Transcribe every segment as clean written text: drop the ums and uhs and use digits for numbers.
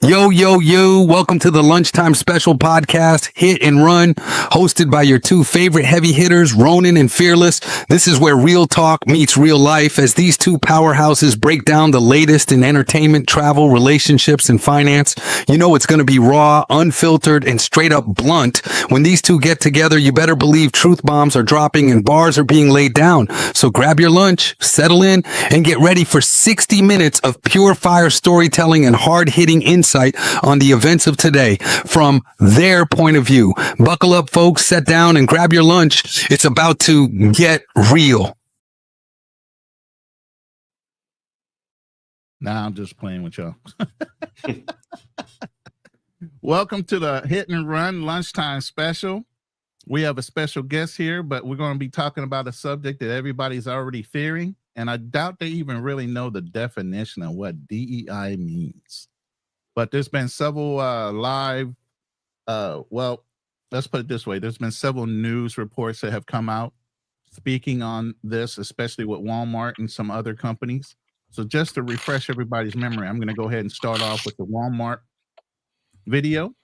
Yo, yo, yo. Welcome to the Lunchtime Special Podcast, Hit and Run, hosted by your two favorite heavy hitters, Ronan and Fearless. This is where real talk meets real life as these two powerhouses break down the latest in entertainment, travel, relationships, and finance. You know it's going to be raw, unfiltered, and straight up blunt. When these two get together, you better believe truth bombs are dropping and bars are being laid down. So grab your lunch, settle in, and get ready for 60 minutes of pure fire storytelling and hard-hitting insight on the events of today from their point of view. Buckle up, folks, sit down and grab your lunch. It's about to get real. Nah, I'm just playing with y'all. Welcome to the Hit and Run Lunchtime Special. We have a special guest here, but we're going to be talking about a subject that everybody's already fearing, and I doubt they even really know the definition of what DEI means. But there's been several well, let's put it this way. There's been several news reports that have come out speaking on this, especially with Walmart and some other companies. So just to refresh everybody's memory, I'm going to go ahead and start off with the Walmart video.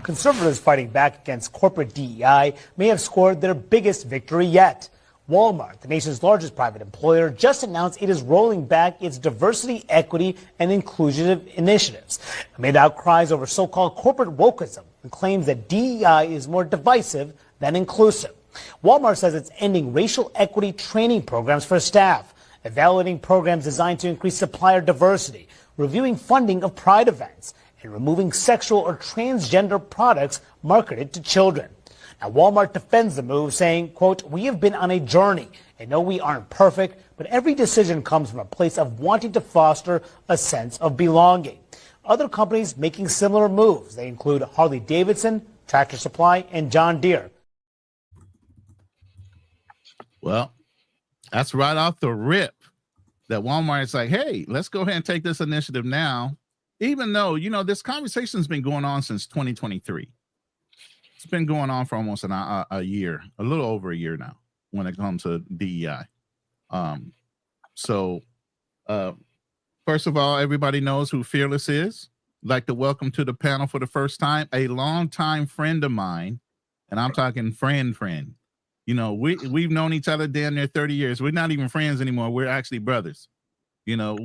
Conservatives fighting back against corporate DEI may have scored their biggest victory yet. Walmart, the nation's largest private employer, just announced it is rolling back its diversity, equity, and inclusion initiatives amid outcries over so-called corporate wokeism and claims that DEI is more divisive than inclusive. Walmart says it's ending racial equity training programs for staff, evaluating programs designed to increase supplier diversity, reviewing funding of pride events, and removing sexual or transgender products marketed to children. Now, Walmart defends the move, saying, quote, "We have been on a journey and know we aren't perfect, but every decision comes from a place of wanting to foster a sense of belonging." Other companies making similar moves. They include Harley-Davidson, Tractor Supply, and John Deere. Well, that's right off the rip that Walmart is like, hey, let's go ahead and take this initiative now, even though, you know, this conversation has been going on since 2023. It's been going on for almost a year, a little over a year now when it comes to DEI. First of all, everybody knows who Fearless is. I'd like to welcome to the panel for the first time a longtime friend of mine, and I'm talking friend. You know, we've known each other damn near 30 years. We're not even friends anymore. We're actually brothers, you know,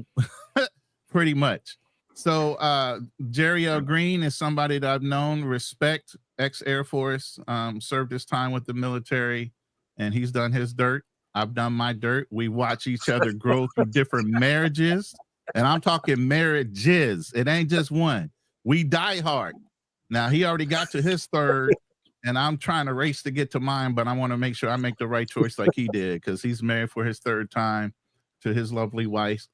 pretty much. So Jerry L. Green is somebody that I've known, respect, ex-Air Force, served his time with the military, and he's done his dirt. I've done my dirt. We watch each other grow through different marriages, and I'm talking marriages. It ain't just one. We die hard. Now, he already got to his third, and I'm trying to race to get to mine, but I want to make sure I make the right choice like he did, because he's married for his third time to his lovely wife.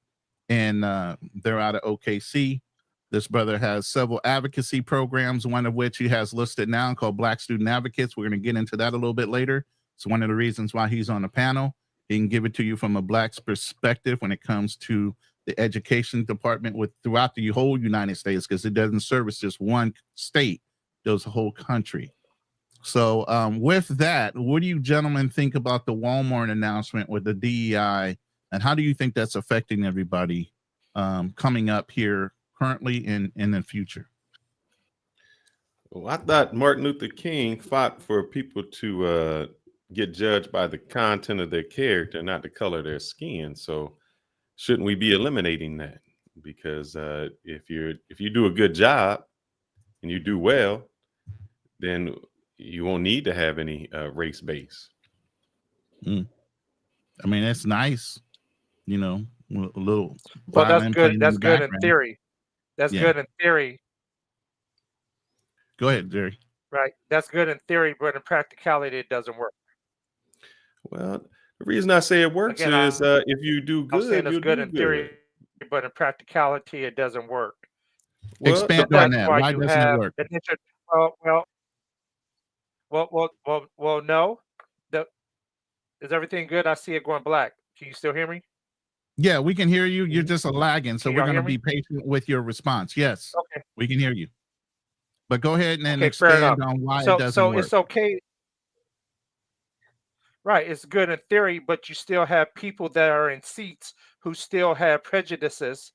And they're out of OKC. This brother has several advocacy programs, one of which he has listed now called Black Student Advocates. We're going to get into that a little bit later. It's one of the reasons why he's on the panel. He can give it to you from a Black's perspective when it comes to the education department throughout the whole United States, because it doesn't service just one state, it does the whole country. So with that, what do you gentlemen think about the Walmart announcement with the DEI? And how do you think that's affecting everybody coming up here currently and in the future? Well, I thought Martin Luther King fought for people to get judged by the content of their character, not the color of their skin. So shouldn't we be eliminating that? Because if you do a good job and you do well, then you won't need to have any race base. I mean, it's nice. You know, a little. Well, that's good. That's good in theory. That's good in theory. Go ahead, Jerry. Right. That's good in theory, but in practicality, it doesn't work. Well, the reason I say it works is if you do good, I'm saying it's good in theory, but in practicality, it doesn't work. Well, expand on that. Why doesn't it work? Well, no. Is everything good? I see it going black. Can you still hear me? Yeah, we can hear you. You're just a lagging, so we're going to be patient with your response. Yes, okay, we can hear you. But go ahead and expand on why it doesn't work. So it's okay. Right, it's good in theory, but you still have people that are in seats who still have prejudices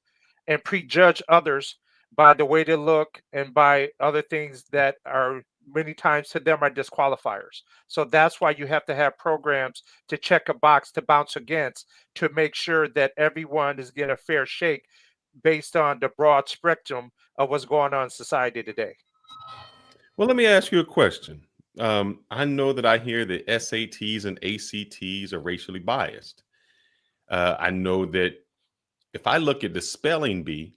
and prejudge others by the way they look and by other things that are many times to them are disqualifiers. So that's why you have to have programs to check a box to bounce against to make sure that everyone is getting a fair shake based on the broad spectrum of what's going on in society today. Well, let me ask you a question. I know that I hear the SATs and ACTs are racially biased. I know that if I look at the spelling bee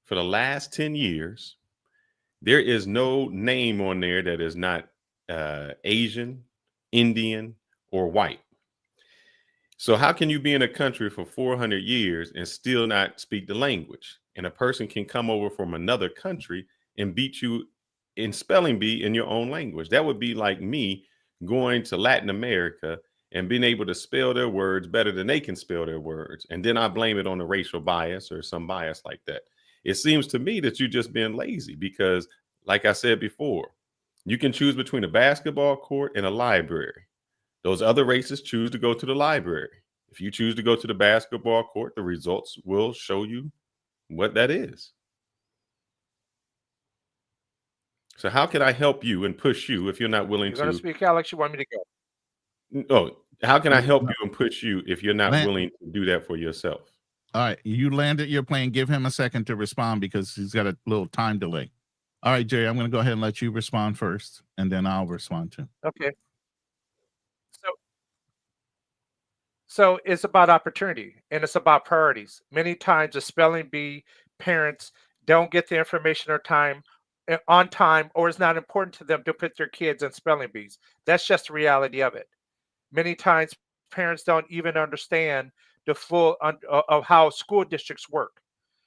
for the last 10 years, there is no name on there that is not Asian, Indian, or white. So how can you be in a country for 400 years and still not speak the language? And a person can come over from another country and beat you in spelling bee in your own language. That would be like me going to Latin America and being able to spell their words better than they can spell their words. And then I blame it on a racial bias or some bias like that. It seems to me that you're just being lazy because, like I said before, you can choose between a basketball court and a library. Those other races choose to go to the library. If you choose to go to the basketball court, the results will show you what that is. So how can I help you and push you if you're not willing You're going to to? speak, Alex? You want me to go? Oh, how can I help No. you and push you if you're not Lan- willing to do that for yourself? All right, you landed your plane. Give him a second to respond because he's got a little time delay. All right, Jerry, I'm going to go ahead and let you respond first, and then I'll respond too. Okay. So it's about opportunity and it's about priorities. Many times the spelling bee parents don't get the information or time on time, or it's not important to them to put their kids in spelling bees. That's just the reality of it. Many times parents don't even understand the full of how school districts work.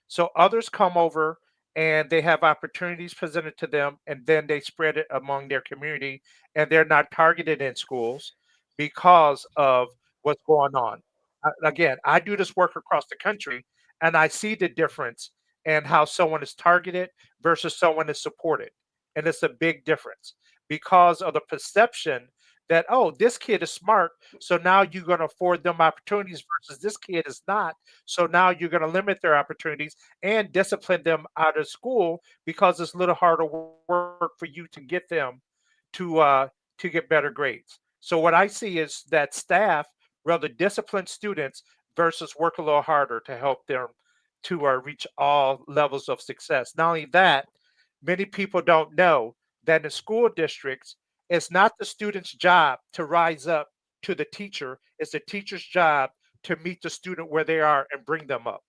So others come over and they have opportunities presented to them, and then they spread it among their community, and they're not targeted in schools because of what's going on. Again, I do this work across the country, and I see the difference in how someone is targeted versus someone is supported. And it's a big difference because of the perception that, oh, this kid is smart. So now you're going to afford them opportunities versus this kid is not. So now you're going to limit their opportunities and discipline them out of school because it's a little harder work for you to get them to get better grades. So what I see is that staff rather discipline students versus work a little harder to help them to reach all levels of success. Not only that, many people don't know that in school districts, it's not the student's job to rise up to the teacher. It's the teacher's job to meet the student where they are and bring them up.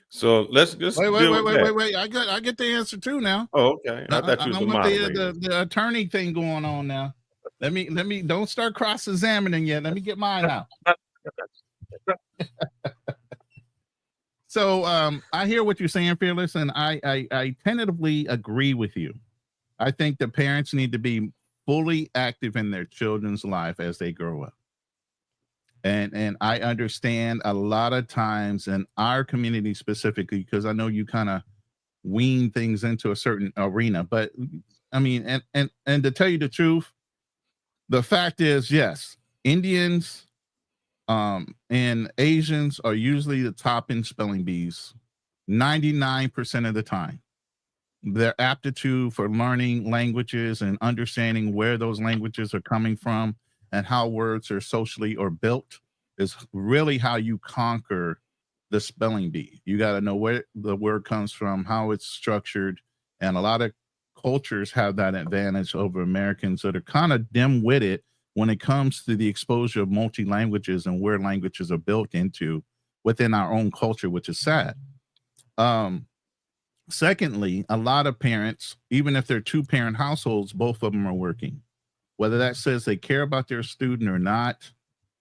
So let's just Wait, deal with that. wait. I get the answer too now. Oh, okay. I thought you was I the want moderator. the attorney thing going on now. Let me don't start cross-examining yet. Let me get mine out. So I hear what you're saying, Fearless, and I tentatively agree with you. I think the parents need to be fully active in their children's life as they grow up. And I understand a lot of times in our community specifically, because I know you kind of wean things into a certain arena, but I mean, and to tell you the truth, the fact is, yes, Indians and Asians are usually the top in spelling bees 99% of the time. Their aptitude for learning languages and understanding where those languages are coming from and how words are socially or built is really how you conquer the spelling bee. You got to know where the word comes from, how it's structured, and a lot of cultures have that advantage over Americans that are kind of dim-witted when it comes to the exposure of multi-languages and where languages are built into within our own culture, which is sad. Secondly, a lot of parents, even if they're two-parent households, both of them are working. Whether that says they care about their student or not,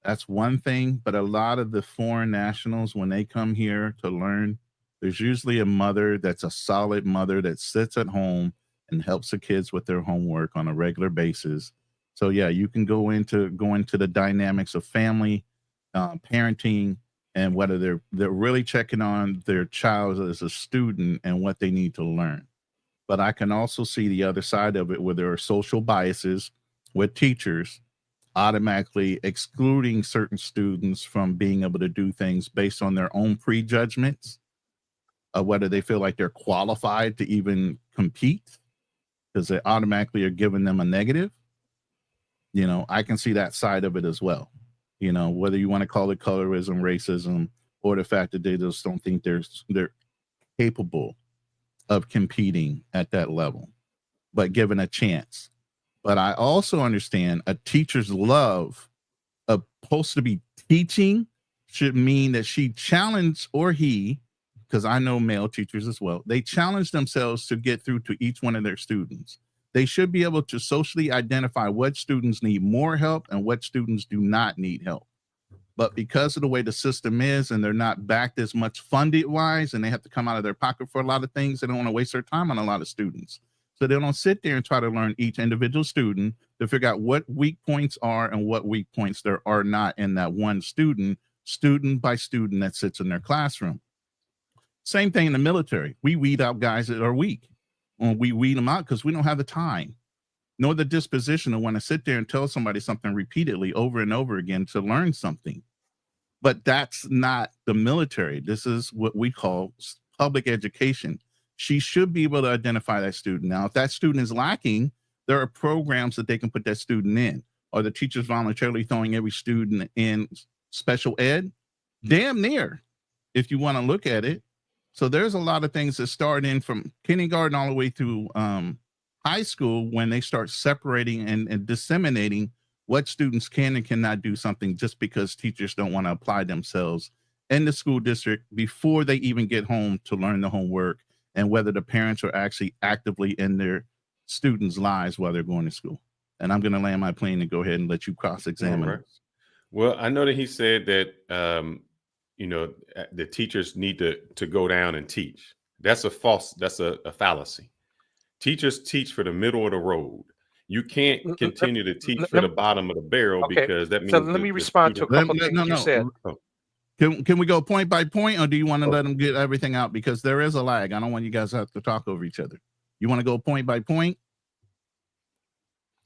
that's one thing. But a lot of the foreign nationals, when they come here to learn, there's usually a mother that's a solid mother that sits at home and helps the kids with their homework on a regular basis. So yeah, you can go into the dynamics of family, parenting, and whether they're really checking on their child as a student and what they need to learn. But I can also see the other side of it where there are social biases with teachers automatically excluding certain students from being able to do things based on their own prejudgments whether they feel like they're qualified to even compete because they automatically are giving them a negative. I can see that side of it as well. Whether you want to call it colorism, racism, or the fact that they just don't think they're capable of competing at that level, but given a chance. But I also understand a teacher's love of supposed to be teaching should mean that she challenged, or he, because I know male teachers as well, they challenge themselves to get through to each one of their students. They should be able to socially identify what students need more help and what students do not need help. But because of the way the system is, and they're not backed as much funded wise, and they have to come out of their pocket for a lot of things, they don't want to waste their time on a lot of students. So they don't sit there and try to learn each individual student to figure out what weak points are and what weak points there are not in that one student by student that sits in their classroom. Same thing in the military. We weed out guys that are weak. We weed them out because we don't have the time nor the disposition to want to sit there and tell somebody something repeatedly over and over again to learn something. But that's not the military. This is what we call public education. She should be able to identify that student. Now, if that student is lacking, there are programs that they can put that student in. Are the teachers voluntarily throwing every student in special ed? Damn near, if you want to look at it. So there's a lot of things that start in from kindergarten all the way through high school when they start separating and disseminating what students can and cannot do something just because teachers don't want to apply themselves in the school district before they even get home to learn the homework, and whether the parents are actually actively in their students' lives while they're going to school. And I'm going to land my plane and go ahead and let you cross-examine. Right. Well, I know that he said that, the teachers need to go down and teach. That's a fallacy. Teachers teach for the middle of the road. You can't continue to teach for the bottom of the barrel, because that means. So let me respond to a couple things you said. Can we go point by point, or do you want to let them get everything out? Because there is a lag. I don't want you guys to have to talk over each other. You want to go point by point?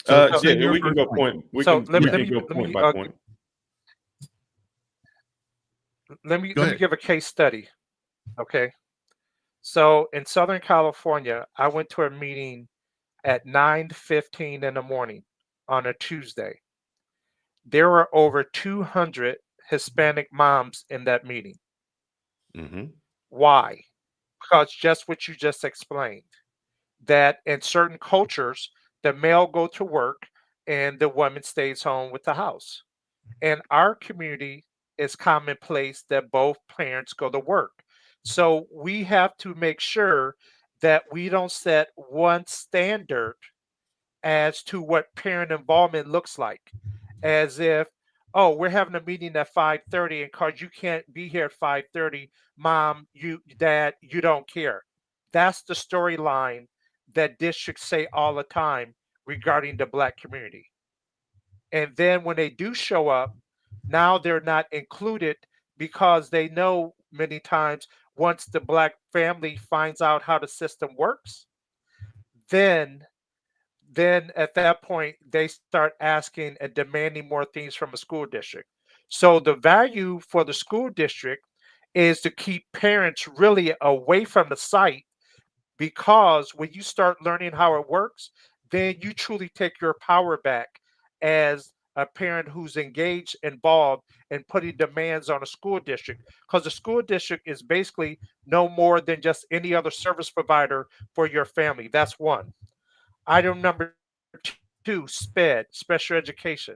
We can go point. We can go point by point. Let me give a case study. Okay. So in Southern California, I went to a meeting at 9:15 in the morning on a Tuesday. There were over 200 Hispanic moms in that meeting. Mm-hmm. Why? Because just what you just explained, that in certain cultures, the male go to work and the woman stays home with the house. In our community, it's commonplace that both parents go to work. So we have to make sure that we don't set one standard as to what parent involvement looks like, as if, oh, we're having a meeting at 5:30, and because you can't be here at 5:30, mom, dad, you don't care. That's the storyline that districts say all the time regarding the Black community. And then when they do show up, now they're not included because they know many times once the Black family finds out how the system works, then at that point they start asking and demanding more things from a school district. So the value for the school district is to keep parents really away from the site, because when you start learning how it works, then you truly take your power back as a parent who's engaged, involved, and putting demands on a school district, because the school district is basically no more than just any other service provider for your family. That's one. Item number two, special education.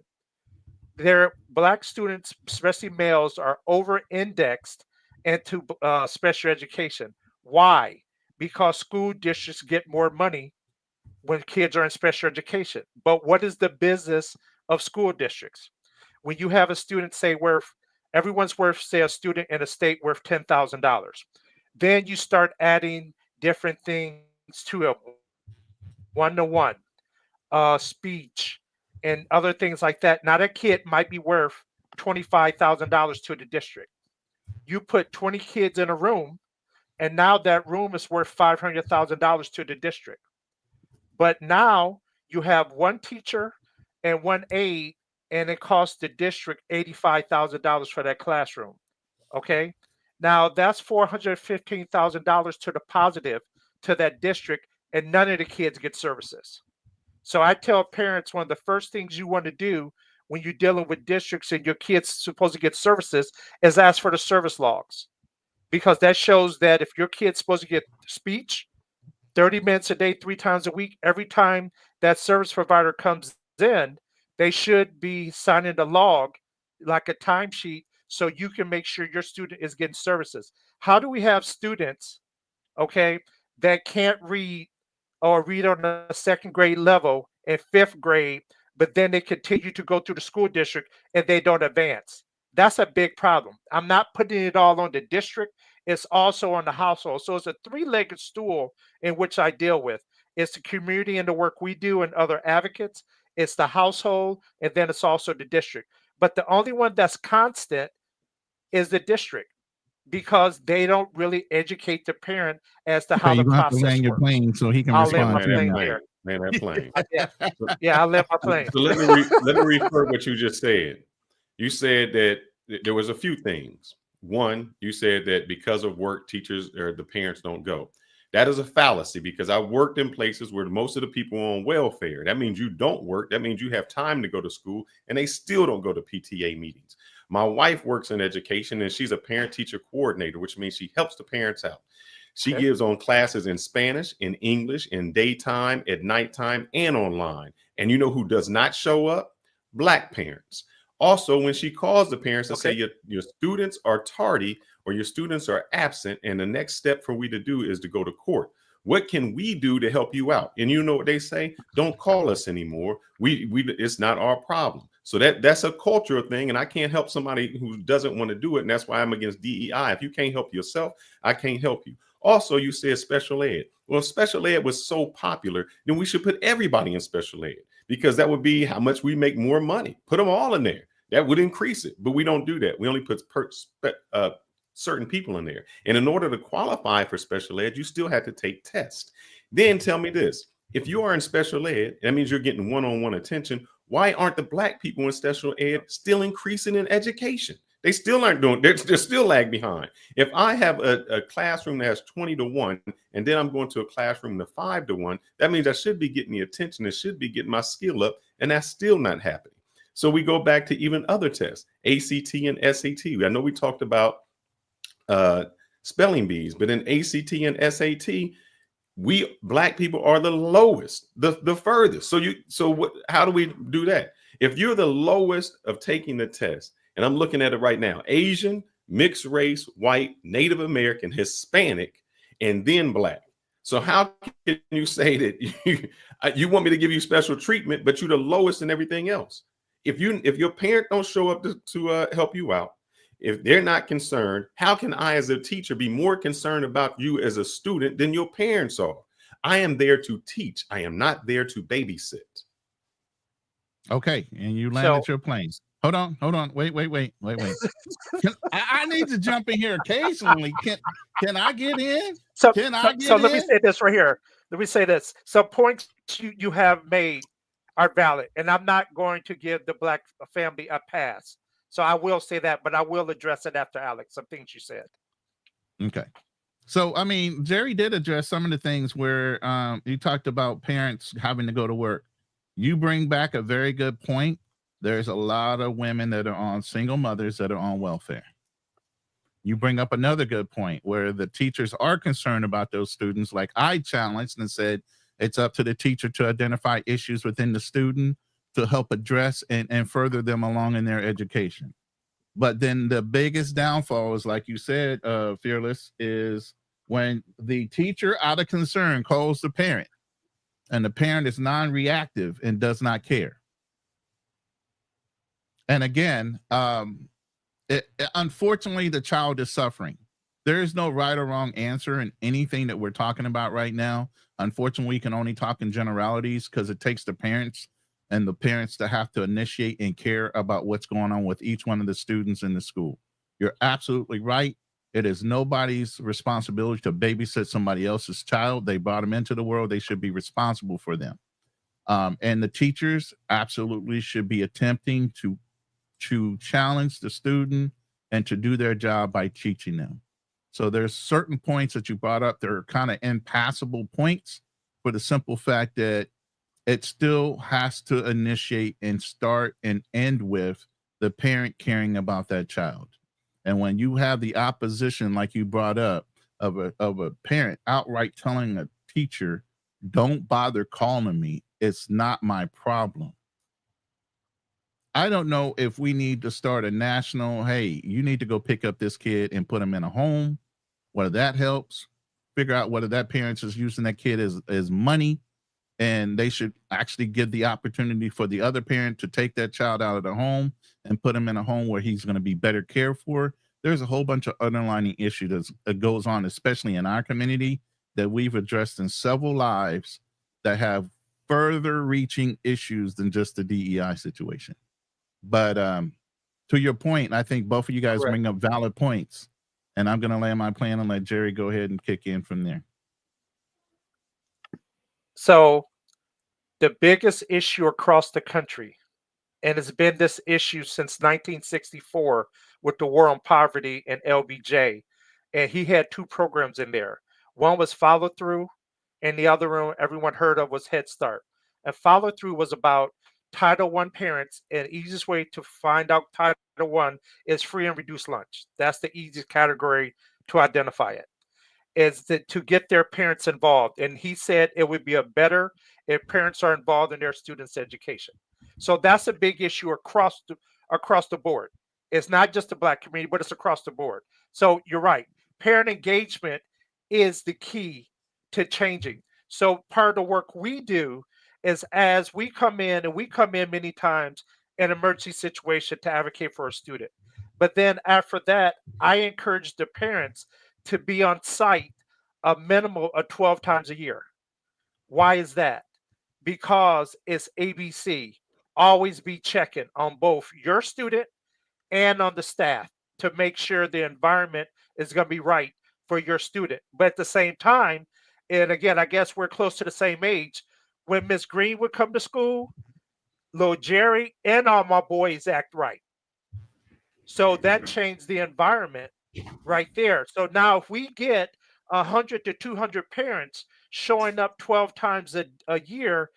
Their Black students, especially males, are over-indexed into special education. Why? Because school districts get more money when kids are in special education. But what is the business of school districts? When you have a student, say, everyone's worth, say, a student in a state worth $10,000, then you start adding different things to it, one-to-one, speech, and other things like that. Now that kid might be worth $25,000 to the district. You put 20 kids in a room, and now that room is worth $500,000 to the district. But now you have one teacher and one aide, and it costs the district $85,000 for that classroom. Okay. Now that's $415,000 to the positive to that district, and none of the kids get services. So I tell parents one of the first things you want to do when you're dealing with districts and your kids supposed to get services is ask for the service logs, because that shows that if your kid's supposed to get speech 30 minutes a day, 3 times a week, every time that service provider comes in, they should be signing the log like a timesheet so you can make sure your student is getting services. How do we have students, okay, that can't read or read on a second grade level in 5th grade, but then they continue to go through the school district and they don't advance? That's a big problem. I'm not putting it all on the district. It's also on the household. So it's a three-legged stool in which I deal with. It's the community and the work we do and other advocates. It's the household, and then it's also the district. But the only one that's constant is the district, because they don't really educate the parent as to how Okay, the you're gonna have to process land your works. plane so he can I'll land respond my to Man, that plane you. plane. here. Man, that plane. Yeah, yeah, I'll land my plane. So let me refer what you just said. You said that there was a few things. One, you said that because of work, teachers or the parents don't go. That is a fallacy, because I worked in places where most of the people are on welfare. That means you don't work. That means you have time to go to school, and they still don't go to PTA meetings. My wife works in education, and she's a parent-teacher coordinator, which means she helps the parents out. She Okay. gives on classes in Spanish, in English, in daytime, at nighttime, and online. And you know who does not show up? Black parents. Also, when she calls the parents to say your students are tardy or your students are absent, and the next step for we to do is to go to court. What can we do to help you out? And you know what they say? Don't call us anymore. We it's not our problem. So that's a cultural thing, and I can't help somebody who doesn't want to do it, and that's why I'm against DEI. If you can't help yourself, I can't help you. Also, you said special ed. Well, if special ed was so popular, then we should put everybody in special ed, because that would be how much we make more money. Put them all in there. That would increase it, but we don't do that. We only put certain people in there. And in order to qualify for special ed, you still have to take tests. Then tell me this: if you are in special ed, that means you're getting one-on-one attention. Why aren't the Black people in special ed still increasing in education? They still aren't doing, they're still lag behind. If I have a classroom that has 20-1, and then I'm going to a classroom to 5-1, that means I should be getting the attention, it should be getting my skill up, and that's still not happening. So we go back to even other tests, ACT and SAT. I know we talked about spelling bees, but in ACT and SAT, we Black people are the lowest, the furthest. How do we do that? If you're the lowest of taking the test, and I'm looking at it right now, Asian, mixed race, white, Native American, Hispanic, and then Black. So how can you say that you want me to give you special treatment, but you're the lowest in everything else? If your parent don't show up to help you out, if they're not concerned, how can I as a teacher be more concerned about you as a student than your parents are? I am there to teach. I am not there to babysit. Okay, and you landed So your plane. Hold on. Wait. I need to jump in here occasionally. Can I get in? so Can I so, get so let me in? say this right here. Let me say this. Some points you have made are valid, and I'm not going to give the Black family a pass. So I will say that, but I will address it after Alex, some things you said. Okay. So, I mean, Jerry did address some of the things where you talked about parents having to go to work. You bring back a very good point. There's a lot of women that are on single mothers that are on welfare. You bring up another good point where the teachers are concerned about those students. Like I challenged and said, it's up to the teacher to identify issues within the student to help address and further them along in their education. But then the biggest downfall is, like you said, Fearless, is when the teacher out of concern calls the parent and the parent is non-reactive and does not care. And again, unfortunately, the child is suffering. There is no right or wrong answer in anything that we're talking about right now. Unfortunately, we can only talk in generalities because it takes the parents to have to initiate and care about what's going on with each one of the students in the school. You're absolutely right. It is nobody's responsibility to babysit somebody else's child. They brought them into the world. They should be responsible for them. And the teachers absolutely should be attempting to challenge the student and to do their job by teaching them. So there's certain points that you brought up that are kind of impassable points for the simple fact that it still has to initiate and start and end with the parent caring about that child. And when you have the opposition, like you brought up, of a parent outright telling a teacher, don't bother calling me, it's not my problem. I don't know if we need to start a national, hey, you need to go pick up this kid and put him in a home, whether that helps. Figure out whether that parent is using that kid as money, and they should actually give the opportunity for the other parent to take that child out of the home and put him in a home where he's going to be better cared for. There's a whole bunch of underlying issues that goes on, especially in our community, that we've addressed in several lives that have further reaching issues than just the DEI situation. But to your point, I think both of you guys bring up valid points, and I'm going to land my plan and let Jerry go ahead and kick in from there. So the biggest issue across the country, and it's been this issue since 1964 with the war on poverty and LBJ, and he had two programs in there. One was follow through, and the other one everyone heard of was Head Start. And follow through was about Title I parents, and the easiest way to find out Title I is free and reduced lunch. That's the easiest category to identify it, is to get their parents involved. And he said it would be a better if parents are involved in their students' education. So that's a big issue across the board. It's not just the Black community, but it's across the board. So you're right. Parent engagement is the key to changing. So part of the work we do is as we come in, and we come in many times in an emergency situation to advocate for a student. But then after that, I encourage the parents to be on site a minimum of 12 times a year. Why is that? Because it's ABC. Always be checking on both your student and on the staff to make sure the environment is going to be right for your student. But at the same time, and again, I guess we're close to the same age, when Miss Green would come to school, little Jerry and all my boys act right. So that changed the environment right there. So now if we get 100 to 200 parents showing up 12 times a year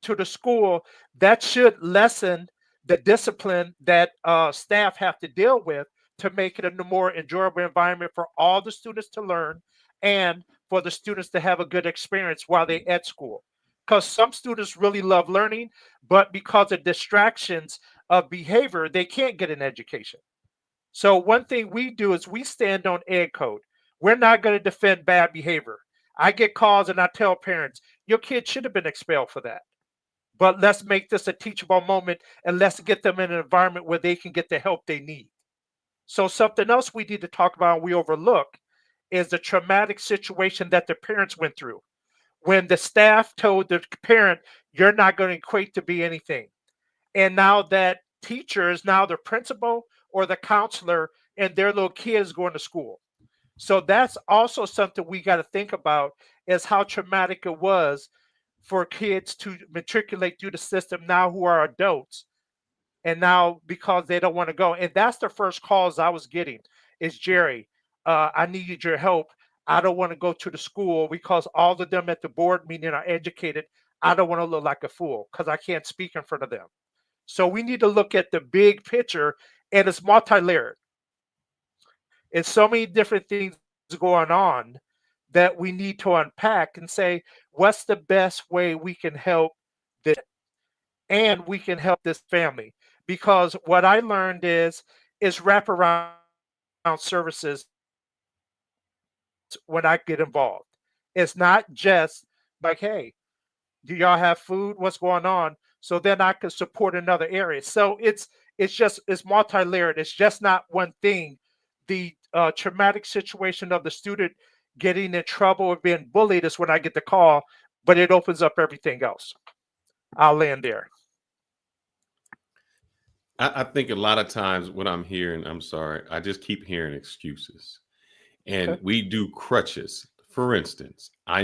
to the school, that should lessen the discipline that staff have to deal with to make it a more enjoyable environment for all the students to learn and for the students to have a good experience while they're at school. Because some students really love learning, but because of distractions of behavior, they can't get an education. So one thing we do is we stand on ed code. We're not going to defend bad behavior. I get calls and I tell parents, your kid should have been expelled for that. But let's make this a teachable moment and let's get them in an environment where they can get the help they need. So something else we need to talk about and we overlook is the traumatic situation that the parents went through. When the staff told the parent, you're not going to equate to be anything. And now that teacher is now the principal or the counselor and their little kids going to school. So that's also something we got to think about, is how traumatic it was for kids to matriculate through the system now who are adults. And now because they don't want to go. And that's the first calls I was getting is, Jerry, I needed your help. I don't want to go to the school because all of them at the board meeting are educated. I don't want to look like a fool because I can't speak in front of them. So we need to look at the big picture, and it's multi-layered. It's so many different things going on that we need to unpack and say, what's the best way we can help this and we can help this family? Because what I learned is wraparound services when I get involved. It's not just like, hey, do y'all have food? What's going on? So then I can support another area. So it's multi-layered. It's just not one thing. The traumatic situation of the student getting in trouble or being bullied is when I get the call, but it opens up everything else. I'll land there. I think a lot of times what I'm hearing, I'm sorry, I just keep hearing excuses. And Okay. we do crutches. For instance, I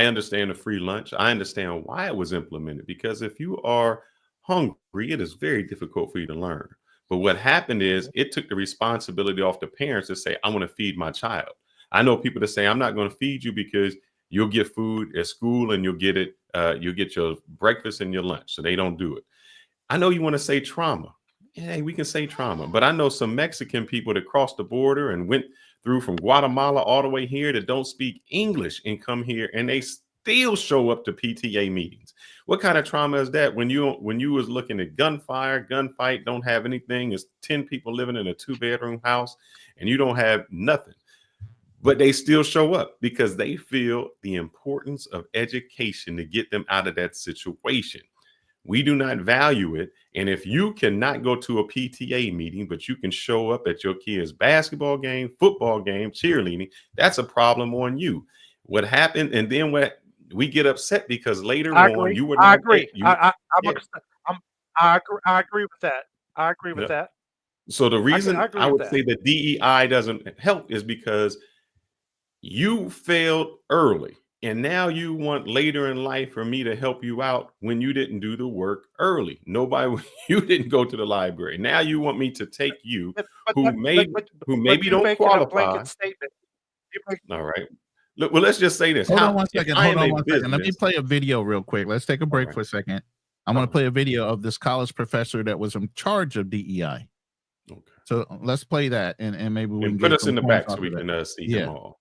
understand the free lunch. I understand why it was implemented, because if you are hungry, it is very difficult for you to learn. But what happened is it took the responsibility off the parents to say, I want to feed my child. I know people that say, I'm not going to feed you because you'll get food at school and you'll get your breakfast and your lunch. So they don't do it. I know you want to say trauma. Yeah, we can say trauma. But I know some Mexican people that crossed the border and went through from Guatemala all the way here that don't speak English and come here and they still show up to PTA meetings. What kind of trauma is that? When you was looking at gunfight, don't have anything, it's 10 people living in a 2-bedroom house and you don't have nothing. But they still show up because they feel the importance of education to get them out of that situation. We do not value it. And if you cannot go to a PTA meeting, but you can show up at your kid's basketball game, football game, cheerleading, that's a problem on you. What happened? And then we get upset because later on you were not. I agree. I agree with that. I agree with that. So the reason I would say that DEI doesn't help is because you failed early. And now you want later in life for me to help you out when you didn't do the work early. You didn't go to the library. Now you want me to take you who maybe don't qualify. All right. Look, well, let's just say this. Hold on one second. Let me play a video real quick. Let's take a break for a second. I'm going to play a video of this college professor that was in charge of DEI. Okay. So let's play that and maybe we can put us in the back so we can see them all.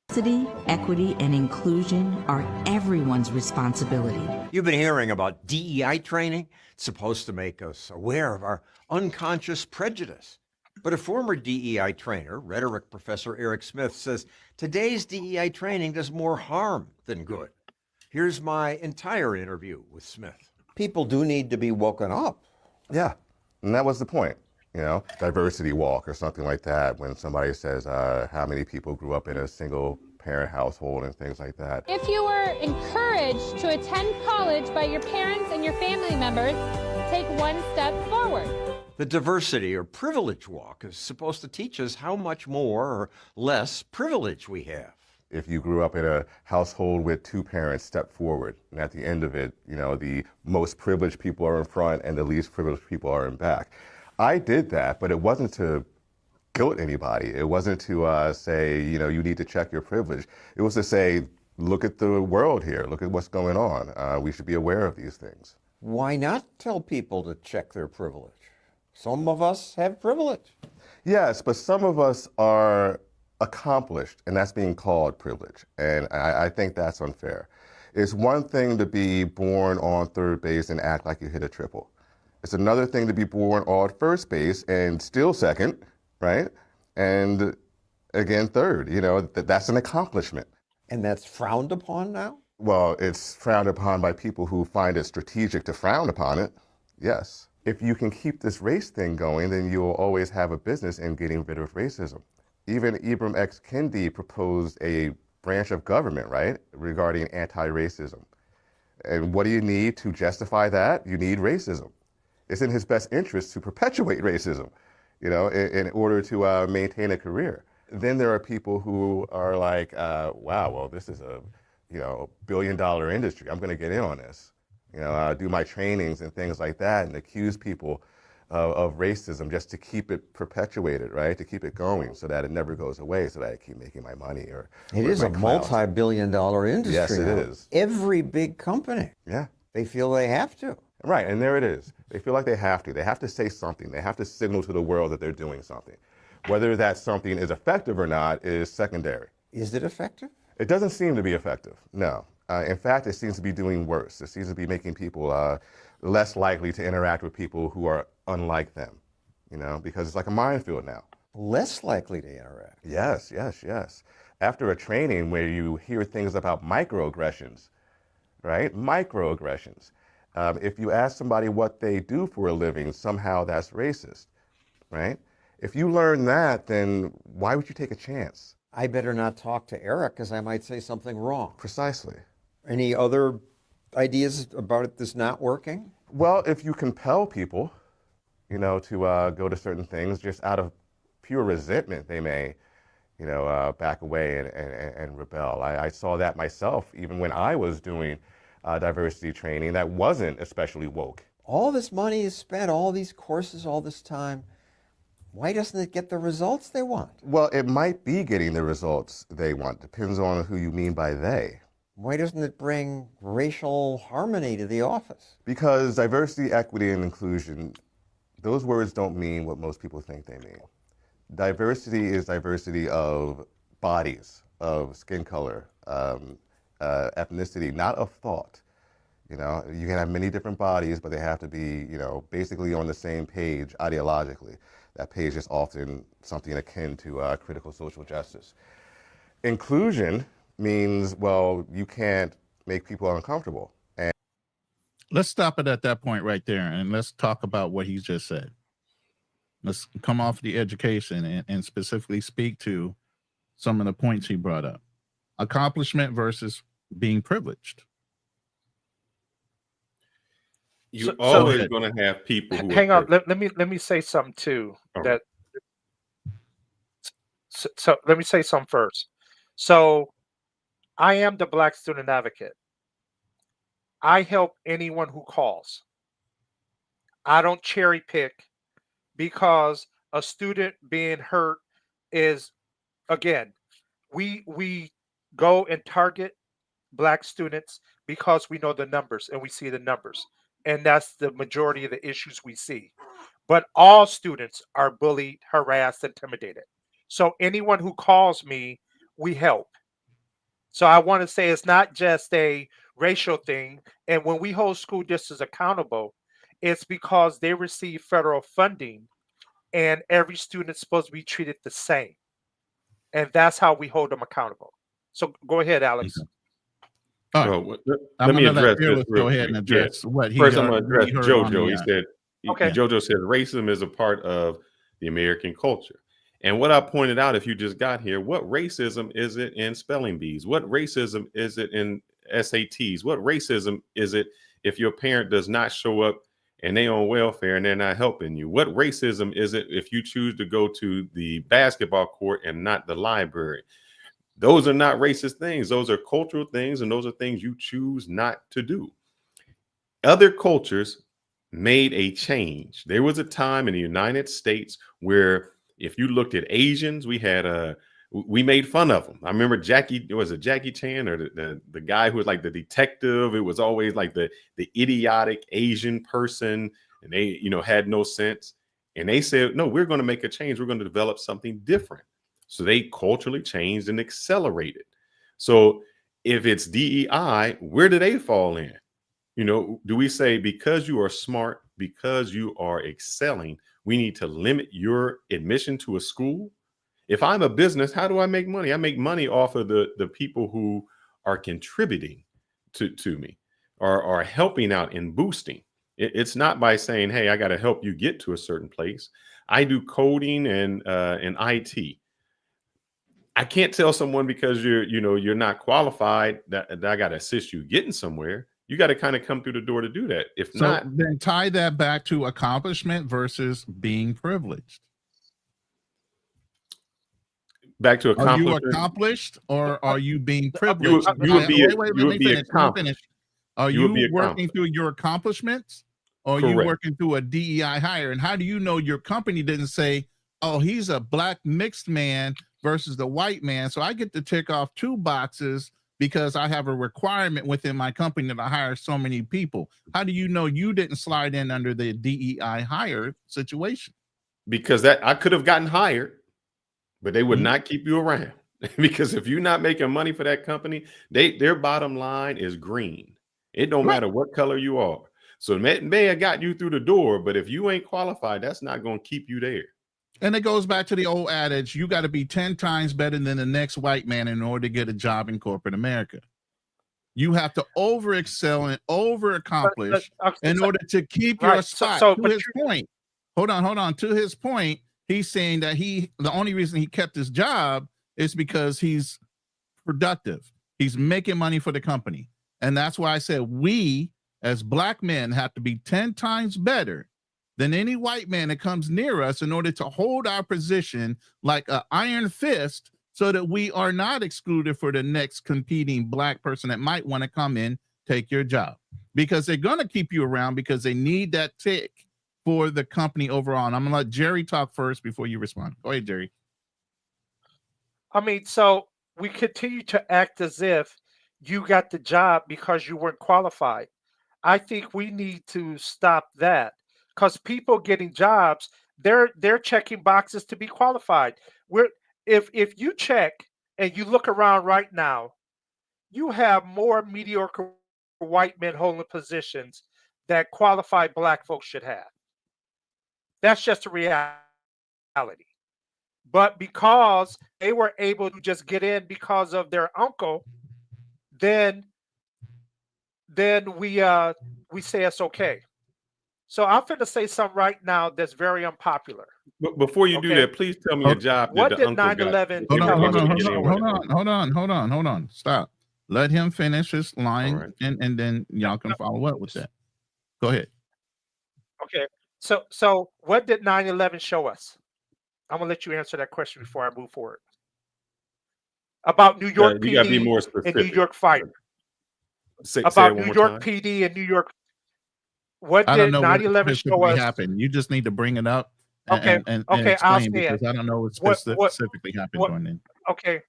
Diversity, equity, and inclusion are everyone's responsibility. You've been hearing about DEI training. It's supposed to make us aware of our unconscious prejudice. But a former DEI trainer, rhetoric professor Eric Smith, says today's DEI training does more harm than good. Here's my entire interview with Smith. People do need to be woken up. Yeah, and that was the point. Diversity walk or something like that, when somebody says how many people grew up in a single parent household and things like that. If you were encouraged to attend college by your parents and your family members, take one step forward. The diversity or privilege walk is supposed to teach us how much more or less privilege we have. If you grew up in a household with 2 parents, step forward. And at the end of it, the most privileged people are in front and the least privileged people are in back. I did that, but it wasn't to guilt anybody. It wasn't to say, you need to check your privilege. It was to say, look at the world here. Look at what's going on. We should be aware of these things. Why not tell people to check their privilege? Some of us have privilege. Yes, but some of us are accomplished, and that's being called privilege. And I think that's unfair. It's one thing to be born on third base and act like you hit a triple. It's another thing to be born on first base and still second, right? And again, third, that's an accomplishment. And that's frowned upon now? Well, it's frowned upon by people who find it strategic to frown upon it, yes. If you can keep this race thing going, then you will always have a business in getting rid of racism. Even Ibram X. Kendi proposed a branch of government, right, regarding anti-racism. And what do you need to justify that? You need racism. It's in his best interest to perpetuate racism, in order to maintain a career. Then there are people who are like, wow, well, this is a, billion-dollar industry. I'm going to get in on this. Do my trainings and things like that and accuse people of racism just to keep it perpetuated, right? To keep it going so that it never goes away, so that I keep making my money. It is a multi-billion-dollar industry. Yes, it now. is. Every big company. Yeah. They feel they have to. Right, and there it is. They feel like they have to. They have to say something. They have to signal to the world that they're doing something. Whether that something is effective or not is secondary. Is it effective? It doesn't seem to be effective, no. In fact, it seems to be doing worse. It seems to be making people less likely to interact with people who are unlike them, because it's like a minefield now. Less likely to interact? Yes. After a training where you hear things about microaggressions, right? Microaggressions. If you ask somebody what they do for a living, somehow that's racist, right? If you learn that, then why would you take a chance? I better not talk to Eric because I might say something wrong. Precisely. Any other ideas about this not working? Well, if you compel people, to go to certain things just out of pure resentment, they may, back away and rebel. I saw that myself even when I was doing diversity training that wasn't especially woke. All this money is spent, all these courses, all this time. Why doesn't it get the results they want? Well, it might be getting the results they want. Depends on who you mean by they. Why doesn't it bring racial harmony to the office? Because diversity, equity, and inclusion, those words don't mean what most people think they mean. Diversity is diversity of bodies, of skin color, ethnicity, not of thought. You know, you can have many different bodies, but they have to be, you know, basically on the same page ideologically. That page is often something akin to critical social justice. Inclusion means, well, you can't make people uncomfortable. And Let's stop it at that point right there, and let's talk about what he just said. Let's come off the education and specifically speak to some of the points he brought up. Accomplishment versus being privileged. You're So always going to have people who hang are on. Let me say something too. All That so let me say something first. So I am the Black student advocate. I help anyone who calls. I don't cherry pick because a student being hurt is, again, we go and target Black students because we know the numbers and we see the numbers. And that's the majority of the issues we see. But all students are bullied, harassed, intimidated. So anyone who calls me, we help. So I want to say it's not just a racial thing. And when we hold school districts accountable, it's because they receive federal funding and every student is supposed to be treated the same. And that's how we hold them accountable. So go ahead, Alex. All right. Well, I'm let me gonna let address this Fearless real go ahead quick. and address what he First, I'm heard- going to address he heard on JoJo. the He said, Okay. JoJo said racism is a part of the American culture. And what I pointed out, if you just got here, what racism is it in spelling bees? What racism is it in SATs? What racism is it if your parent does not show up and they on welfare and they're not helping you? What racism is it if you choose to go to the basketball court and not the library? Those are not racist things. Those are cultural things, and those are things you choose not to do. Other cultures made a change. There was a time in the United States where if you looked at Asians, we made fun of them. I remember Jackie Chan or the guy who was like the detective? It was always like the idiotic Asian person, and they, had no sense. And they said, no, we're going to make a change. We're going to develop something different. So they culturally changed and accelerated. So if it's DEI, where do they fall in? Do we say because you are smart, because you are excelling, we need to limit your admission to a school? If I'm a business, how do I make money? I make money off of the people who are contributing to me or are helping out and boosting. It's not by saying, hey, I got to help you get to a certain place. I do coding and IT. I can't tell someone because you're not qualified that I got to assist you getting somewhere. You got to kind of come through the door to do that. If So not, then tie that back to accomplishment versus being privileged. back to Are you accomplishment. accomplished or are you being privileged? You would be Wait, let me finish. accomplished. Are You would be you working accomplished. through your accomplishments or are you Correct. working through a DEI hire? And how do you know your company didn't say, oh, he's a Black mixed man versus the white man, so I get to tick off 2 boxes because I have a requirement within my company that I hire so many people? How do you know you didn't slide in under the DEI hire situation? Because that I could have gotten hired, but they would Mhm. not keep you around. Because if you're not making money for that company, their bottom line is green. It don't Right. matter what color you are. So it may have got you through the door, but if you ain't qualified, that's not going to keep you there. And it goes back to the old adage, you got to be 10 times better than the next white man in order to get a job in corporate America. You have to over excel and over accomplish in order to keep your Right. spot. So, To but his point, hold on. To his point, he's saying that the only reason he kept his job is because he's productive. He's making money for the company. And that's why I said we as Black men have to be 10 times better than any white man that comes near us in order to hold our position like an iron fist so that we are not excluded for the next competing Black person that might want to come in, take your job. because they're going to keep you around because they need that tick for the company overall. And I'm going to let Jerry talk first before you respond. Go ahead, Jerry. I mean, so we continue to act as if you got the job because you weren't qualified. I think we need to stop that because people getting jobs, they're checking boxes to be qualified. If you check and you look around right now, you have more mediocre white men holding positions that qualified black folks should have. That's just a reality. But because they were able to just get in because of their uncle, then we say it's okay. So I'm going to say something right now that's very unpopular. But before you do that, please tell me a job What that the did uncle 9/11 got. Hold on. Stop. Let him finish his line, right. and then y'all can follow up with that. Go ahead. Okay. So what did 9/11 show us? I'm gonna let you answer that question before I move forward. About New York You gotta be PD more and specific. New York fire. Say About it one New more York time. PD and New York. What I don't did know what 9/11 show specifically us? happened. You just need to bring it up Okay. and Okay. I'll explain, say it. because I don't know what What specifically happened during then. Okay.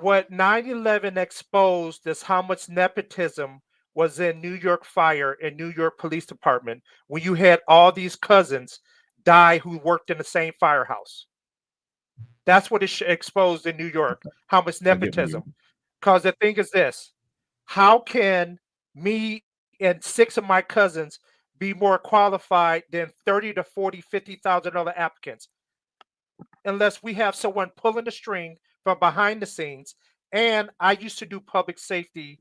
What 9/11 exposed is how much nepotism was in New York Fire and New York Police Department when you had all these cousins die who worked in the same firehouse. That's what it exposed in New York, how much nepotism. Because the thing is this, how can me and 6 of my cousins be more qualified than 30 to 40, 50,000 other applicants? Unless we have someone pulling the string from behind the scenes. And I used to do public safety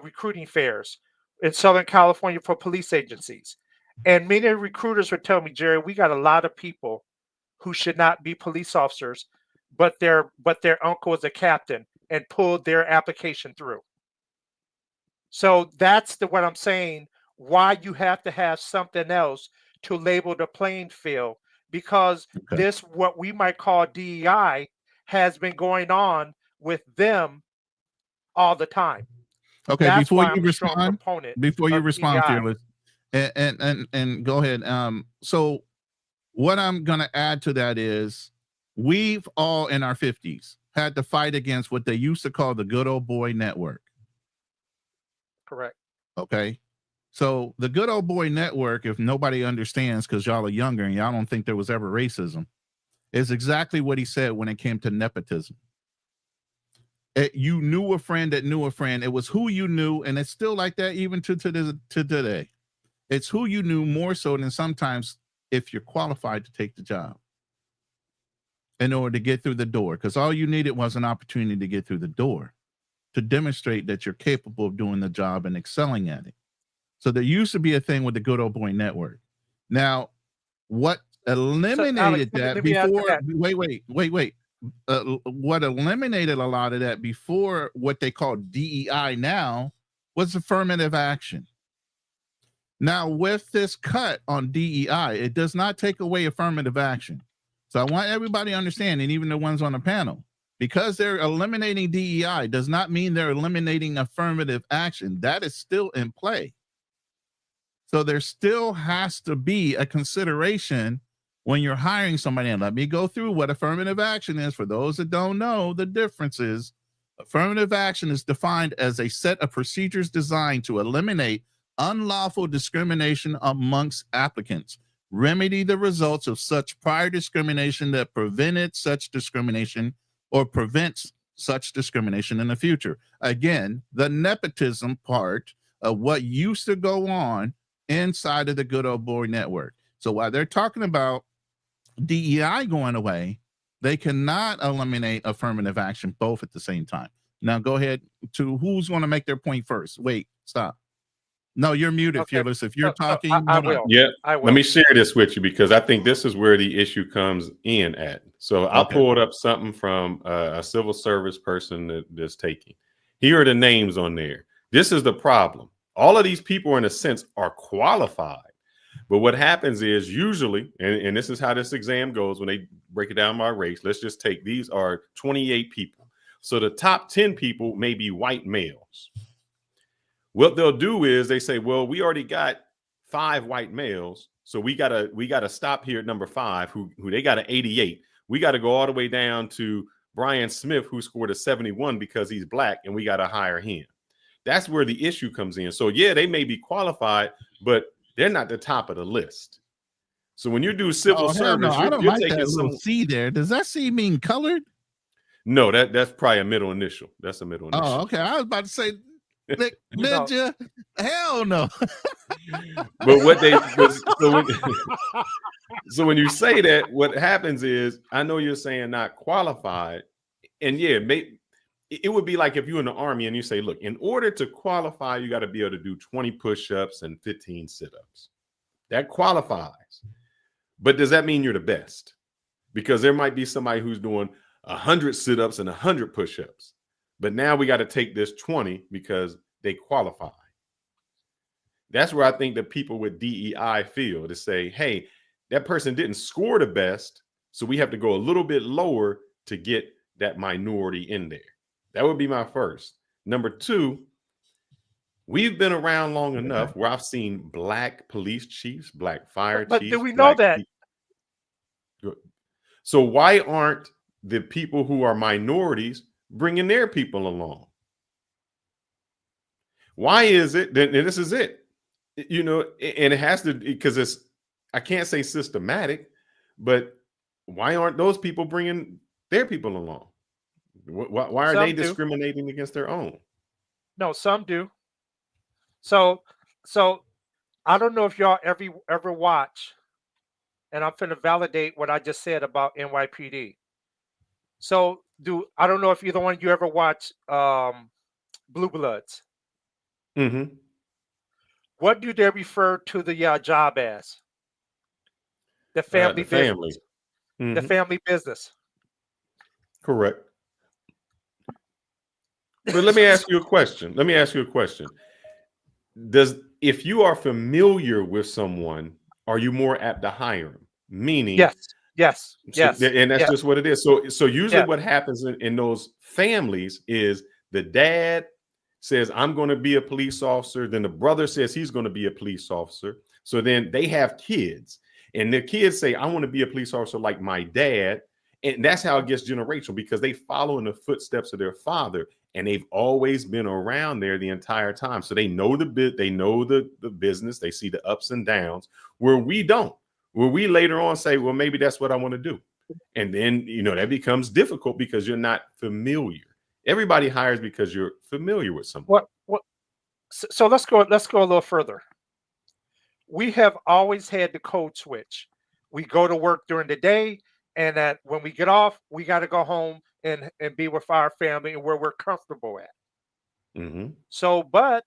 recruiting fairs in Southern California for police agencies. And many recruiters would tell me, Jerry, we got a lot of people who should not be police officers, but their uncle is a captain and pulled their application through. So that's what I'm saying, why you have to have something else to label the playing field, because this, what we might call DEI, has been going on with them all the time. Okay, That's before why you I'm a strong respond, proponent of DEI. Fearless, and go ahead. So what I'm going to add to that is we've all in our 50s had to fight against what they used to call the good old boy network. Correct. Okay. So the good old boy network, if nobody understands because y'all are younger and y'all don't think there was ever racism, is exactly what he said when it came to nepotism. You knew a friend that knew a friend. It was who you knew, and it's still like that even to today. It's who you knew more so than sometimes if you're qualified to take the job in order to get through the door, because all you needed was an opportunity to get through the door to demonstrate that you're capable of doing the job and excelling at it. So there used to be a thing with the good old boy network. Now, what eliminated that before? Wait. What eliminated a lot of that before what they call DEI now was affirmative action. Now, with this cut on DEI, it does not take away affirmative action. So I want everybody to understand, and even the ones on the panel, because they're eliminating DEI does not mean they're eliminating affirmative action. That is still in play. So there still has to be a consideration when you're hiring somebody. And let me go through what affirmative action is. For those that don't know the differences, affirmative action is defined as a set of procedures designed to eliminate unlawful discrimination amongst applicants, remedy the results of such prior discrimination that prevented such discrimination or prevents such discrimination in the future. Again, the nepotism part of what used to go on inside of the good old boy network. So while they're talking about DEI going away, they cannot eliminate affirmative action both at the same time. Now go ahead to who's going to make their point first. Wait, stop. No, you're muted, Fearless. If you're talking, I will. Yeah, I will. Let me share this with you because I think this is where the issue comes in at. So I pulled up something from a civil service person that's taking. Here are the names on there. This is the problem. All of these people, in a sense, are qualified. But what happens is usually, and this is how this exam goes when they break it down by race, let's just take, these are 28 people. So the top 10 people may be white males. What they'll do is they say, well, we already got 5 white males, so we gotta stop here at number 5, who they got an 88. We got to go all the way down to Brian Smith, who scored a 71 because he's black, and we got to hire him. That's where the issue comes in. So yeah, they may be qualified, but they're not the top of the list. So when you do civil service, I don't you're like taking that little C there. Does that C mean colored? No, that's probably a middle initial. That's a middle initial. Oh, okay. I was about to say, ninja. Hell no. But what they so when you say that, what happens is, I know you're saying not qualified, and yeah, it would be like if you're in the Army and you say, look, in order to qualify, you got to be able to do 20 push-ups and 15 sit-ups. That qualifies. But does that mean you're the best? Because there might be somebody who's doing 100 sit-ups and 100 push-ups, but now we got to take this 20 because they qualify. That's where I think the people with DEI feel, to say, hey, that person didn't score the best, so we have to go a little bit lower to get that minority in there. That would be my first. Number 2, we've been around long enough where I've seen black police chiefs, black fire chiefs. But do we know that? So why aren't the people who are minorities bringing their people along? Why is it? And this is it, you know, and it has to, because it's, I can't say systematic, but why aren't those people bringing their people along? Why are they discriminating against their own? No, some do. So I don't know if y'all ever watch, and I'm finna validate what I just said about NYPD. So I don't know if either one of you ever watch Blue Bloods. Mm-hmm. What do they refer to the job as? The family business. Family. Mm-hmm. The family business. Correct. But let me ask you a question. If you are familiar with someone, are you more apt to hire them? Meaning, yes. And that's just what it is. So usually what happens in those families is the dad says, I'm going to be a police officer. Then the brother says he's going to be a police officer. So then they have kids, and the kids say, I want to be a police officer like my dad. And that's how it gets generational, because they follow in the footsteps of their father, and they've always been around there the entire time. So they know the business. They see the ups and downs, where we don't, where we later on say, well, maybe that's what I want to do. And then, you know, that becomes difficult because you're not familiar. Everybody hires because you're familiar with someone. So let's go a little further. We have always had the code switch. We go to work during the day, and that when we get off, we got to go home and be with our family and where we're comfortable at. Mm-hmm. So, but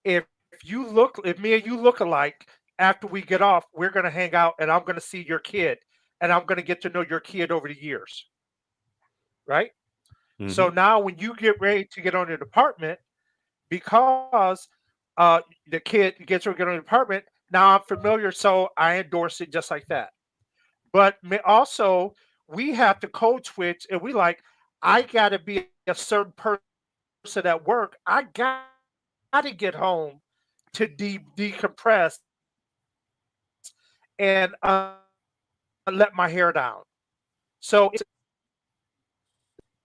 if me and you look alike, after we get off, we're going to hang out, and I'm going to see your kid, and I'm going to get to know your kid over the years. Right? Mm-hmm. So now when you get ready to get on your department, because the kid gets ready to get on the department, now I'm familiar, so I endorse it just like that. But also, we have to code switch, and we like, I got to be a certain person at work. I got to get home to decompress and let my hair down. So,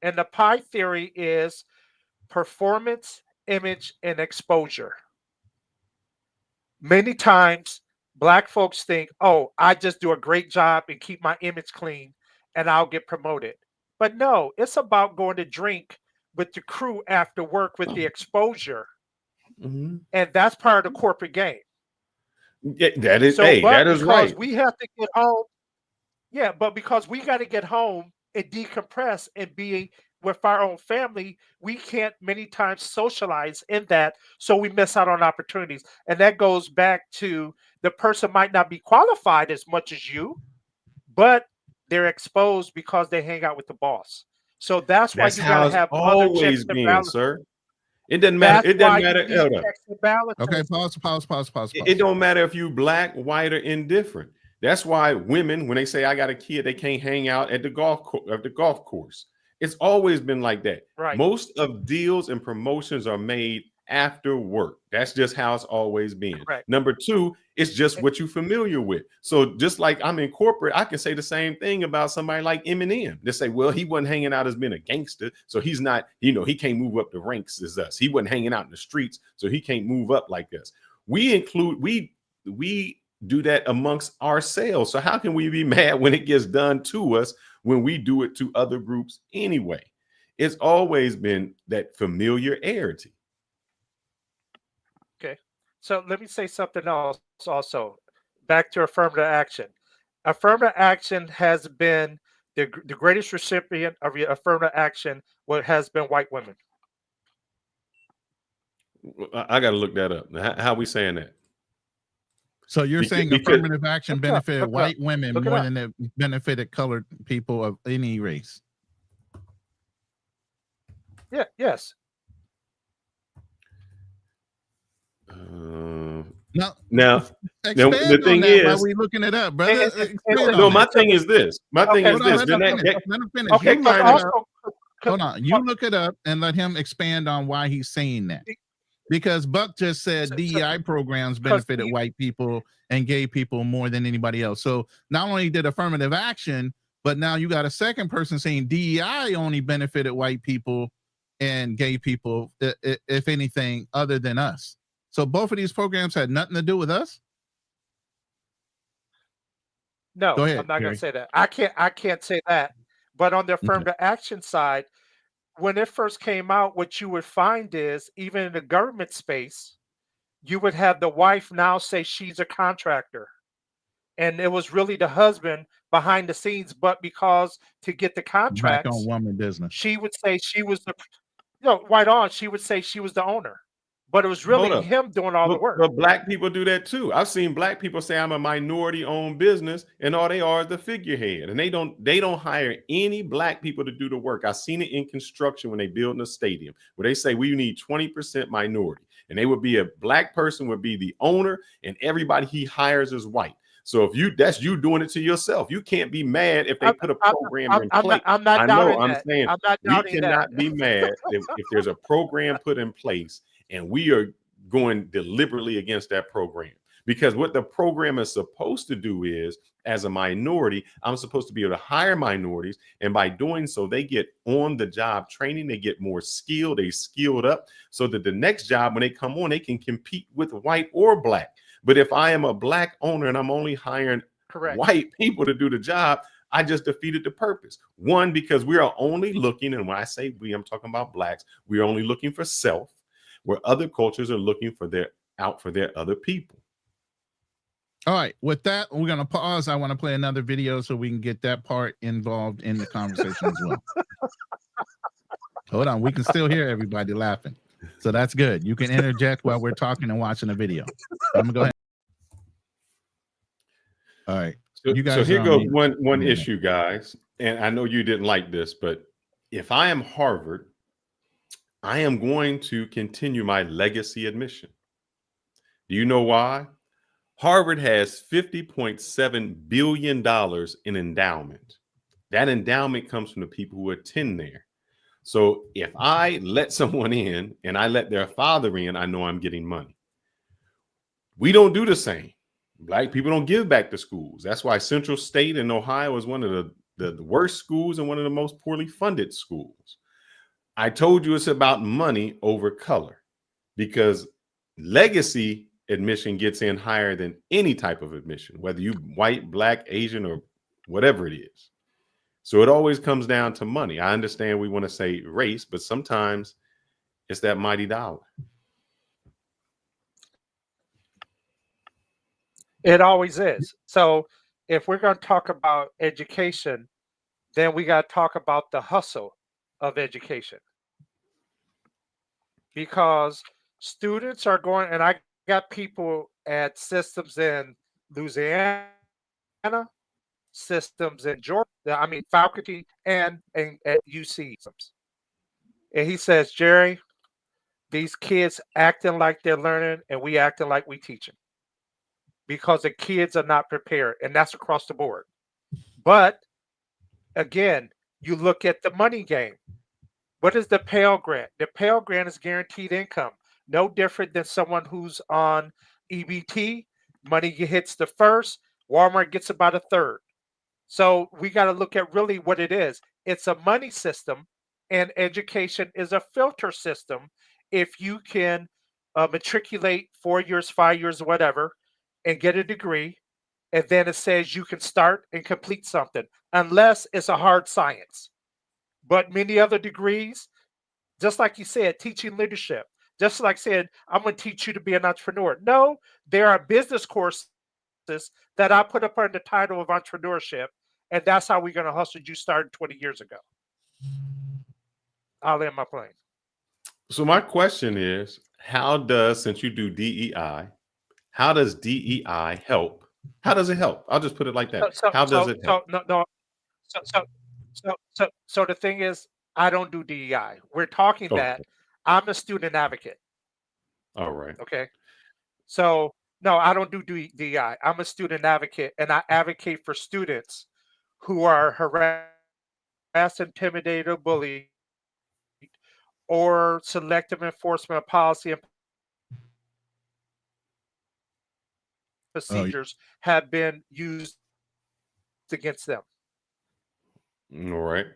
and the pie theory is performance, image, and exposure. Many times, Black folks think, oh, I just do a great job and keep my image clean and I'll get promoted. But no, it's about going to drink with the crew after work with the exposure. Mm-hmm. And that's part of the corporate game. Yeah, that is, that is right. We have to get home. Yeah, but because we got to get home and decompress and be with our own family, we can't many times socialize in that, so we miss out on opportunities. And that goes back to the person might not be qualified as much as you, but they're exposed because they hang out with the boss. So that's why you got to have always been, sir. It doesn't matter. It doesn't matter. Okay, pause. It don't matter if you Black, white, or indifferent. That's why women, when they say I got a kid, they can't hang out at the golf course. It's always been like that. Right. Most of deals and promotions are made after work. That's just how it's always been. Correct. Number two, it's just what you're familiar with. So just like I'm in corporate, I can say the same thing about somebody like Eminem. They say, well, he wasn't hanging out as being a gangster, so he's not, he can't move up the ranks as us. He wasn't hanging out in the streets, so he can't move up like us. We do that amongst ourselves. So how can we be mad when it gets done to us when we do it to other groups anyway? It's always been that familiarity. Okay. So let me say something else also. Back to affirmative action. Affirmative action has been the greatest recipient of affirmative action, what has been white women. I got to look that up. How are we saying that? So you're saying affirmative action benefited white women more than it benefited colored people of any race? Yeah. Yes. Now, the thing is, why are we looking it up, brother? My thing is this. Let him finish. Okay, hold on. You look it up and let him expand on why he's saying that. Because Buck just said DEI programs benefited white people and gay people more than anybody else. So not only did affirmative action, but now you got a second person saying DEI only benefited white people and gay people, if anything, other than us. So both of these programs had nothing to do with us? No, Go ahead, I'm not going Jerry. to say that. I can't say that. But on the affirmative action side, when it first came out, what you would find is even in the government space, you would have the wife now say she's a contractor. And it was really the husband behind the scenes, but because to get the contracts, Back on woman business, she would say she was the, right on, she would say she was the owner. But it was really him doing all the work. But black people do that too. I've seen black people say I'm a minority-owned business, and all they are is the figurehead. And they don't hire any black people to do the work. I've seen it in construction when they build a stadium, where they say we need 20% minority, and they would be a black person would be the owner, and everybody he hires is white. So if that's you doing it to yourself. You can't be mad if they put a program in place. I'm not doubting I'm that. saying I'm not we doubting cannot that. be mad if there's a program put in place and we are going deliberately against that program. Because what the program is supposed to do is, as a minority, I'm supposed to be able to hire minorities. And by doing so, they get on the job training, they get more skilled, they skilled up so that the next job, when they come on, they can compete with white or black. But if I am a black owner and I'm only hiring white people to do the job, I just defeated the purpose. One, because we are only looking, and when I say we, I'm talking about blacks, we're only looking for self, where other cultures are looking for their other people. All right, with that, we're going to pause. I want to play another video so we can get that part involved in the conversation as well. Hold on, we can still hear everybody laughing. So that's good. You can interject while we're talking and watching the video. I'm going to go ahead. All right. So here goes one issue, guys. And I know you didn't like this, but if I am Harvard, I am going to continue my legacy admission. Do you know why? Harvard has $50.7 billion in endowment. That endowment comes from the people who attend there. So if I let someone in and I let their father in, I know I'm getting money. We don't do the same. Black people don't give back to schools. That's why Central State in Ohio is one of the worst schools and one of the most poorly funded schools. I told you it's about money over color, because legacy admission gets in higher than any type of admission, whether you white, black, Asian, or whatever it is. So it always comes down to money. I understand we want to say race, but sometimes it's that mighty dollar. It always is. So if we're going to talk about education, then we got to talk about the hustle of education. Because students are going, and I got people at systems in Louisiana, systems in Georgia, faculty, and at UC. And he says, Jerry, these kids acting like they're learning and we acting like we teaching, because the kids are not prepared, and that's across the board. But again, you look at the money game. What is the Pell Grant? The Pell Grant is guaranteed income. no different than someone who's on EBT. Money hits the first, Walmart gets about a third. So we got to look at really what it is. It's a money system, and education is a filter system. If you can matriculate 4 years, 5 years, whatever, and get a degree, and then it says you can start and complete something, unless it's a hard science. But many other degrees, just like you said, teaching leadership, just like saying, I'm going to teach you to be an entrepreneur. No, there are business courses that I put up under the title of entrepreneurship, and that's how we're going to hustle you started 20 years ago. I'll end my plane. So my question is, how does, since you do DEI, how does DEI help? How does it help? I'll just put it like that. How does it help? So the thing is, I don't do DEI. We're talking that I'm a student advocate. All right. Okay. So no, I don't do DEI. I'm a student advocate, and I advocate for students who are harassed, intimidated, or bullied, or selective enforcement of policy and procedures have been used against them. All right.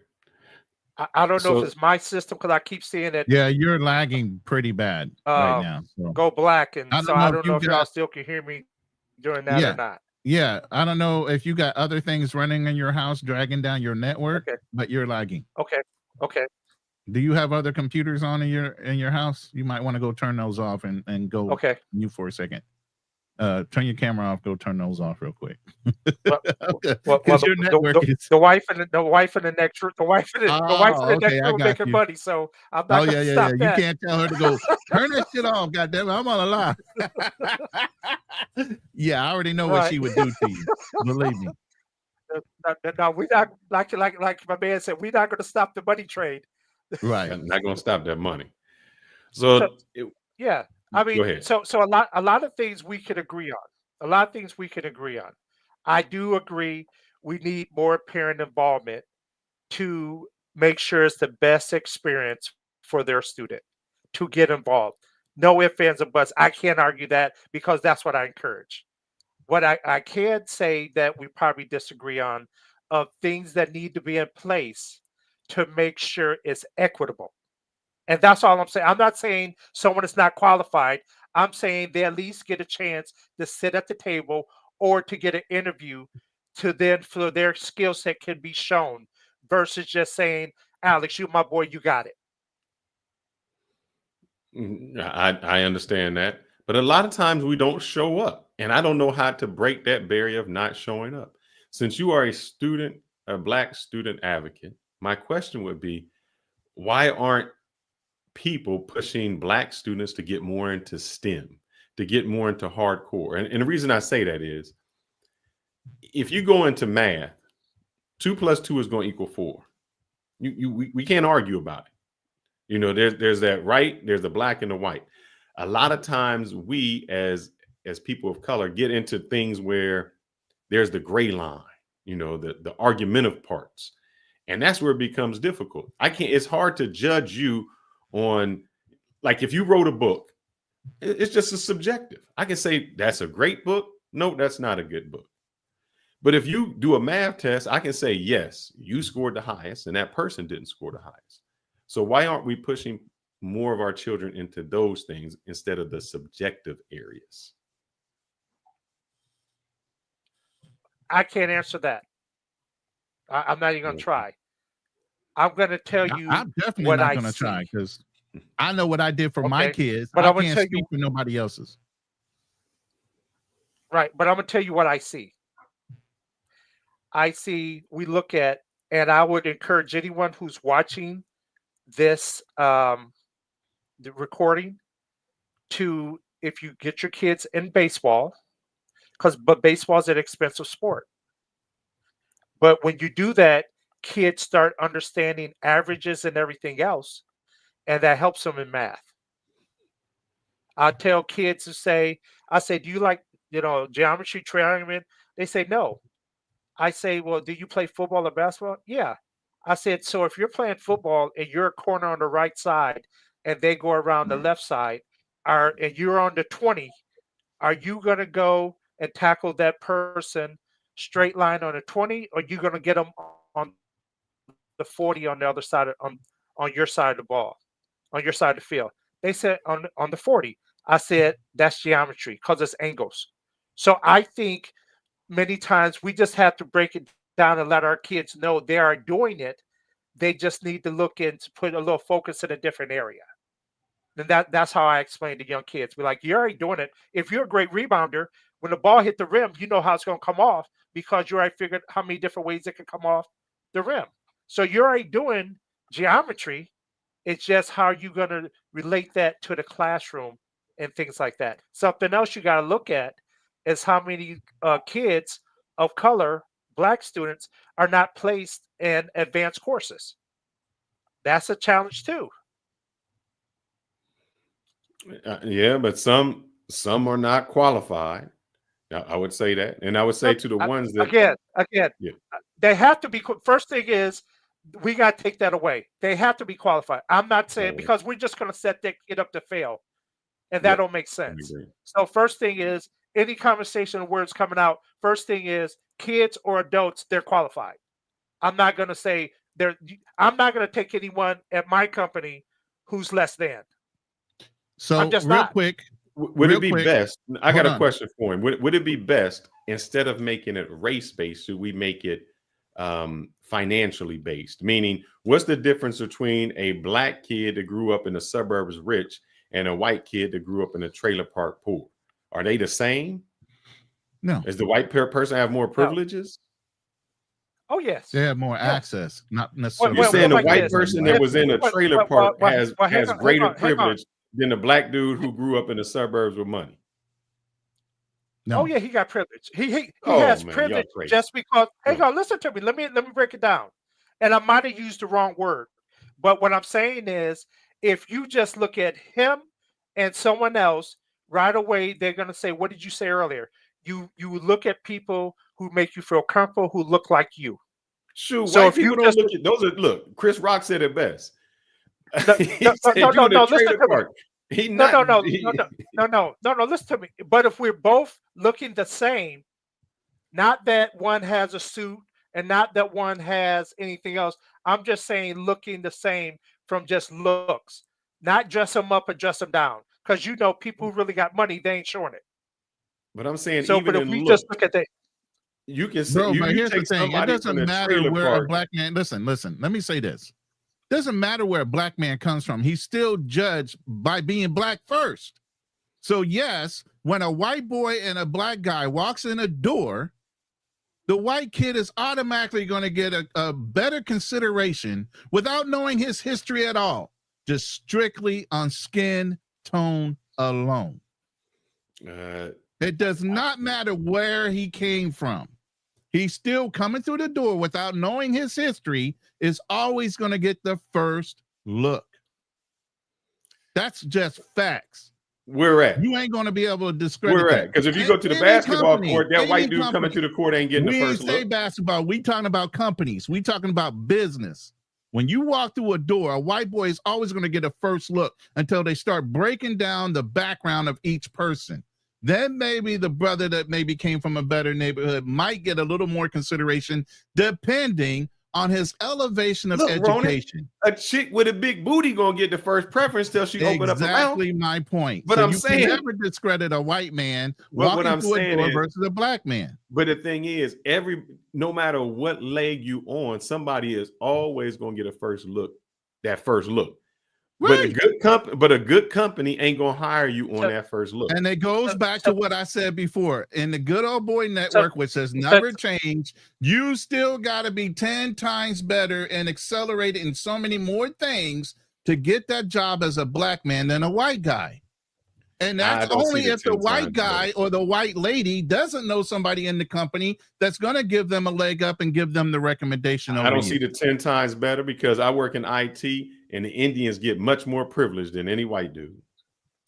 I don't know if it's my system, because I keep seeing it. Yeah, you're lagging pretty bad right now. So. Go black, and I don't know if y'all still can hear me during that or not. Yeah, I don't know if you got other things running in your house dragging down your network, but you're lagging. Okay. Do you have other computers on in your house? You might want to go turn those off and go mute for a second. Turn your camera off. Go turn those off real quick. The wife in the next room making money, so I'm not gonna stop that. You can't tell her to go turn that shit off. Goddamn it, I'm on a lie. Yeah, I already know what she would do to you. Believe me. No, we're not like my man said. We're not going to stop the money trade. Right, I'm not going to stop that money. So yeah. I mean, so a lot of things we could agree on. I do agree we need more parent involvement to make sure it's the best experience for their student to get involved. No ifs, ands, or buts. I can't argue that, because that's what I encourage. What I can say that we probably disagree on of things that need to be in place to make sure it's equitable. And that's all I'm saying. I'm not saying someone is not qualified. I'm saying they at least get a chance to sit at the table or to get an interview to then for their skill set can be shown, versus just saying, Alex, you my boy, you got it. I understand that. But a lot of times we don't show up. And I don't know how to break that barrier of not showing up. Since you are a Black student advocate, my question would be, why aren't people pushing Black students to get more into STEM, to get more into hardcore? And the reason I say that is, if you go into math, 2 + 2 is going to equal 4. We can't argue about it. You know, there's that right, there's the black and the white. A lot of times we as people of color get into things where there's the gray line, you know, the argumentative parts. And that's where it becomes difficult. It's hard to judge you on, like, if you wrote a book, it's just a subjective. I can say that's a great book. No, that's not a good book. But if you do a math test, I can say, yes, you scored the highest and that person didn't score the highest. So why aren't we pushing more of our children into those things instead of the subjective areas? I can't answer that. I'm not even going to try. I'm going to tell you. I'm definitely not going to try, because I know what I did for my kids, but I can't speak for nobody else's. Right, but I'm going to tell you what I see. We look at, and I would encourage anyone who's watching this the recording to, if you get your kids in baseball, but baseball is an expensive sport. But when you do that, kids start understanding averages and everything else, and that helps them in math. I tell kids to say, do you like, geometry, trigonometry? They say no. I say, well, do you play football or basketball? Yeah. I said, so if you're playing football and you're a corner on the right side and they go around the left side, and you're on the 20, are you going to go and tackle that person straight line on the 20, or you going to get them on the 40 on the other side on your side of the ball, on your side of the field? They said on the 40. I said that's geometry because it's angles. So I think many times we just have to break it down and let our kids know they are doing it. They just need to look into put a little focus in a different area. And that's how I explain to young kids. We're like, you're already doing it. If you're a great rebounder, when the ball hit the rim, you know how it's going to come off because you already figured how many different ways it can come off the rim. So you're already doing geometry. It's just how you're going to relate that to the classroom and things like that. Something else you got to look at is how many kids of color, Black students, are not placed in advanced courses. That's a challenge too. Yeah, but some are not qualified. I would say that, and I would say to the ones that again, yeah. They have to be. First thing is we got to take that away. They have to be qualified. I'm not saying because we're just going to set that kid up to fail, and that don't make sense. So first thing is any conversation of words coming out. First thing is kids or adults, they're qualified. I'm not going to say I'm not going to take anyone at my company who's less than. So real quick, would it be best? I got a question for him. Would it be best instead of making it race based, should we make it financially based? Meaning, what's the difference between a Black kid that grew up in the suburbs rich and a white kid that grew up in a trailer park poor? Are they the same? No. Does the white person have more privileges? Oh yes, they have more access. Not necessarily. You're saying the white person that was in a trailer park has greater privilege than the Black dude who grew up in the suburbs with money? No. Oh yeah, he got privilege. He has privilege just because. Hang on, listen to me. Let me break it down. And I might have used the wrong word, but what I'm saying is, if you just look at him and someone else, right away they're going to say, "What did you say earlier?" You look at people who make you feel comfortable, who look like you. Sure. So if people don't look at those, look. Chris Rock said it best. No, listen to me. No, listen to me. But if we're both looking the same, not that one has a suit and not that one has anything else. I'm just saying looking the same from just looks, not dress them up or dress them down. Because people who really got money, they ain't showing it. But I'm saying, so, even but if we just look at that, you can say, but here's the thing: it doesn't matter where a Black man. Listen. Let me say this: doesn't matter where a Black man comes from. He's still judged by being Black first. So yes, when a white boy and a Black guy walks in a door, the white kid is automatically going to get a better consideration without knowing his history at all, just strictly on skin tone alone. It does not matter where he came from. He's still coming through the door without knowing his history is always going to get the first look. That's just facts. Where at? You ain't going to be able to discredit where at? Because if you go to the basketball court, that white dude coming to the court ain't getting the first look. We ain't say basketball. We talking about companies. We talking about business. When you walk through a door, a white boy is always going to get a first look until they start breaking down the background of each person. Then maybe the brother that maybe came from a better neighborhood might get a little more consideration depending on his elevation of education. Ronan, a chick with a big booty gonna get the first preference till she open up her mouth. Exactly my point. But so I'm saying, can never discredit a white man walking through a door versus a Black man. But the thing is, no matter what leg you on, somebody is always gonna get a first look. That first look. Right. But a good company ain't gonna hire you on that first look. And it goes back to what I said before. In the good old boy network, which has never changed, you still got to be 10 times better and accelerate in so many more things to get that job as a Black man than a white guy. And that's only if the white guy or the white lady doesn't know somebody in the company that's going to give them a leg up and give them the recommendation. I don't see the 10 times better because I work in IT and the Indians get much more privilege than any white dude.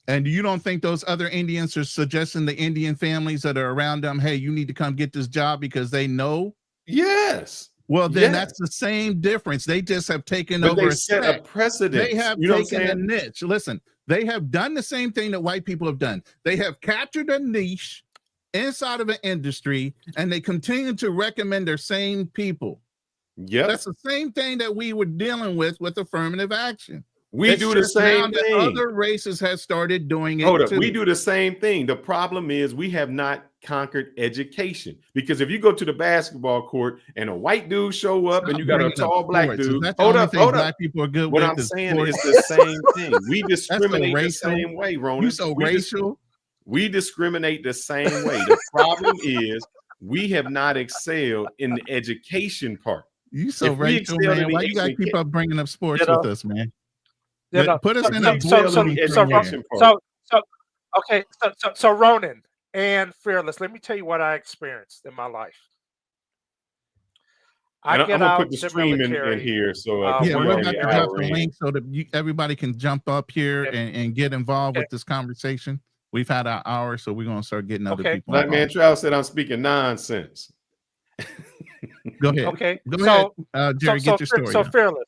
And you don't think those other Indians are suggesting the Indian families that are around them, hey, you need to come get this job because they know? Yes. Well, then that's the same difference. They just have taken over a precedent. They have taken a niche. Listen, They have done the same thing that white people have done. They have captured a niche inside of an industry, and they continue to recommend their same people. Yep. That's the same thing that we were dealing with affirmative action. We do the same thing. Other races have started doing it. Hold up. too. We do the same thing. The problem is we have not conquered education, because if you go to the basketball court and a white dude show up and you got a tall black dude, hold up. Black people are good what with I'm is saying sports. is the same thing. We discriminate the same way, Ronan. You so racial. We discriminate the same way. The problem is we have not excelled in the education part. You so racial, man. Why you gotta keep up bringing up sports with us, man? Put us in a So Ronan and Fearless, let me tell you what I experienced in my life. I'm gonna put the stream in here, so we're about to drop the link so that everybody can jump up here and get involved with this conversation. We've had our hour, so we're gonna start getting other people. Black Man Trout said I'm speaking nonsense. Go ahead. Okay. Go ahead, Jerry. Get your story. So Fearless.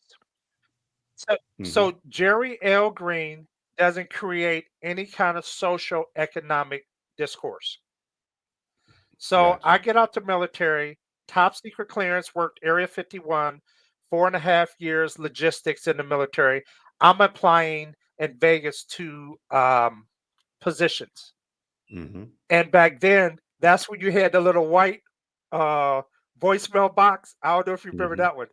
So Jerry L. Green doesn't create any kind of social economic discourse. So Gotcha. I get out the military, top secret clearance, worked Area 51, 4.5 years logistics in the military. I'm applying in Vegas to positions. And back then, that's when you had the little white voicemail box. I don't know if you remember that one.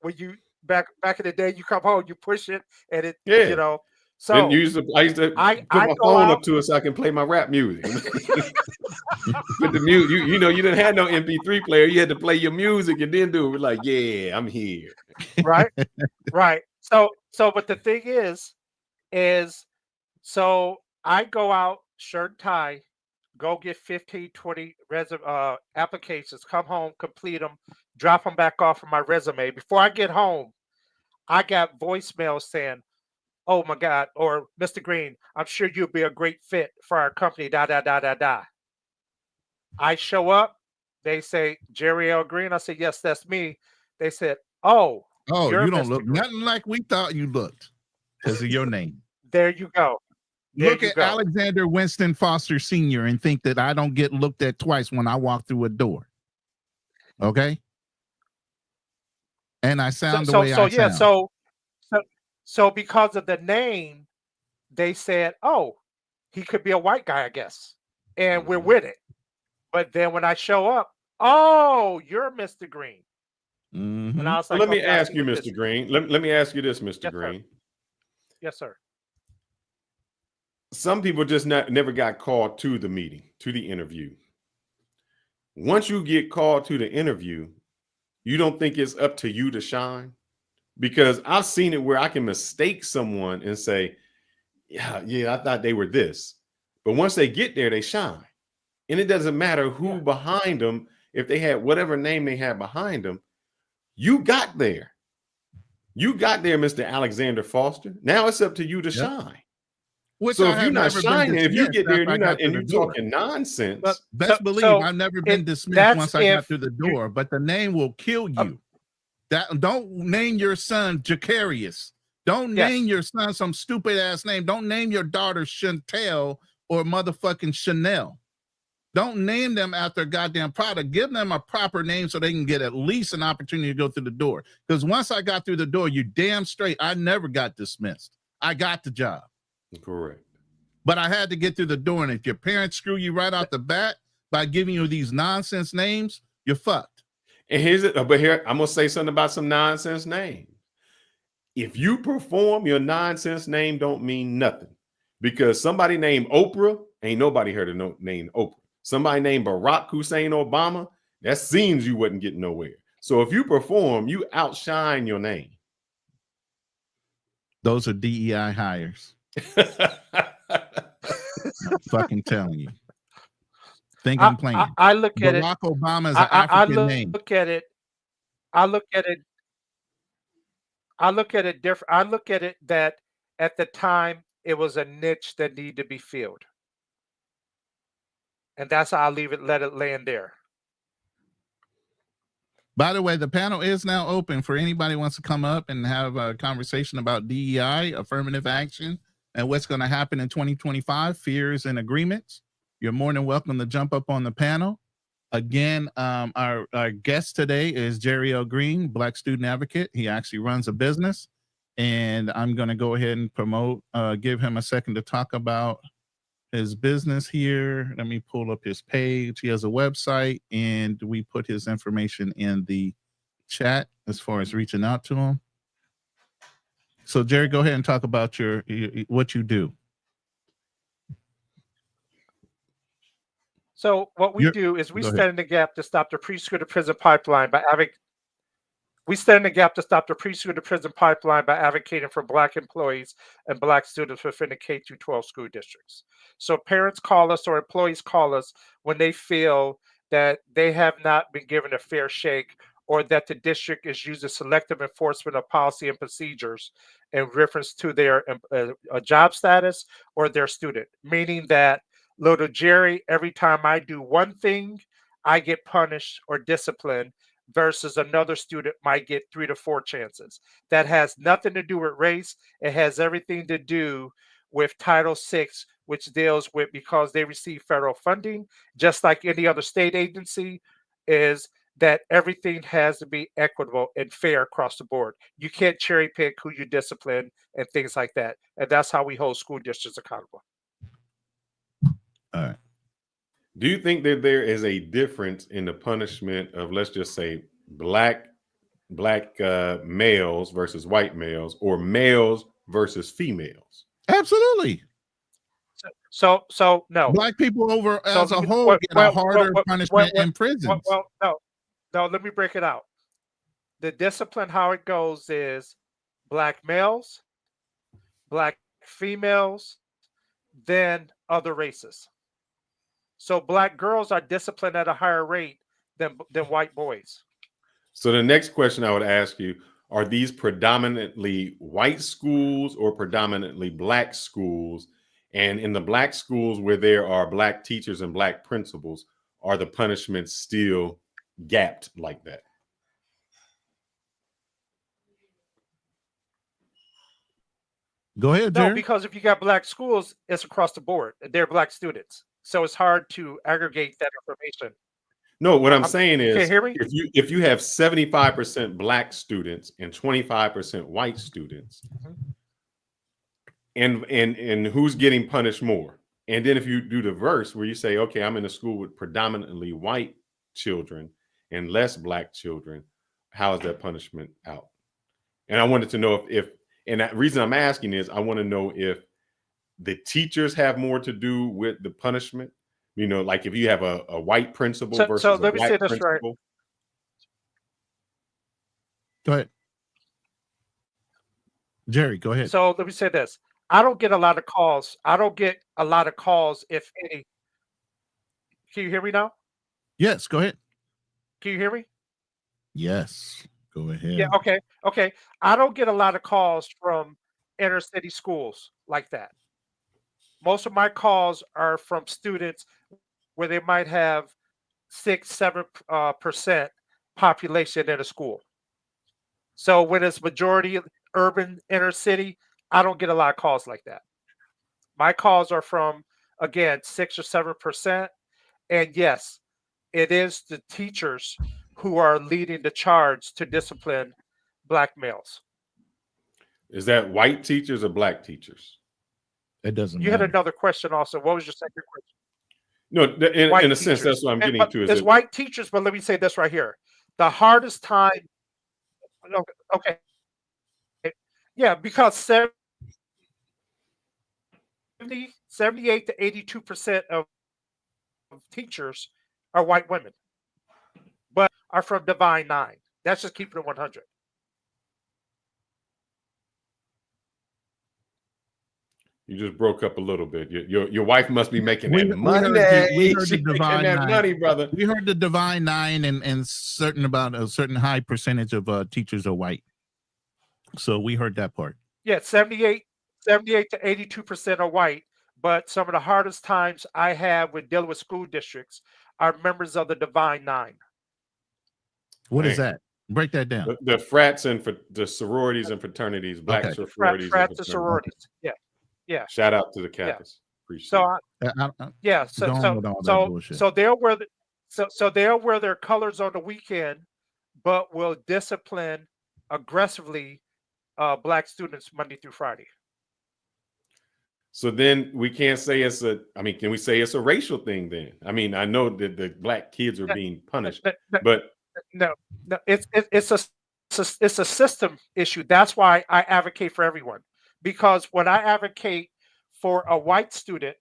When you back in the day, you come home, you push it, and it, you know. So I used to put my phone up to it so I can play my rap music. With the music, you know, you didn't have no MP3 player. You had to play your music and then do it. Like, yeah, I'm here. Right, right. So, but the thing is, so I go out, shirt and tie, go get 15, 20 applications, come home, complete them, drop them back off of my resume. Before I get home, I got voicemails saying, "Oh my God," or "Mr. Green, I'm sure you'll be a great fit for our company, da, da, da, da, da." I show up, they say, "Jerry L. Green." I said, "Yes, that's me." They said, "Oh, you don't look nothing like we thought you looked because of your name." There you go. Look at Alexander Winston Foster Sr. and think that I don't get looked at twice when I walk through a door. Okay? And I sound the way I sound. So because of the name, they said, "Oh, he could be a white guy, I guess." And we're with it. But then when I show up, "Oh, you're Mr. Green." And I was like, let me ask you, Mr. Green. Let me ask you this, Mr. Green. Yes, sir. Some people just never got called to the meeting, to the interview. Once you get called to the interview, you don't think it's up to you to shine? Because I've seen it where I can mistake someone and say, yeah, I thought they were this. But once they get there, they shine. And it doesn't matter who behind them, if they had whatever name they had behind them, you got there. You got there, Mr. Alexander Foster. Now it's up to you to shine. So if you're not shining, if you get there and you're talking nonsense. But best believe I've never been dismissed once I got through the door, but the name will kill you. Don't name your son Jacarius. Don't name your son some stupid ass name. Don't name your daughter Chantel or motherfucking Chanel. Don't name them after a goddamn product. Give them a proper name so they can get at least an opportunity to go through the door. Because once I got through the door, you damn straight, I never got dismissed. I got the job. Correct. But I had to get through the door. And if your parents screw you right out the bat by giving you these nonsense names, you're fucked. And but here, I'm going to say something about some nonsense names. If you perform, your nonsense name don't mean nothing. Because somebody named Oprah, ain't nobody heard of no name Oprah. Somebody named Barack Hussein Obama, that seems you wasn't getting nowhere. So if you perform, you outshine your name. Those are DEI hires. I'm fucking telling you. Think I'm playing. I look at Barack Obama is an African name. I look at it different. I look at it that at the time it was a niche that needed to be filled. And that's how I let it land there. By the way, the panel is now open for anybody who wants to come up and have a conversation about DEI, affirmative action, and what's going to happen in 2025, fears and agreements, you're more than welcome to jump up on the panel. Again, our guest today is Jerry L. Green, Black student advocate. He actually runs a business, and I'm going to go ahead and promote, give him a second to talk about his business here. Let me pull up his page. He has a website, and we put his information in the chat as far as reaching out to him. So Jerry, go ahead and talk about your what you do. So what we do is we stand in the gap to stop the preschool to prison pipeline by advocating for Black employees and Black students within the K-12 school districts. So parents call us or employees call us when they feel that they have not been given a fair shake, or that the district is using selective enforcement of policy and procedures in reference to their job status or their student, meaning that little Jerry, every time I do one thing, I get punished or disciplined, versus another student might get 3 to 4 chances. That has nothing to do with race. It has everything to do with Title VI, which deals with, because they receive federal funding, just like any other state agency, is that everything has to be equitable and fair across the board. You can't cherry pick who you discipline and things like that. And that's how we hold school districts accountable. All right. Do you think that there is a difference in the punishment of, let's just say, black males versus white males, or males versus females? Absolutely. So no. Black people as a whole get a harder punishment in prisons. No, let me break it out. The discipline, how it goes is Black males, Black females, then other races. So Black girls are disciplined at a higher rate than white boys. So the next question I would ask you, are these predominantly white schools or predominantly Black schools? And in the Black schools where there are Black teachers and Black principals, are the punishments still gapped like that? Go ahead, Jerry. No, because if you got Black schools, it's across the board. They're Black students. So it's hard to aggregate that information. No, what I'm saying is, hear me? if you have 75% Black students and 25% white students, and who's getting punished more? And then if you do the verse where you say, okay, I'm in a school with predominantly white children and less Black children, how is that punishment out? And I wanted to know if and the reason I'm asking is I want to know if the teachers have more to do with the punishment. You know, like if you have a white principal versus a let me black say this principal. right. Go ahead. Jerry, go ahead. So let me say this. I don't get a lot of calls. If any. Can you hear me now? Yes, go ahead. Can you hear me? Yes, go ahead. Yeah, okay. I don't get a lot of calls from inner city schools like that. Most of my calls are from students where they might have 6-7% population in a school. So when it's majority urban inner city, I don't get a lot of calls like that. My calls are from, again, 6 or 7%. And yes, it is the teachers who are leading the charge to discipline Black males. Is that white teachers or Black teachers? It doesn't You matter. had another question also. What was your second question? No, in a sense, that's what I'm getting to. There's white teachers, but let me say this right here. The hardest time, okay. Yeah, because 78 to 82% of teachers are white women, but are from Divine Nine. That's just keeping it 100. You just broke up a little bit. Your wife must be making we money. We heard the She's Divine making that Nine. money, brother. We heard the Divine Nine, and a certain high percentage of teachers are white. So we heard that part. Yeah, 78 to 82% are white, but some of the hardest times I have with dealing with school districts are members of the Divine Nine. What is that? Break that down. The frats and the sororities and fraternities, Black sororities. Frats and sororities. Yeah. Yeah. Shout out to the caucus. Appreciate So it. yeah. Gone with all that bullshit. So they'll wear their colors on the weekend, but will discipline aggressively black students Monday through Friday. So then we can't say can we say it's a racial thing then? I mean, I know that the black kids are being punished, but no, it's a system issue. That's why I advocate for everyone, because when I advocate for a white student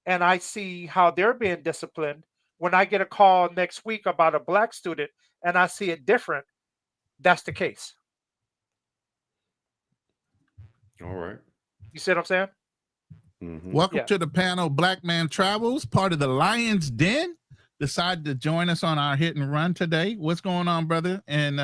and I see how they're being disciplined, when I get a call next week about a black student and I see it different, that's the case. all right. You see what I'm saying? Mhm. Welcome Yeah. to the panel. Black Man Travels, part of the Lion's Den. Decided to join us on our hit and run today. What's going on, brother? And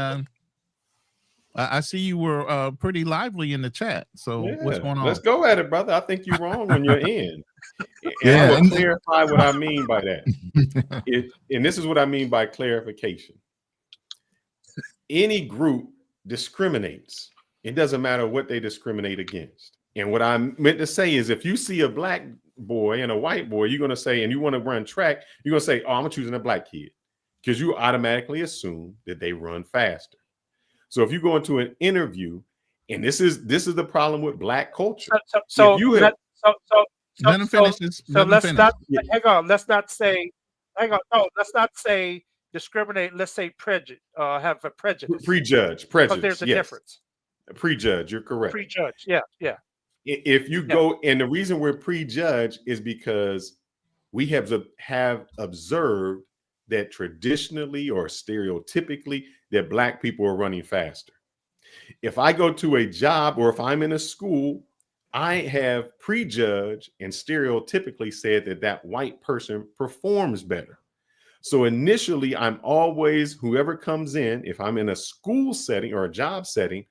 I see you were pretty lively in the chat. So what's going on? Let's go at it, brother. I think you're wrong when you're in. And Yeah, I will and- clarify what I mean by that. And this is what I mean by clarification. Any group discriminates. It doesn't matter what they discriminate against. And what I meant to say is, if you see a black boy and a white boy, you're going to say, and you want to run track, you're going to say, oh, I'm choosing a black kid, because you automatically assume that they run faster. So if you go into an interview, and this is the problem with black culture. So Let him finish this. So let's not hang on. Let's not say discriminate. Let's say prejudice. Have a prejudice. Prejudge. Because there's a difference. Prejudge. You're correct. Prejudge. Yeah. If you go, and the reason we're prejudged is because we have observed that traditionally or stereotypically that black people are running faster. If I go to a job or if I'm in a school, I have prejudged and stereotypically said that white person performs better. So initially, I'm always, whoever comes in, if I'm in a school setting or a job setting,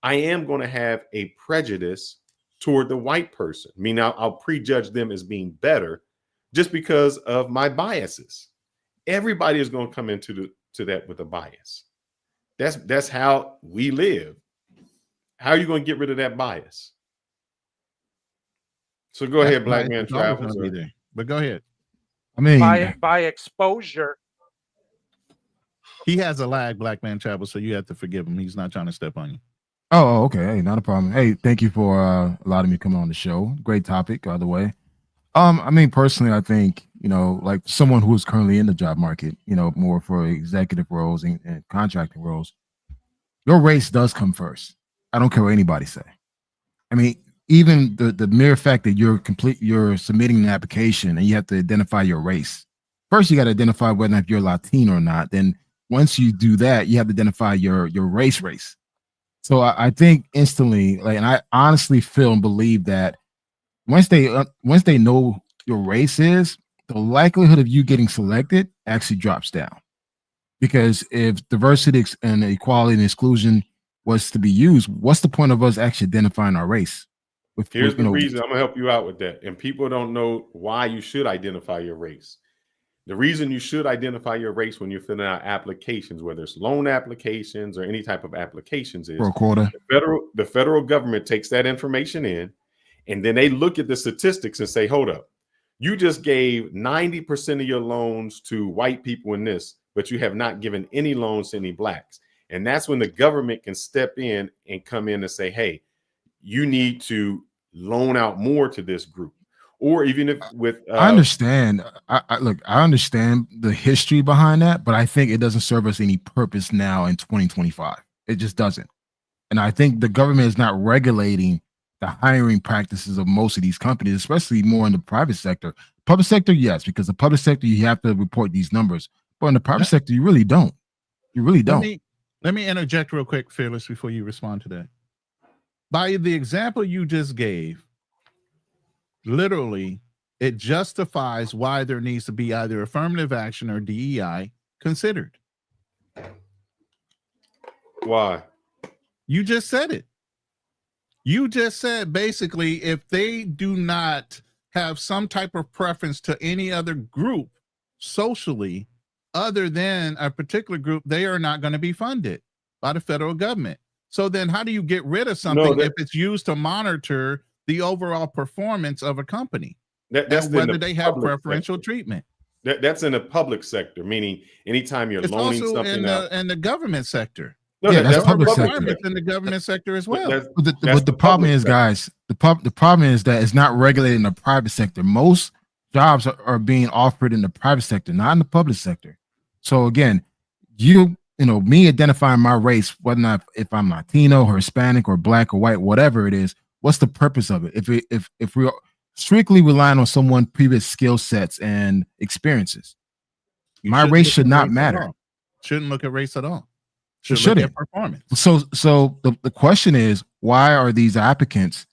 I am going to have a prejudice toward the white person. I mean, I'll prejudge them as being better just because of my biases. Everybody is going to come into that with a bias. That's how we live. How are you going to get rid of that bias? So go ahead, Black Man Travels. But go ahead. I mean, by exposure. He has a lag, Black Man Travels, so you have to forgive him. He's not trying to step on you. Oh, okay. Hey, not a problem. Hey, thank you for allowing me to come on the show. Great topic, by the way. I mean, personally, I think, like someone who is currently in the job market, more for executive roles and contracting roles, your race does come first. I don't care what anybody say. I mean, even the mere fact that you're submitting an application and you have to identify your race. First, you got to identify whether or not you're Latino or not. Then once you do that, you have to identify your race. So I think instantly, and I honestly feel and believe that once they know your race is, the likelihood of you getting selected actually drops down. Because if diversity and equality and exclusion was to be used, what's the point of us actually identifying our race? Here's the reason. I'm gonna help you out with that. And people don't know why you should identify your race. The reason you should identify your race when you're filling out applications, whether it's loan applications or any type of applications, is for a quota. The federal government takes that information in, and then they look at the statistics and say, hold up, you just gave 90% of your loans to white people in this, but you have not given any loans to any blacks. And that's when the government can step in and come in and say, hey, you need to loan out more to this group. Or even if with I understand. I understand the history behind that, but I think it doesn't serve us any purpose now in 2025. It just doesn't. And I think the government is not regulating the hiring practices of most of these companies, especially more in the private sector. Public sector, yes, because the public sector, you have to report these numbers. But in the private sector, you really don't. You really don't. Let me interject real quick, Fearless, before you respond to that. By the example you just gave, literally, it justifies why there needs to be either affirmative action or DEI considered. Why? You just said it. You just said basically if they do not have some type of preference to any other group socially other than a particular group, they are not going to be funded by the federal government. So then how do you get rid of something if it's used to monitor the overall performance of a company, That's and in whether the they have public preferential sector. treatment. That's in the public sector, meaning anytime you're It's loaning also something out. in the government sector. No, Yeah, that's There are public sector. requirements in the government sector as well. But the problem is, guys, the problem is that it's not regulated in the private sector. Most jobs are being offered in the private sector, not in the public sector. So again, you know, me identifying my race, whether or not if I'm Latino or Hispanic or black or white, whatever it is, what's the purpose of it? If we're strictly relying on someone's previous skill sets and experiences, my race should not matter. Shouldn't look at race at all. Should look it? at performance. So the question is, why are these applicants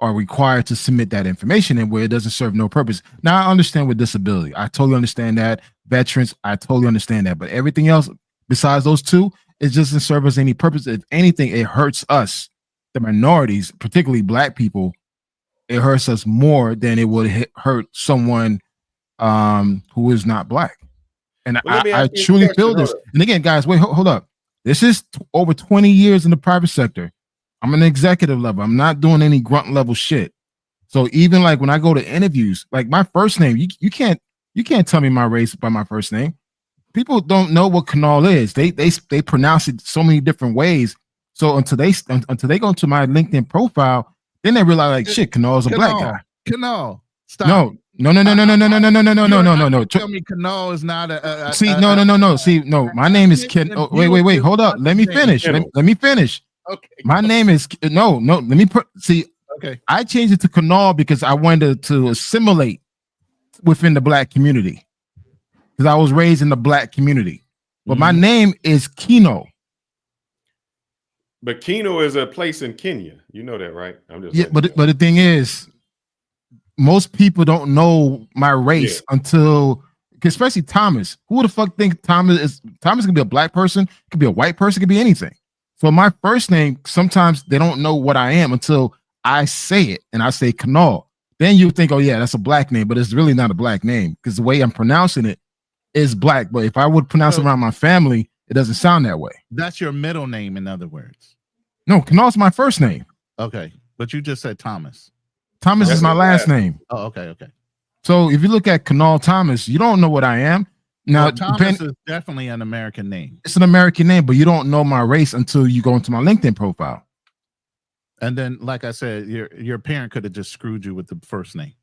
are required to submit that information in where it doesn't serve no purpose? Now I understand with disability. I totally understand that. Veterans, I totally understand that. But everything else besides those two, it doesn't serve us any purpose. If anything, it hurts us, the minorities, particularly black people. It hurts us more than it would hurt someone who is not black. And Well, I truly feel this. And again, guys, wait, hold up. This is over 20 years in the private sector. I'm an executive level. I'm not doing any grunt level shit. So even like when I go to interviews, like my first name, you can't tell me my race by my first name. People don't know what Kanal is. They pronounce it so many different ways. So until they go to my LinkedIn profile, then they realize like shit, Kanal is a black guy. Kanal, stop. No. Tell me Kanal is not a see. No. See, no. My name is Ken. Oh, wait. Hold up. Let me finish. Let me finish. Okay. My name is no. Let me put. See. Okay. I changed it to Kanal because I wanted to assimilate within the black community because I was raised in the black community. But my name is Kino. But Kino is a place in Kenya. You know that, right? I'm just but the thing is, most people don't know my race until, especially Thomas. Who the fuck think Thomas can be a black person? Could be a white person. Could be anything. So my first name, sometimes they don't know what I am until I say it, and I say Kanal. Then you think, oh yeah, that's a black name, but it's really not a black name because the way I'm pronouncing it is black. But if I would pronounce it around my family, it doesn't sound that way. That's your middle name, in other words. No, Kanal's my first name. Okay, but you just said Thomas. Thomas is my last name. Oh, okay. So if you look at Kanal Thomas, you don't know what I am. Now, well, Thomas is definitely an American name. It's an American name, but you don't know my race until you go into my LinkedIn profile. And then, like I said, your parent could have just screwed you with the first name.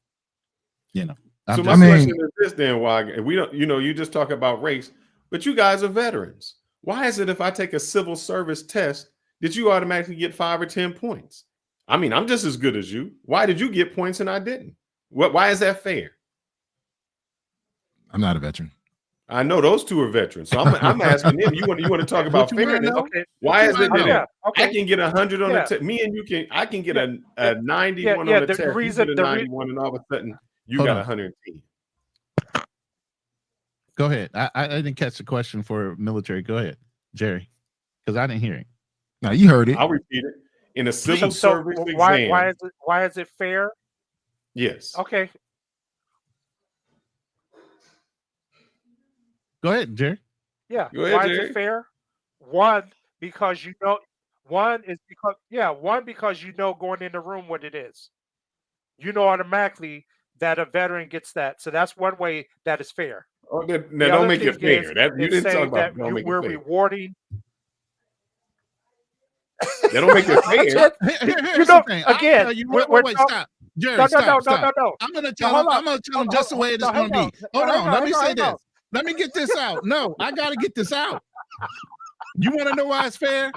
You know. So my question is this then, why we don't, you just talk about race, but you guys are veterans. Why is it if I take a civil service test, did you automatically get 5 or 10 points? I mean, I'm just as good as you. Why did you get points and I didn't? Why is that fair? I'm not a veteran. I know those two are veterans, so I'm asking them. You want to talk about fairness? Okay. Why is it that I can get 100 on the test? Me and you I can get a 91 on the test. You get a 91, and all of a sudden you got 110. Go ahead. I didn't catch the question for military. Go ahead, Jerry, because I didn't hear it. No, you heard it. I'll repeat it. In a civil service exam. Why is it fair? Yes. Okay. Go ahead, Jerry. Yeah. Go ahead, why Jerry. is it fair? One, because you know. One, because you know going in the room what it is. You know automatically that a veteran gets that. So that's one way that is fair. Oh, now don't make it fair. You didn't talk about that. We're rewarding. They don't make it fair. Here's the thing. Again, wait, stop. Jerry, stop. No. I'm gonna tell him just the way it is gonna be. Hold on, let me say this. Let me get this out. No, I gotta get this out. You want to know why it's fair?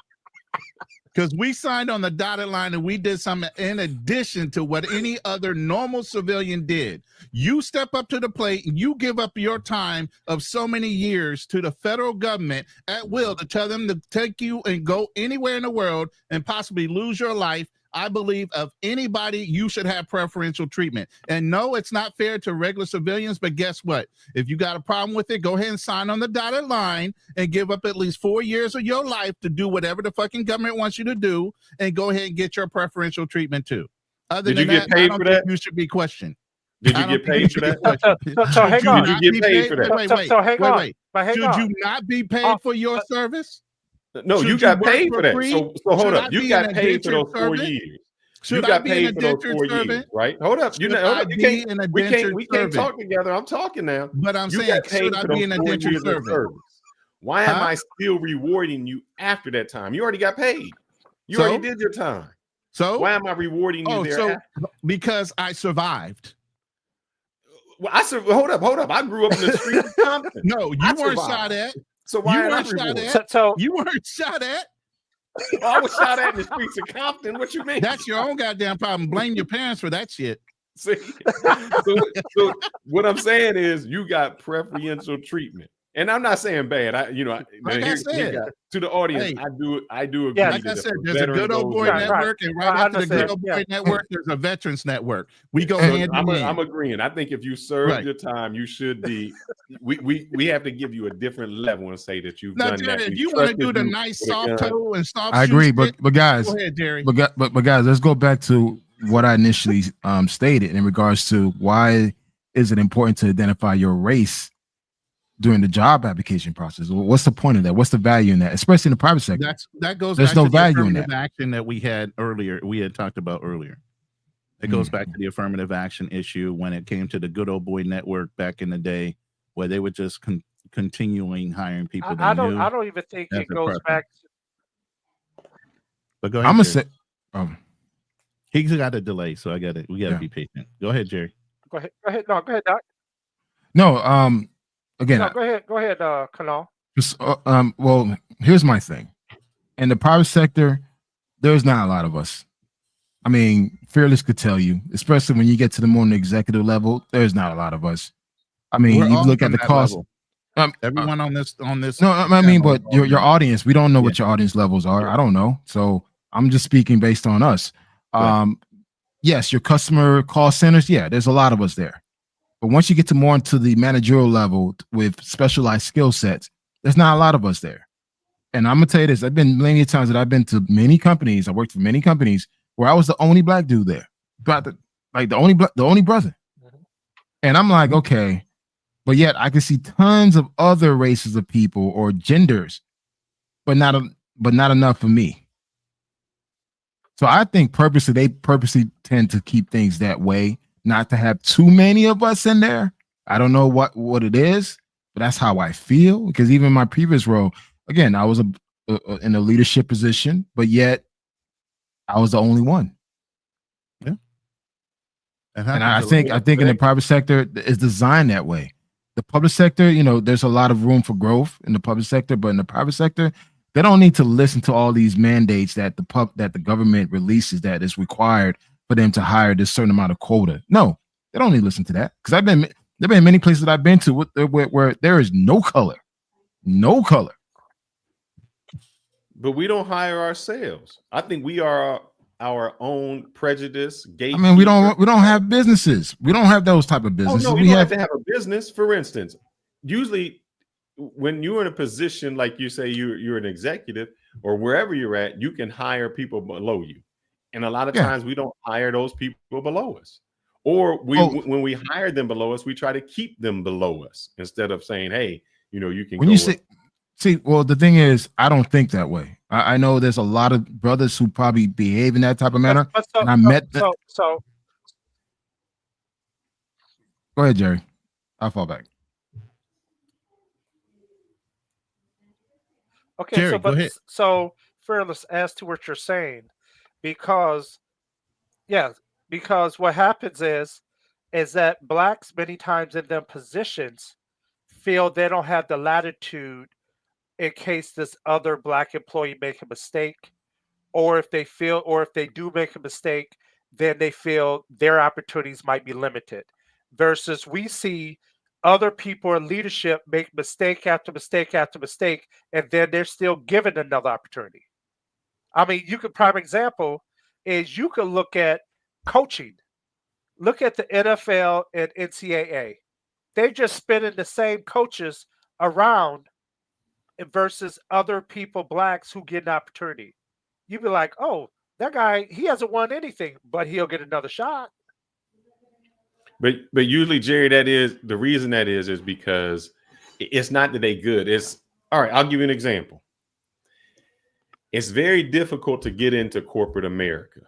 Because we signed on the dotted line and we did something in addition to what any other normal civilian did. You step up to the plate and you give up your time of so many years to the federal government at will to tell them to take you and go anywhere in the world and possibly lose your life. I believe of anybody, you should have preferential treatment. And no, it's not fair to regular civilians, but guess what? If you got a problem with it, go ahead and sign on the dotted line and give up at least 4 years of your life to do whatever the fucking government wants you to do and go ahead and get your preferential treatment too. Other than that, I don't think you should be questioned. Did you get paid for that? So hang on. Did you get paid for that? Wait. Should you not be paid for your service? No, you got paid for that. So hold up. You got paid for those 4 years. Should got I be an paid for those indentured 4 years, servant? right? Hold up. Should I be an indentured We can't servant? talk together. I'm talking now. But I'm You saying, got paid should I for be those an 4 indentured years of servant? service. Why am Huh? I still rewarding you after that time? You already got paid. You So? already did your time. So Why am I rewarding you there? so because I survived. Well, hold up. I grew up in the streets of Compton. No, you I weren't survived. shot at. So why You am I weren't shot rewarded? at. So You weren't shot at. I was shot at in the streets of Compton. What you mean? That's your own goddamn problem. Blame your parents for that shit. See? So what I'm saying is you got preferential treatment. And I'm not saying bad. To the audience, Hey, I do agree. Yeah, Like I that said, if a there's a veteran good old goes boy down- network, and right after the good 100%, old yeah. boy network, there's a veterans network. We go So hand in hand. I'm agreeing. I think if you served Right. your time, you should be. We have to give you a different level and say that you've Now, done Jerry, that. if We you want to trusted do the you nice with a soft gun. toe and soft I shoe agree, shit, but guys, go ahead, Jerry. but guys, let's go back to what I initially stated in regards to why is it important to identify your race during the job application process. What's the point of that? What's the value in that, especially in the private sector? That goes There's back no to the value in affirmative that. action that we had earlier. We had talked about earlier. It goes back to the affirmative action issue when it came to the good old boy network back in the day, where they were just continuing hiring people. I don't even think as it a goes preference. back. But go ahead. I'm gonna Jerry. say, He's got a delay, so we got to Yeah. be patient. Go ahead, Jerry. Go ahead. No, go ahead, Doc. no, again, No, go ahead, Kanal. well, here's my thing. In the private sector, there's not a lot of us. I mean, Fearless could tell you, especially when you get to the more executive level, there's not a lot of us. I mean, We're you all look at from the that cost. level. Everyone on this. No, I mean, but your audience, we don't know what Yeah. your audience levels are. I don't know. So I'm just speaking based on us. Right. Yes, your customer call centers, yeah, there's a lot of us there. But once you get to more into the managerial level with specialized skill sets, there's not a lot of us there. And I'm gonna tell you this: I've been many times that I've been to many companies. I worked for many companies where I was the only black dude there, the only brother. And I'm like, okay, but yet I can see tons of other races of people or genders, but not enough for me. So I think they purposely tend to keep things that way, not to have too many of us in there. I don't know what it is, but that's how I feel. Because even my previous role, again, I was in a leadership position, but yet I was the only one. Yeah. And I think in the private sector it's designed that way. The public sector, there's a lot of room for growth in the public sector, but in the private sector, they don't need to listen to all these mandates that the government releases that is required for them to hire this certain amount of quota. No, they don't need to listen to that. Because there've been many places that I've been to where there is no color. But we don't hire ourselves. I think we are our own prejudice. I mean, we don't have businesses. We don't have those type of businesses. Oh, no, you don't have to have a business. For instance, usually when you're in a position like you say you're an executive or wherever you're at, you can hire people below you. And a lot of times we don't hire those people below us. Or when we hire them below us, we try to keep them below us instead of saying, hey, you can when you say well, the thing is, I don't think that way. I know there's a lot of brothers who probably behave in that type of manner. So go ahead, Jerry. I'll fall back. okay, Jerry, go ahead. So Fearless, as to what you're saying, because what happens is that blacks many times in them positions feel they don't have the latitude in case this other black employee make a mistake, or if they do make a mistake, then they feel their opportunities might be limited. Versus we see other people in leadership make mistake after mistake after mistake, and then they're still given another opportunity. I mean, prime example is you could look at coaching. Look at the NFL and NCAA. They're just spinning the same coaches around versus other people, blacks, who get an opportunity. You'd be like, oh, that guy, he hasn't won anything, but he'll get another shot. But usually, Jerry, that is the reason that is because it's not that they good. It's all right. I'll give you an example. It's very difficult to get into corporate America.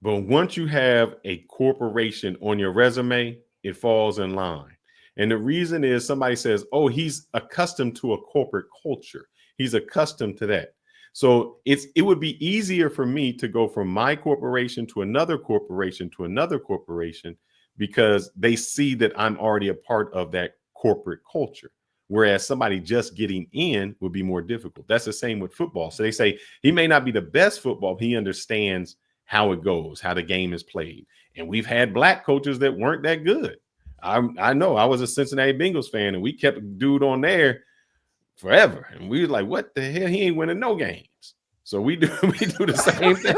But once you have a corporation on your resume, it falls in line. And the reason is somebody says, oh, he's accustomed to a corporate culture. He's accustomed to that. So it would be easier for me to go from my corporation to another corporation to another corporation because they see that I'm already a part of that corporate culture. Whereas somebody just getting in would be more difficult. That's the same with football. So they say he may not be the best football, but he understands how it goes, how the game is played. And we've had black coaches that weren't that good. I know I was a Cincinnati Bengals fan and we kept a dude on there forever. And we were like, what the hell? He ain't winning no games. So we do the same thing.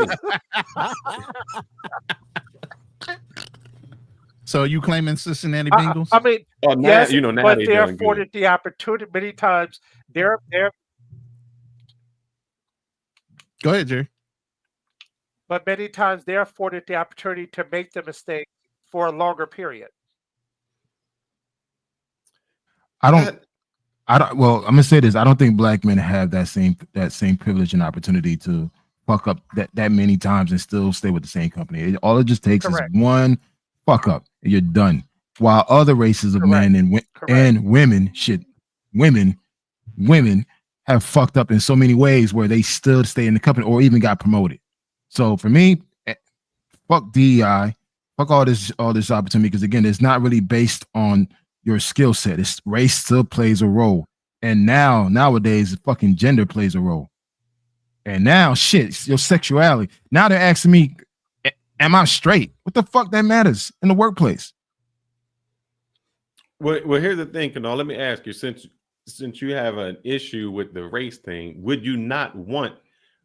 So you claiming Cincinnati Bengals? I mean, now, yes, now but they're doing afforded good. the opportunity many times. They're Go ahead, Jerry. but many times they're afforded the opportunity to make the mistake for a longer period. I don't. Well, I'm gonna say this. I don't think black men have that same privilege and opportunity to fuck up that many times and still stay with the same company. All it just takes Correct. is one fuck up and you're done. While other races of Correct. men and women have fucked up in so many ways where they still stay in the company or even got promoted. So for me, fuck DEI, fuck all this opportunity, because again, it's not really based on your skill set. It's race still plays a role. And nowadays, fucking gender plays a role. And now shit, your sexuality. Now they're asking me, am I straight? What the fuck that matters in the workplace? Well, here's the thing, Kanal. Let me ask you, since you have an issue with the race thing, would you not want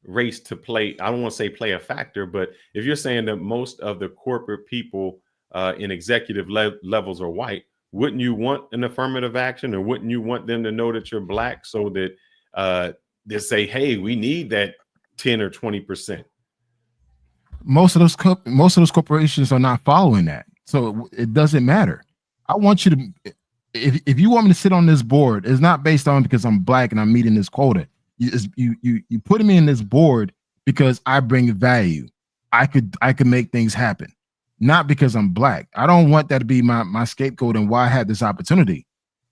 race to play? I don't want to say play a factor, but if you're saying that most of the corporate people in executive levels are white, wouldn't you want an affirmative action, or wouldn't you want them to know that you're black so that they say, hey, we need that 10 or 20%? Most of those corporations are not following that, so it doesn't matter. I want you to, if you want me to sit on this board, it's not based on because I'm black and I'm meeting this quota. You put me in this board because I bring value. I could make things happen, not because I'm black. I don't want that to be my scapegoat and why I had this opportunity.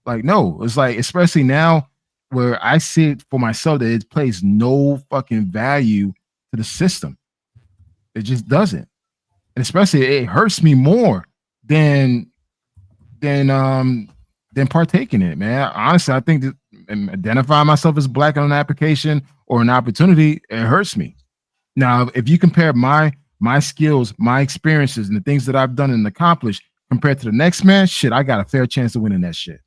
Like, no, it's like, especially now where I see it for myself that it plays no fucking value to the system. It just doesn't. And especially it hurts me more than partaking in it, man. Honestly, I think that identifying myself as black on an application or an opportunity, it hurts me. Now, if you compare my skills, my experiences, and the things that I've done and accomplished compared to the next man, shit, I got a fair chance of winning that shit.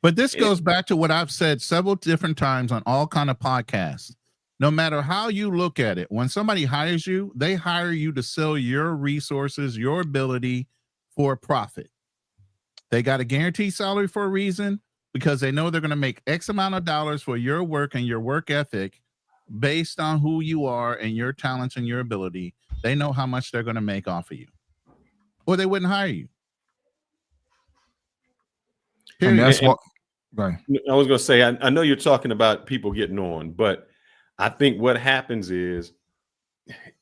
But this goes back to what I've said several different times on all kind of podcasts. No matter how you look at it, when somebody hires you, they hire you to sell your resources, your ability for profit. They got a guaranteed salary for a reason, because they know they're going to make X amount of dollars for your work and your work ethic based on who you are and your talents and your ability. They know how much they're going to make off of you, or they wouldn't hire you. And that's what. Right. I was going to say, I know you're talking about people getting on, but I think what happens is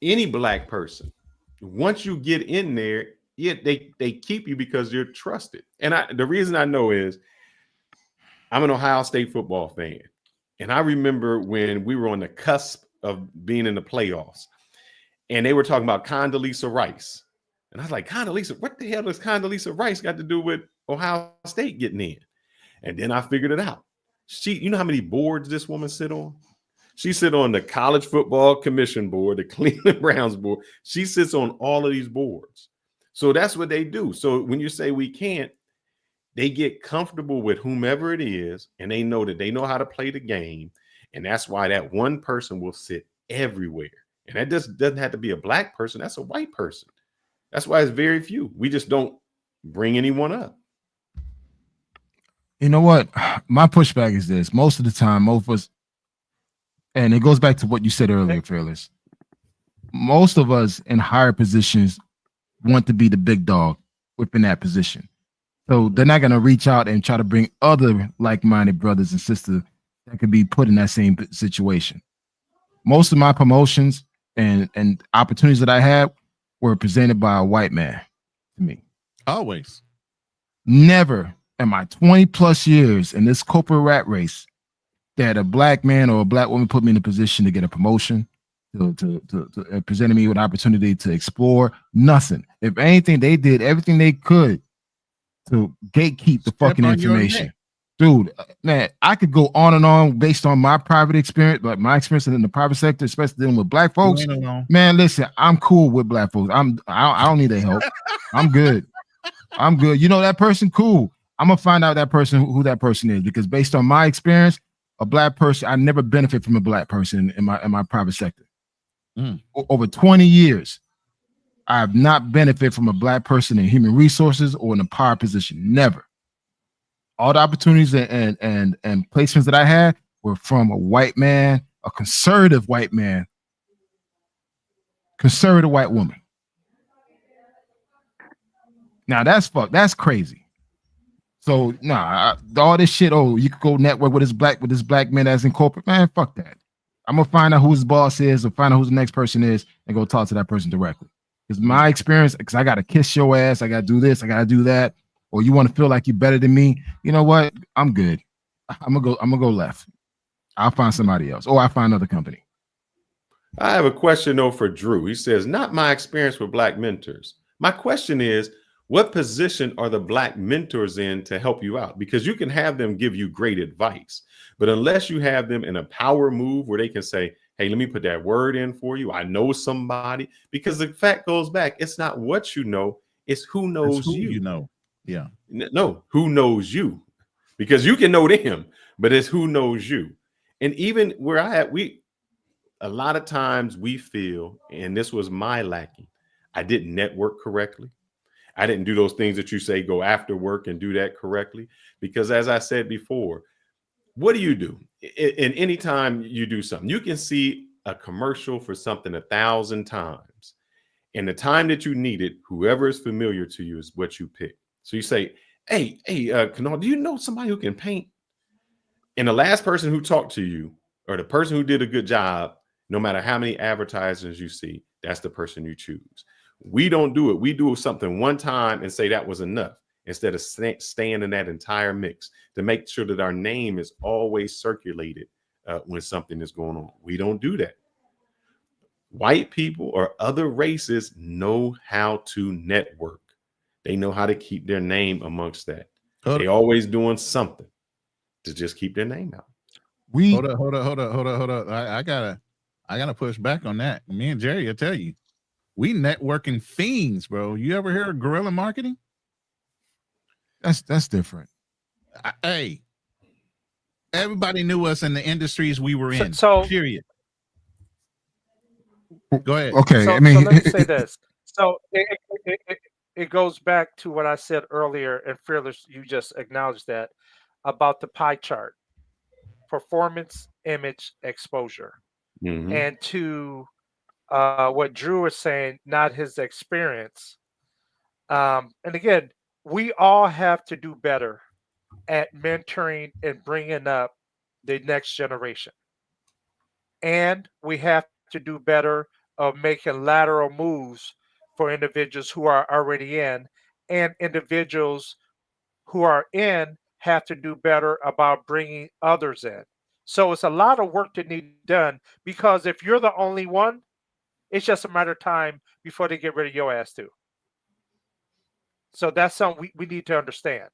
any black person, once you get in there, they keep you because you're trusted. And the reason I know is I'm an Ohio State football fan. And I remember when we were on the cusp of being in the playoffs and they were talking about Condoleezza Rice. And I was like, Condoleezza, what the hell does Condoleezza Rice got to do with Ohio State getting in? And then I figured it out. You know how many boards this woman sit on? She sits on the College Football Commission board, the Cleveland Browns board. She sits on all of these boards. So that's what they do. So when you say we can't, they get comfortable with whomever it is, and they know that they know how to play the game. And that's why that one person will sit everywhere. And that doesn't have to be a black person. That's a white person. That's why it's very few. We just don't bring anyone up. You know what? My pushback is this. Most of the time, most of us, and it goes back to what you said earlier, Fearless. Most of us in higher positions want to be the big dog within that position. So they're not going to reach out and try to bring other like-minded brothers and sisters that could be put in that same situation. Most of my promotions and opportunities that I had were presented by a white man to me. Always. Never in my 20 plus years in this corporate rat race that a black man or a black woman put me in a position to get a promotion, to presented me with an opportunity to explore. Nothing. If anything, they did everything they could to gatekeep the fucking information. Dude, man, I could go on and on based on my private experience, like my experience in the private sector, especially dealing with black folks. Man, listen, I'm cool with black folks. I don't need their help. I'm good. I'm good. You know that person? Cool. I'm gonna find out that person who that person is, because based on my experience, a black person, I never benefit from a black person in my private sector. Over 20 years, I have not benefited from a black person in human resources or in a power position. Never. All the opportunities and placements that I had were from a white man, a conservative white man, conservative white woman. Now that's crazy. So all this shit. Oh, you could go network with this black man that's in corporate. Man, fuck that. I'm gonna find out who his boss is, or find out who the next person is, and go talk to that person directly. Because my experience, because I gotta kiss your ass, I gotta do this, I gotta do that. Or you want to feel like you're better than me, you know what? I'm good. I'm gonna go left. I'll find somebody else, or I find another company. I have a question though for Drew. He says, not my experience with black mentors. My question is, what position are the black mentors in to help you out? Because you can have them give you great advice, but unless you have them in a power move where they can say, hey, let me put that word in for you. I know somebody. Because the fact goes back, it's not what you know, it's who knows you. You know. Yeah. No, who knows you? Because you can know them, but it's who knows you. And even where a lot of times we feel, and this was my lacking, I didn't network correctly. I didn't do those things that you say, go after work and do that correctly. Because as I said before, what do? In any time you do something, you can see a commercial for something 1,000 times. And the time that you need it, whoever is familiar to you is what you pick. So you say, hey, Kanal, do you know somebody who can paint? And the last person who talked to you, or the person who did a good job, no matter how many advertisements you see, that's the person you choose. We don't do it. We do something one time and say that was enough, instead of staying in that entire mix to make sure that our name is always circulated when something is going on. We don't do that. White people or other races know how to network. They know how to keep their name amongst that. They always doing something to just keep their name out. Hold up. I gotta push back on that. Me and Jerry will tell you, we networking fiends, bro. You ever hear of guerrilla marketing? That's different. Hey, everybody knew us in the industries we were in. So period. Go ahead. Okay, so, I mean, so let me say this. So it goes back to what I said earlier, and Fearless, you just acknowledged that, about the pie chart: performance, image, exposure. Mm-hmm. And to what Drew was saying, not his experience. And again, we all have to do better at mentoring and bringing up the next generation. And we have to do better of making lateral moves for individuals who are already in, and individuals who are in have to do better about bringing others in. So it's a lot of work that needs done, because if you're the only one, it's just a matter of time before they get rid of your ass too. So that's something we need to understand.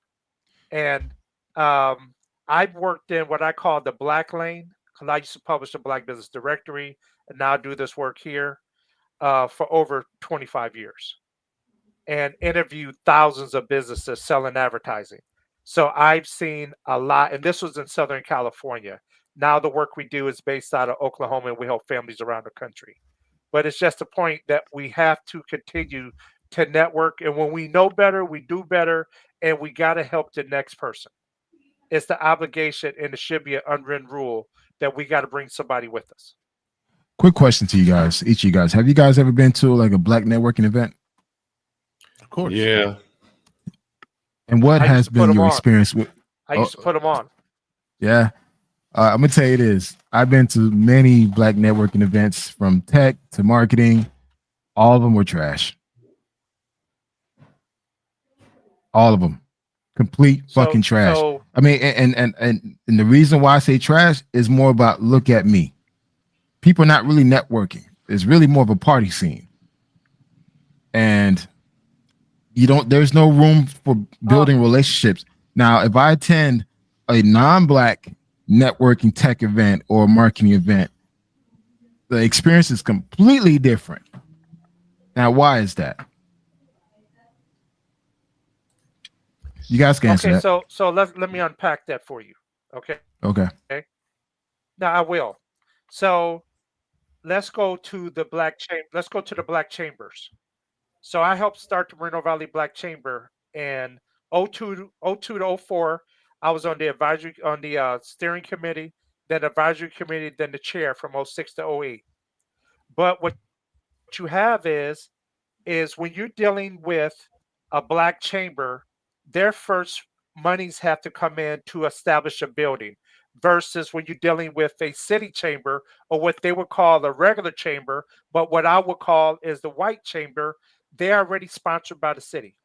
And I've worked in what I call the black lane, because I used to publish a Black Business Directory, and now I do this work here for over 25 years, and interviewed thousands of businesses selling advertising. So I've seen a lot, and this was in Southern California. Now the work we do is based out of Oklahoma, and we help families around the country. But it's just a point that we have to continue to network. And when we know better, we do better, and we got to help the next person. It's the obligation, and it should be an unwritten rule that we got to bring somebody with us. Quick question to you guys, each of you guys. Have you guys ever been to like a black networking event? Of course. Yeah. And what has been your experience with? I used to put them on. Yeah. I'm gonna tell you this. I've been to many Black networking events, from tech to marketing. All of them were trash. All of them, complete fucking trash. I mean, and the reason why I say trash is more about, look at me. People are not really networking. It's really more of a party scene, and there's no room for building relationships. Now, if I attend a non-Black networking tech event or marketing event, the experience is completely different. Now, why is that? You guys can answer that. So let me unpack that for you. Okay. Okay. Now I will. So let's go to the Let's go to the Black Chambers. So I helped start the Moreno Valley Black Chamber in 02 to 04. I was on the steering committee, then advisory committee, then the chair from 06 to 08. But what you have is when you're dealing with a Black chamber, their first monies have to come in to establish a building, versus when you're dealing with a city chamber, or what they would call a regular chamber, but what I would call is the white chamber. They're already sponsored by the city.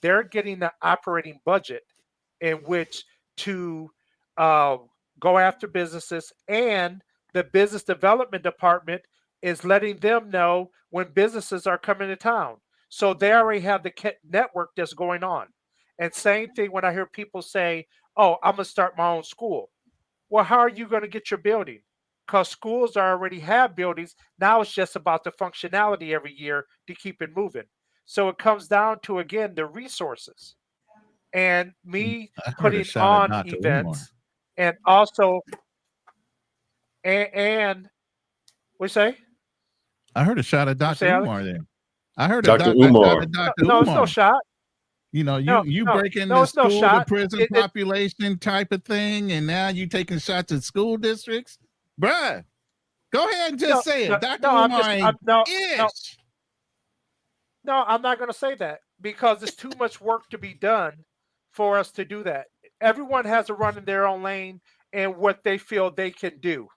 They're getting the operating budget in which to go after businesses, and the business development department is letting them know when businesses are coming to town. So they already have the network that's going on. And same thing when I hear people say, oh, I'm going to start my own school. Well, how are you going to get your building? Because schools already have buildings. Now it's just about the functionality every year to keep it moving. So it comes down to, again, the resources. And me putting on events, and also, and what you say? I heard a shot at Dr. Umar there. I heard Dr. Umar. No, it's no shot. You know, you breaking the school to prison population type of thing, and now you taking shots at school districts, bruh. Go ahead and just say it, Dr. Umar. No, I'm not going to say that, because it's too much work to be done for us to do that. Everyone has to run in their own lane and what they feel they can do.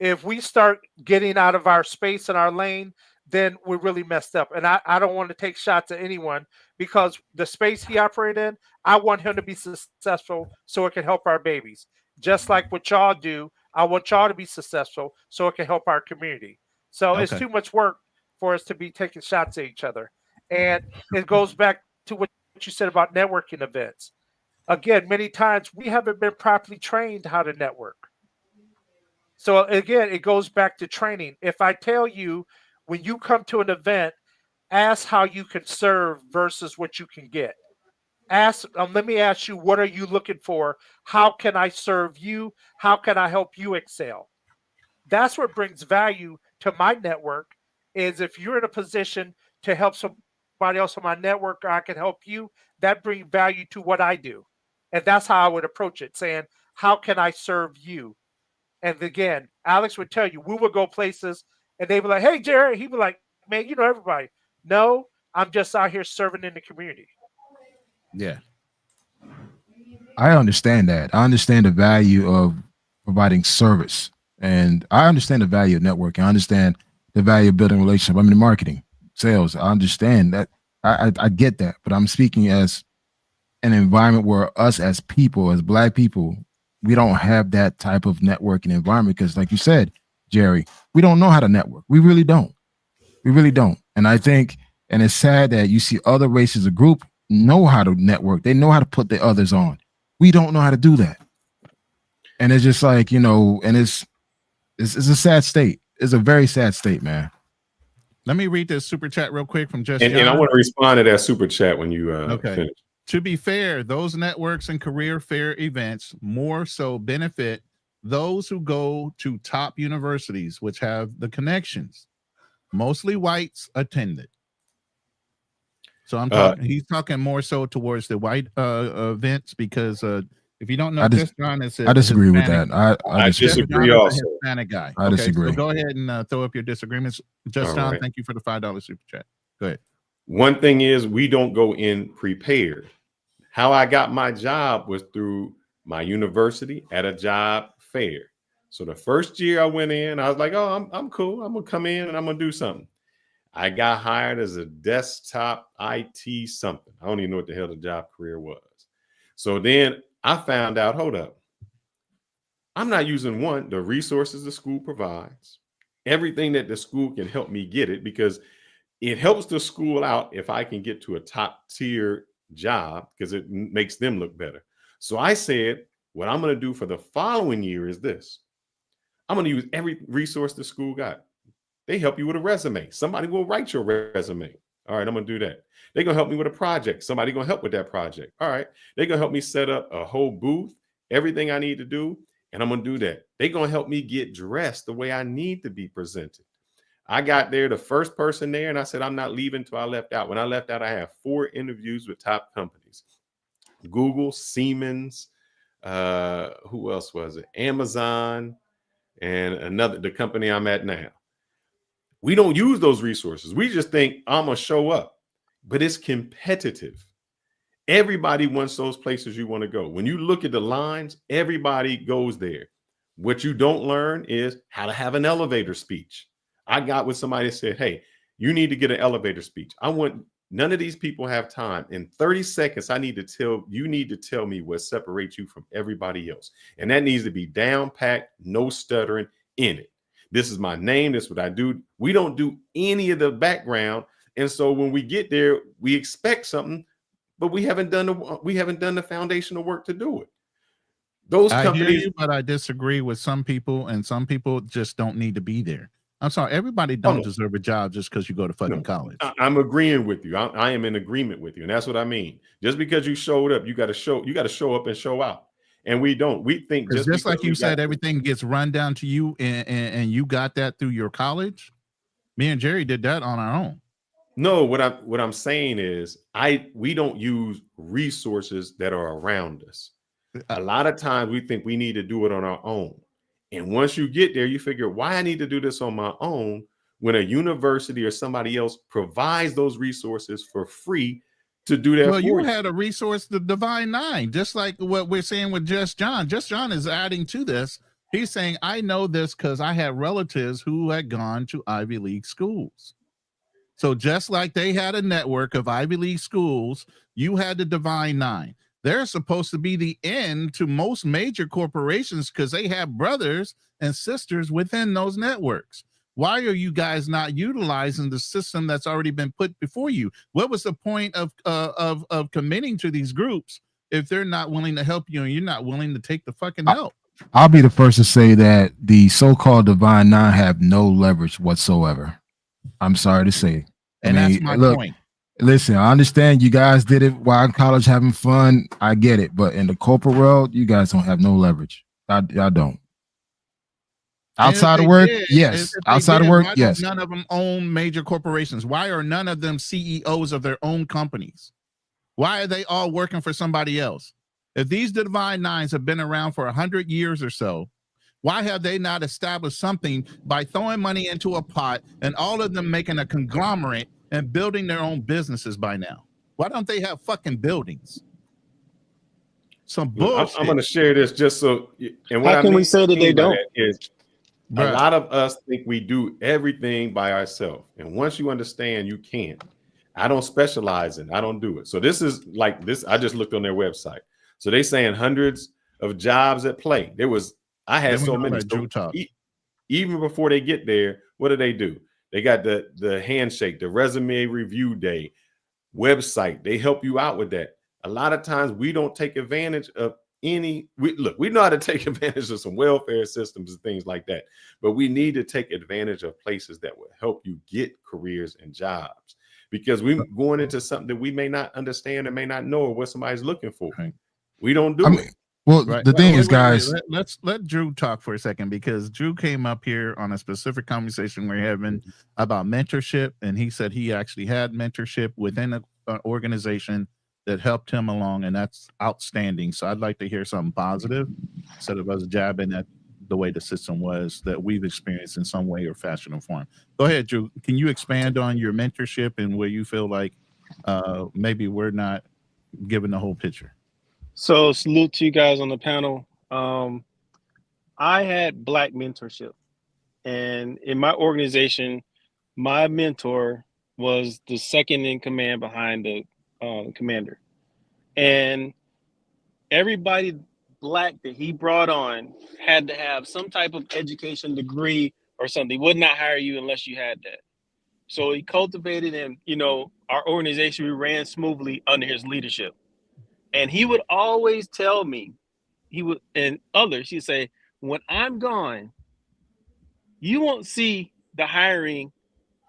If we start getting out of our space and our lane, then we're really messed up. And I don't want to take shots at anyone, because the space he operated in, I want him to be successful so it can help our babies. Just like what y'all do, I want y'all to be successful so it can help our community. So it's too much work for us to be taking shots at each other. And it goes back to what you said about networking events. Again, many times we haven't been properly trained how to network. So again, it goes back to training. If I tell you, when you come to an event, ask how you can serve versus what you can get. Let me ask you, what are you looking for? How can I serve you? How can I help you excel? That's what brings value to my network, is if you're in a position to help somebody else on my network, or I can help you, that brings value to what I do. And that's how I would approach it, saying, how can I serve you? And again, Alex would tell you, we would go places and they'd be like, hey, Jared. He'd be like, man, you know everybody. No, I'm just out here serving in the community. Yeah. I understand that. I understand the value of providing service. And I understand the value of networking. I understand the value of building relationships. I mean, marketing, sales. I understand that. I get that. But I'm speaking as an environment where us as people, as Black people, we don't have that type of networking environment, because, like you said, Jerry, we don't know how to network. We really don't. We really don't. And I think, and it's sad that you see other races or group know how to network. They know how to put the others on. We don't know how to do that. And it's just like, and it's a sad state. It's a very sad state, man. Let me read this super chat real quick from Just and I want to respond to that super chat when you finish. To be fair, those networks and career fair events more so benefit those who go to top universities, which have the connections. Mostly whites attended. So I'm talking. He's talking more so towards the white events, because if you don't know, Just John is I disagree with that. I disagree also. Hispanic guy. I disagree. So go ahead and throw up your disagreements. Just John, thank you for the $5 super chat. Go ahead. One thing is, we don't go in prepared. How I got my job was through my university at a job fair. So the first year I went in, I was like, oh, I'm cool. I'm gonna come in and I'm gonna do something. I got hired as a desktop IT something. I don't even know what the hell the job career was. So then I found out, hold up, I'm not using the resources the school provides, everything that the school can help me get it, because it helps the school out if I can get to a top tier job because it makes them look better. So I said, what I'm going to do for the following year is this. I'm going to use every resource the school got. They help you with a resume. Somebody will write your resume. All right, I'm going to do that. They're going to help me with a project. Somebody going to help with that project. All right, they're going to help me set up a whole booth, everything I need to do, and I'm going to do that. They're going to help me get dressed the way I need to be presented. I got there, the first person there, and I said, I'm not leaving until I left out. When I left out, I had 4 interviews with top companies. Google, Siemens, who else was it? Amazon, and the company I'm at now. We don't use those resources. We just think I'm going to show up, but it's competitive. Everybody wants those places you want to go. When you look at the lines, everybody goes there. What you don't learn is how to have an elevator speech. I got with somebody that said, hey, you need to get an elevator speech. None of these people have time. In 30 seconds, you need to tell me what separates you from everybody else. And that needs to be down packed, no stuttering in it. This is my name. This is what I do. We don't do any of the background. And so when we get there, we expect something, but we haven't done the foundational work to do it. Those companies, I hear you, but I disagree with some people, and some people just don't need to be there. I'm sorry, everybody don't deserve a job just because you go to fucking college. I'm agreeing with you. I am in agreement with you, and that's what I mean. Just because you showed up, you got to show up and show out. And we don't. We think just like you said, everything gets run down to you, and you got that through your college. Me and Jerry did that on our own. No, what I'm saying is we don't use resources that are around us. A lot of times we think we need to do it on our own. And once you get there, you figure, why I need to do this on my own when a university or somebody else provides those resources for free to do that. Well, you had a resource, the Divine Nine, just like what we're saying with Just John. Just John is adding to this. He's saying, I know this because I had relatives who had gone to Ivy League schools. So just like they had a network of Ivy League schools, you had the Divine Nine. They're supposed to be the end to most major corporations because they have brothers and sisters within those networks. Why are you guys not utilizing the system that's already been put before you? What was the point of committing to these groups if they're not willing to help you and you're not willing to take the fucking help? I'll be the first to say that the so-called Divine Nine have no leverage whatsoever. I'm sorry to say. And that's my point. Listen, I understand you guys did it while in college having fun. I get it. But in the corporate world, you guys don't have no leverage. I don't. Outside of work, yes. Outside of work, yes. None of them own major corporations. Why are none of them CEOs of their own companies? Why are they all working for somebody else? If these Divine Nines have been around for 100 years or so, why have they not established something by throwing money into a pot and all of them making a conglomerate and building their own businesses by now? Why don't they have fucking buildings? Some bullshit. I'm going to share this just so. And what How can we say that they don't? Is a lot of us think we do everything by ourselves, and once you understand, you can't. I don't specialize in. I don't do it. So this is like this. I just looked on their website. So they saying hundreds of jobs at play. I had so many. Even before they get there, what do? They got the handshake, the resume review day, website. They help you out with that. A lot of times we don't take advantage of we know how to take advantage of some welfare systems and things like that, but we need to take advantage of places that will help you get careers and jobs, because we're going into something that we may not understand and may not know what somebody's looking for. Right. We don't do it. Well, the thing is, guys, let's let Drew talk for a second, because Drew came up here on a specific conversation we're having about mentorship, and he said he actually had mentorship within an organization that helped him along, and that's outstanding. So I'd like to hear something positive instead of us jabbing at the way the system was that we've experienced in some way or fashion or form. Go ahead, Drew. Can you expand on your mentorship and where you feel like maybe we're not giving the whole picture? So salute to you guys on the panel. I I had Black mentorship, and in my organization, my mentor was the second in command behind the commander, and everybody Black that he brought on had to have some type of education degree or something. He would not hire you unless you had that. So he cultivated, and our organization, we ran smoothly under his leadership. And he would always tell me, and others, he'd say, when I'm gone, you won't see the hiring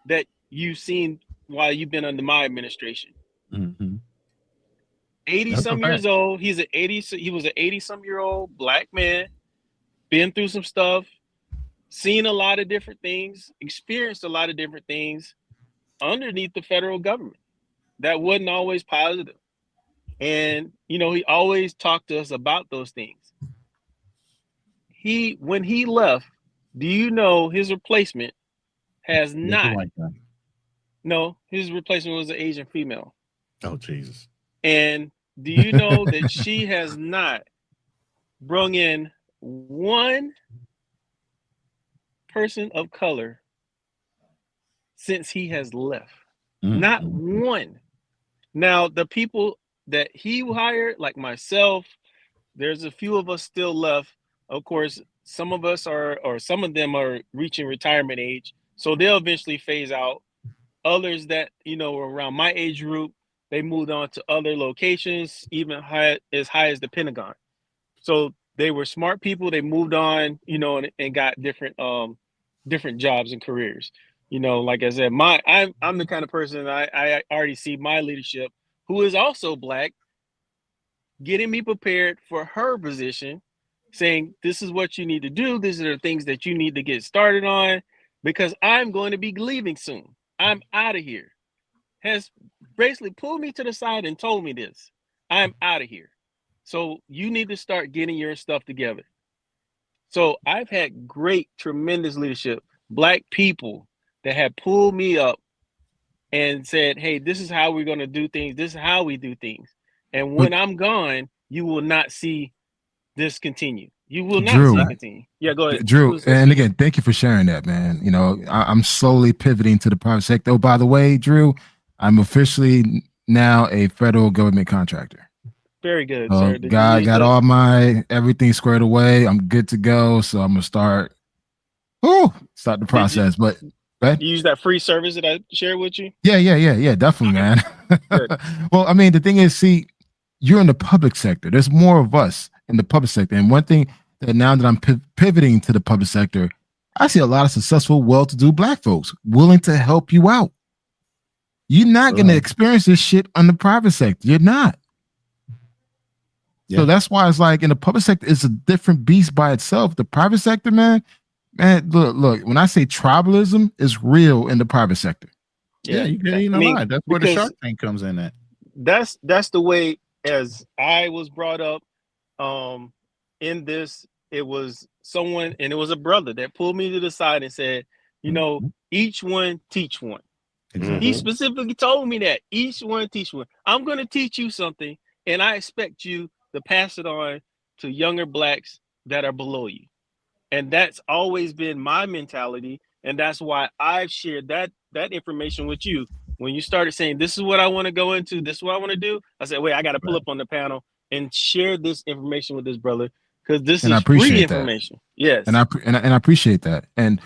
that you've seen while you've been under my administration. Mm-hmm. 80-some years old. He was an 80-some-year-old Black man, been through some stuff, seen a lot of different things, experienced a lot of different things underneath the federal government that wasn't always positive. And, he always talked to us about those things. When he left, do you know his replacement has not? No, his replacement was an Asian female. Oh, Jesus. And do you know that she has not brung in one person of color since he has left? Not one. Now, the people that he hired, like myself, there's a few of us still left. Of course, some of them are reaching retirement age, so they'll eventually phase out. Others that, were around my age group, they moved on to other locations, even as high as the Pentagon. So they were smart people. They moved on, and got different jobs and careers. Like I said, I'm the kind of person I already see my leadership, who is also Black, getting me prepared for her position, saying, this is what you need to do. These are the things that you need to get started on, because I'm going to be leaving soon. I'm out of here. Has basically pulled me to the side and told me this. I'm out of here. So you need to start getting your stuff together. So I've had tremendous leadership, Black people that have pulled me up and said, hey, this is how we're going to do things. This is how we do things. And when I'm gone, you will not see this continue. You will not see it continue. Yeah, go ahead. Drew, and again, thank you for sharing that, man. I'm slowly pivoting to the private sector. Oh, by the way, Drew, I'm officially now a federal government contractor. Very good, sir. Got all my everything squared away. I'm good to go. So I'm gonna start the process. But you use that free service that I shared with you? Yeah, definitely, man. Well, I mean, the thing is, see, you're in the public sector. There's more of us in the public sector. And one thing that now that I'm pivoting to the public sector, I see a lot of successful, well-to-do Black folks willing to help you out. You're not going to experience this shit on the private sector. You're not. Yeah. So that's why it's like in the public sector, it's a different beast by itself. The private sector, man, look, when I say tribalism is real in the private sector. Yeah, you get eaten alive. That's where the Shark Tank comes in at. That's the way, as I was brought up in this, it was someone, and it was a brother that pulled me to the side and said, each one teach one. Exactly. He specifically told me that each one teach one. I'm going to teach you something, and I expect you to pass it on to younger Blacks that are below you. And that's always been my mentality. And that's why I've shared that information with you. When you started saying, this is what I want to go into, this is what I want to do, I said, wait, I got to pull up on the panel and share this information with this brother, because this is free information. Yes. And I appreciate that. And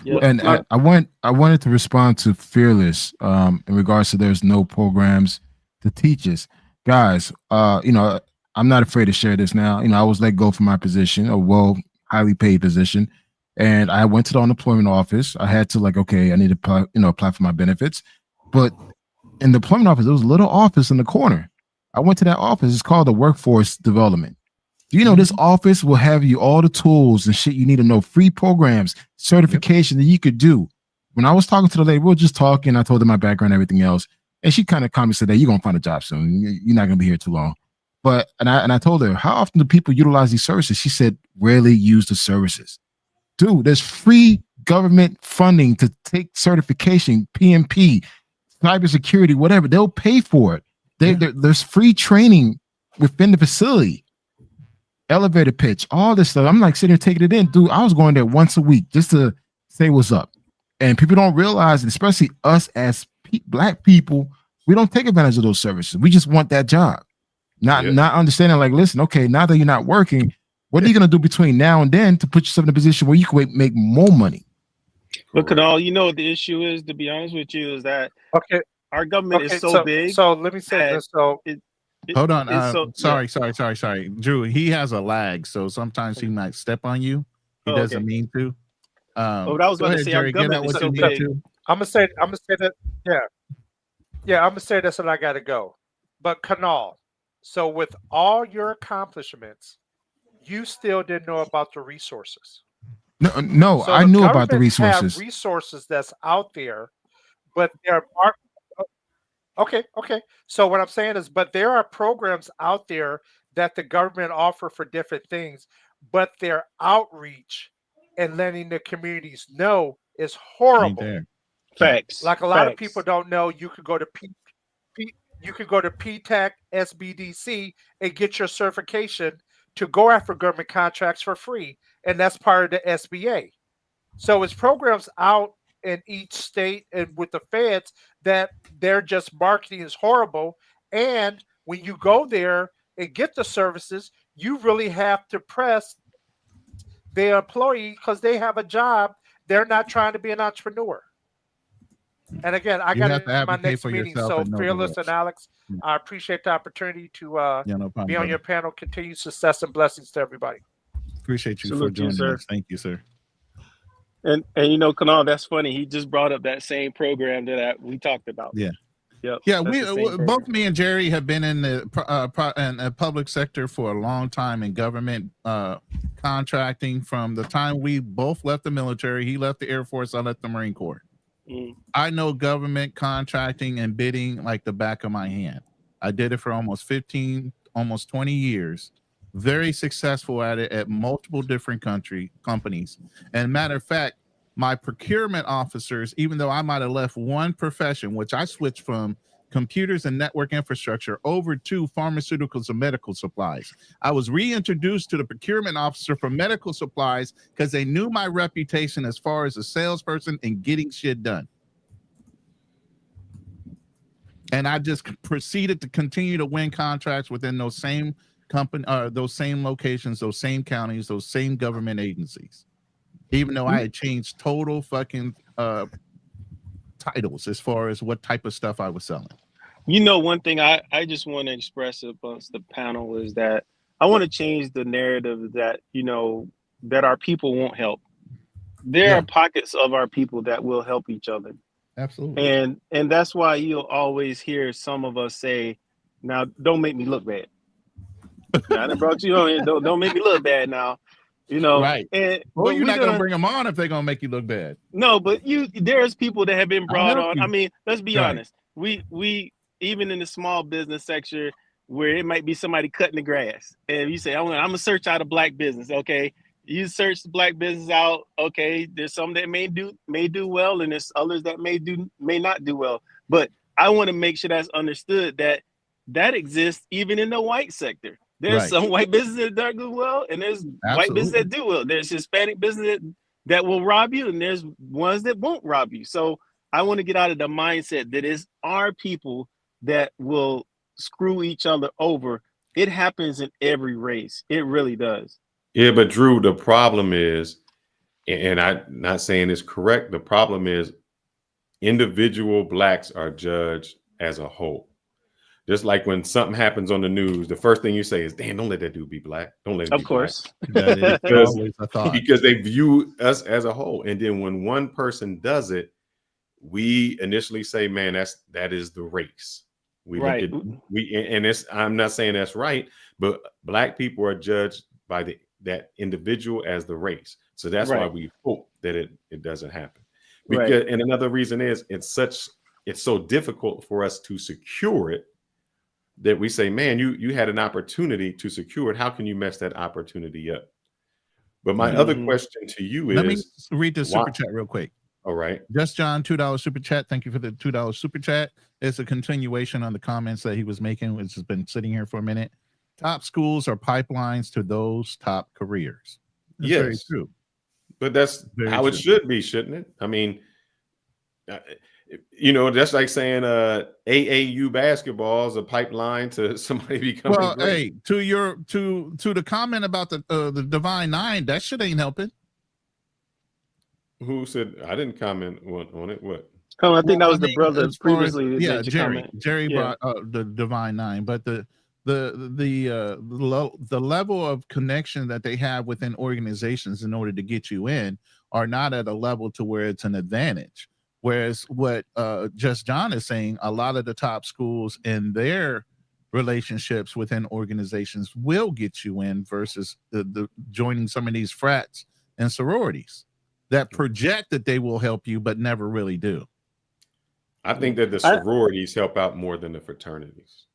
I wanted to respond to Fearless in regards to there's no programs to teach us. Guys, I'm not afraid to share this now. I was let go from my position, a highly paid position. And I went to the unemployment office. I had to I need to apply for my benefits. But in the employment office, there was a little office in the corner. I went to that office. It's called the Workforce Development. Do you know this office will have you all the tools and shit you need to know, free programs, certification that you could do. When I was talking to the lady, we were just talking. I told her my background and everything else. And she kind of calmly said, you're going to find a job soon. You're not going to be here too long. But, and I told her, how often do people utilize these services? She said, rarely use the services. Dude, there's free government funding to take certification, PMP, cybersecurity, whatever. They'll pay for it. There's free training within the facility. elevator pitch, all this stuff. I'm like sitting here taking it in, dude. I was going there once a week just to say what's up. And people don't realize, especially us as Black people, we don't take advantage of those services. We just want that job. Not understanding, like, listen, okay, now that you're not working, what are you going to do between now and then to put yourself in a position where you can make more money? Look at all, you know what the issue is, to be honest with you, is that our government is so big. So let me say this. So hold on. Sorry. Drew, he has a lag, so sometimes he might step on you. He doesn't mean to. What I was going to say, our government is so big. I'm gonna say that. Yeah. I'm gonna say this, and I gotta go. But Kanal, so with all your accomplishments, you still didn't know about the resources. No, So I the knew about the governments have resources. resources that's out there, but they're okay. So what I'm saying is, but there are programs out there that the government offer for different things, but their outreach and letting the communities know is horrible. Facts. Like a lot of people don't know, you could go to PTAC, SBDC, and get your certification to go after government contracts for free, and that's part of the SBA. So it's programs out in each state and with the feds that they're just marketing is horrible. And when you go there and get the services, you really have to press the employee because they have a job. They're not trying to be an entrepreneur. And again, I got it in my next meeting. So Fearless and Alex, I appreciate the opportunity to be on your panel. Continued success and blessings to everybody. Appreciate you for joining us. Thank you, sir. And you know, Kanal, that's funny. He just brought up that same program that we talked about. Yeah. Yep. Yeah, both me and Jerry have been in the public sector for a long time in government contracting. From the time we both left the military, he left the Air Force, I left the Marine Corps. I know government contracting and bidding like the back of my hand. I did it for almost 20 years. Very successful at it at multiple different companies. And matter of fact, my procurement officers, even though I might have left one profession, which I switched from computers and network infrastructure over to pharmaceuticals and medical supplies. I was reintroduced to the procurement officer for medical supplies because they knew my reputation as far as a salesperson and getting shit done. And I just proceeded to continue to win contracts within those same company, those same locations, those same counties, those same government agencies. Even though I had changed total fucking titles as far as what type of stuff I was selling. You know, one thing I just want to express amongst the panel is that I want to change the narrative that, you know, that our people won't help. There are pockets of our people that will help each other. Absolutely. And that's why you'll always hear some of us say, now, don't make me look bad. Now, I done brought you on here. Don't make me look bad now. You know, right? Well, you're not gonna bring them on if they're gonna make you look bad. No, but there's people that have been brought on. I mean, let's be honest. We even in the small business sector where it might be somebody cutting the grass, and you say, I'm gonna search out a Black business. Okay, you search the Black business out. Okay, there's some that may do well, and there's others that may not do well. But I want to make sure that's understood that exists even in the white sector. There's some white businesses that do well, and there's white businesses that do well. There's Hispanic business that will rob you, and there's ones that won't rob you. So I want to get out of the mindset that it's our people that will screw each other over. It happens in every race. It really does. Yeah, but Drew, the problem is, and I'm not saying it's correct, the problem is individual Blacks are judged as a whole. Just like when something happens on the news, the first thing you say is, damn, don't let that dude be Black. Don't let him be course. Black. Because they view us as a whole. And then when one person does it, we initially say, man, that is the race. I'm not saying that's right, but Black people are judged by that individual as the race. So that's why we hope that it doesn't happen. Because, and another reason is it's so difficult for us to secure it, that we say, man, you had an opportunity to secure it. How can you mess that opportunity up? But my other question to you is, let me read the super chat real quick. All right. Just John, $2 super chat. Thank you for the $2 super chat. It's a continuation on the comments that he was making, which has been sitting here for a minute. top schools are pipelines to those top careers. That's very Yes, true. but that's Very how it true. should be, shouldn't it? I mean, that's like saying AAU basketball is a pipeline to somebody becoming Well, great. hey, to the comment about the Divine Nine, that shit ain't helping. Who said I didn't comment on it? What? Oh, I think that Well, was the brother as far as- previously. yeah, that you Jerry. comment. Jerry Yeah. brought the Divine Nine, but the level of connection that they have within organizations in order to get you in are not at a level to where it's an advantage. Whereas what Just John is saying, a lot of the top schools in their relationships within organizations will get you in versus the joining some of these frats and sororities that project that they will help you but never really do. I think that the sororities help out more than the fraternities.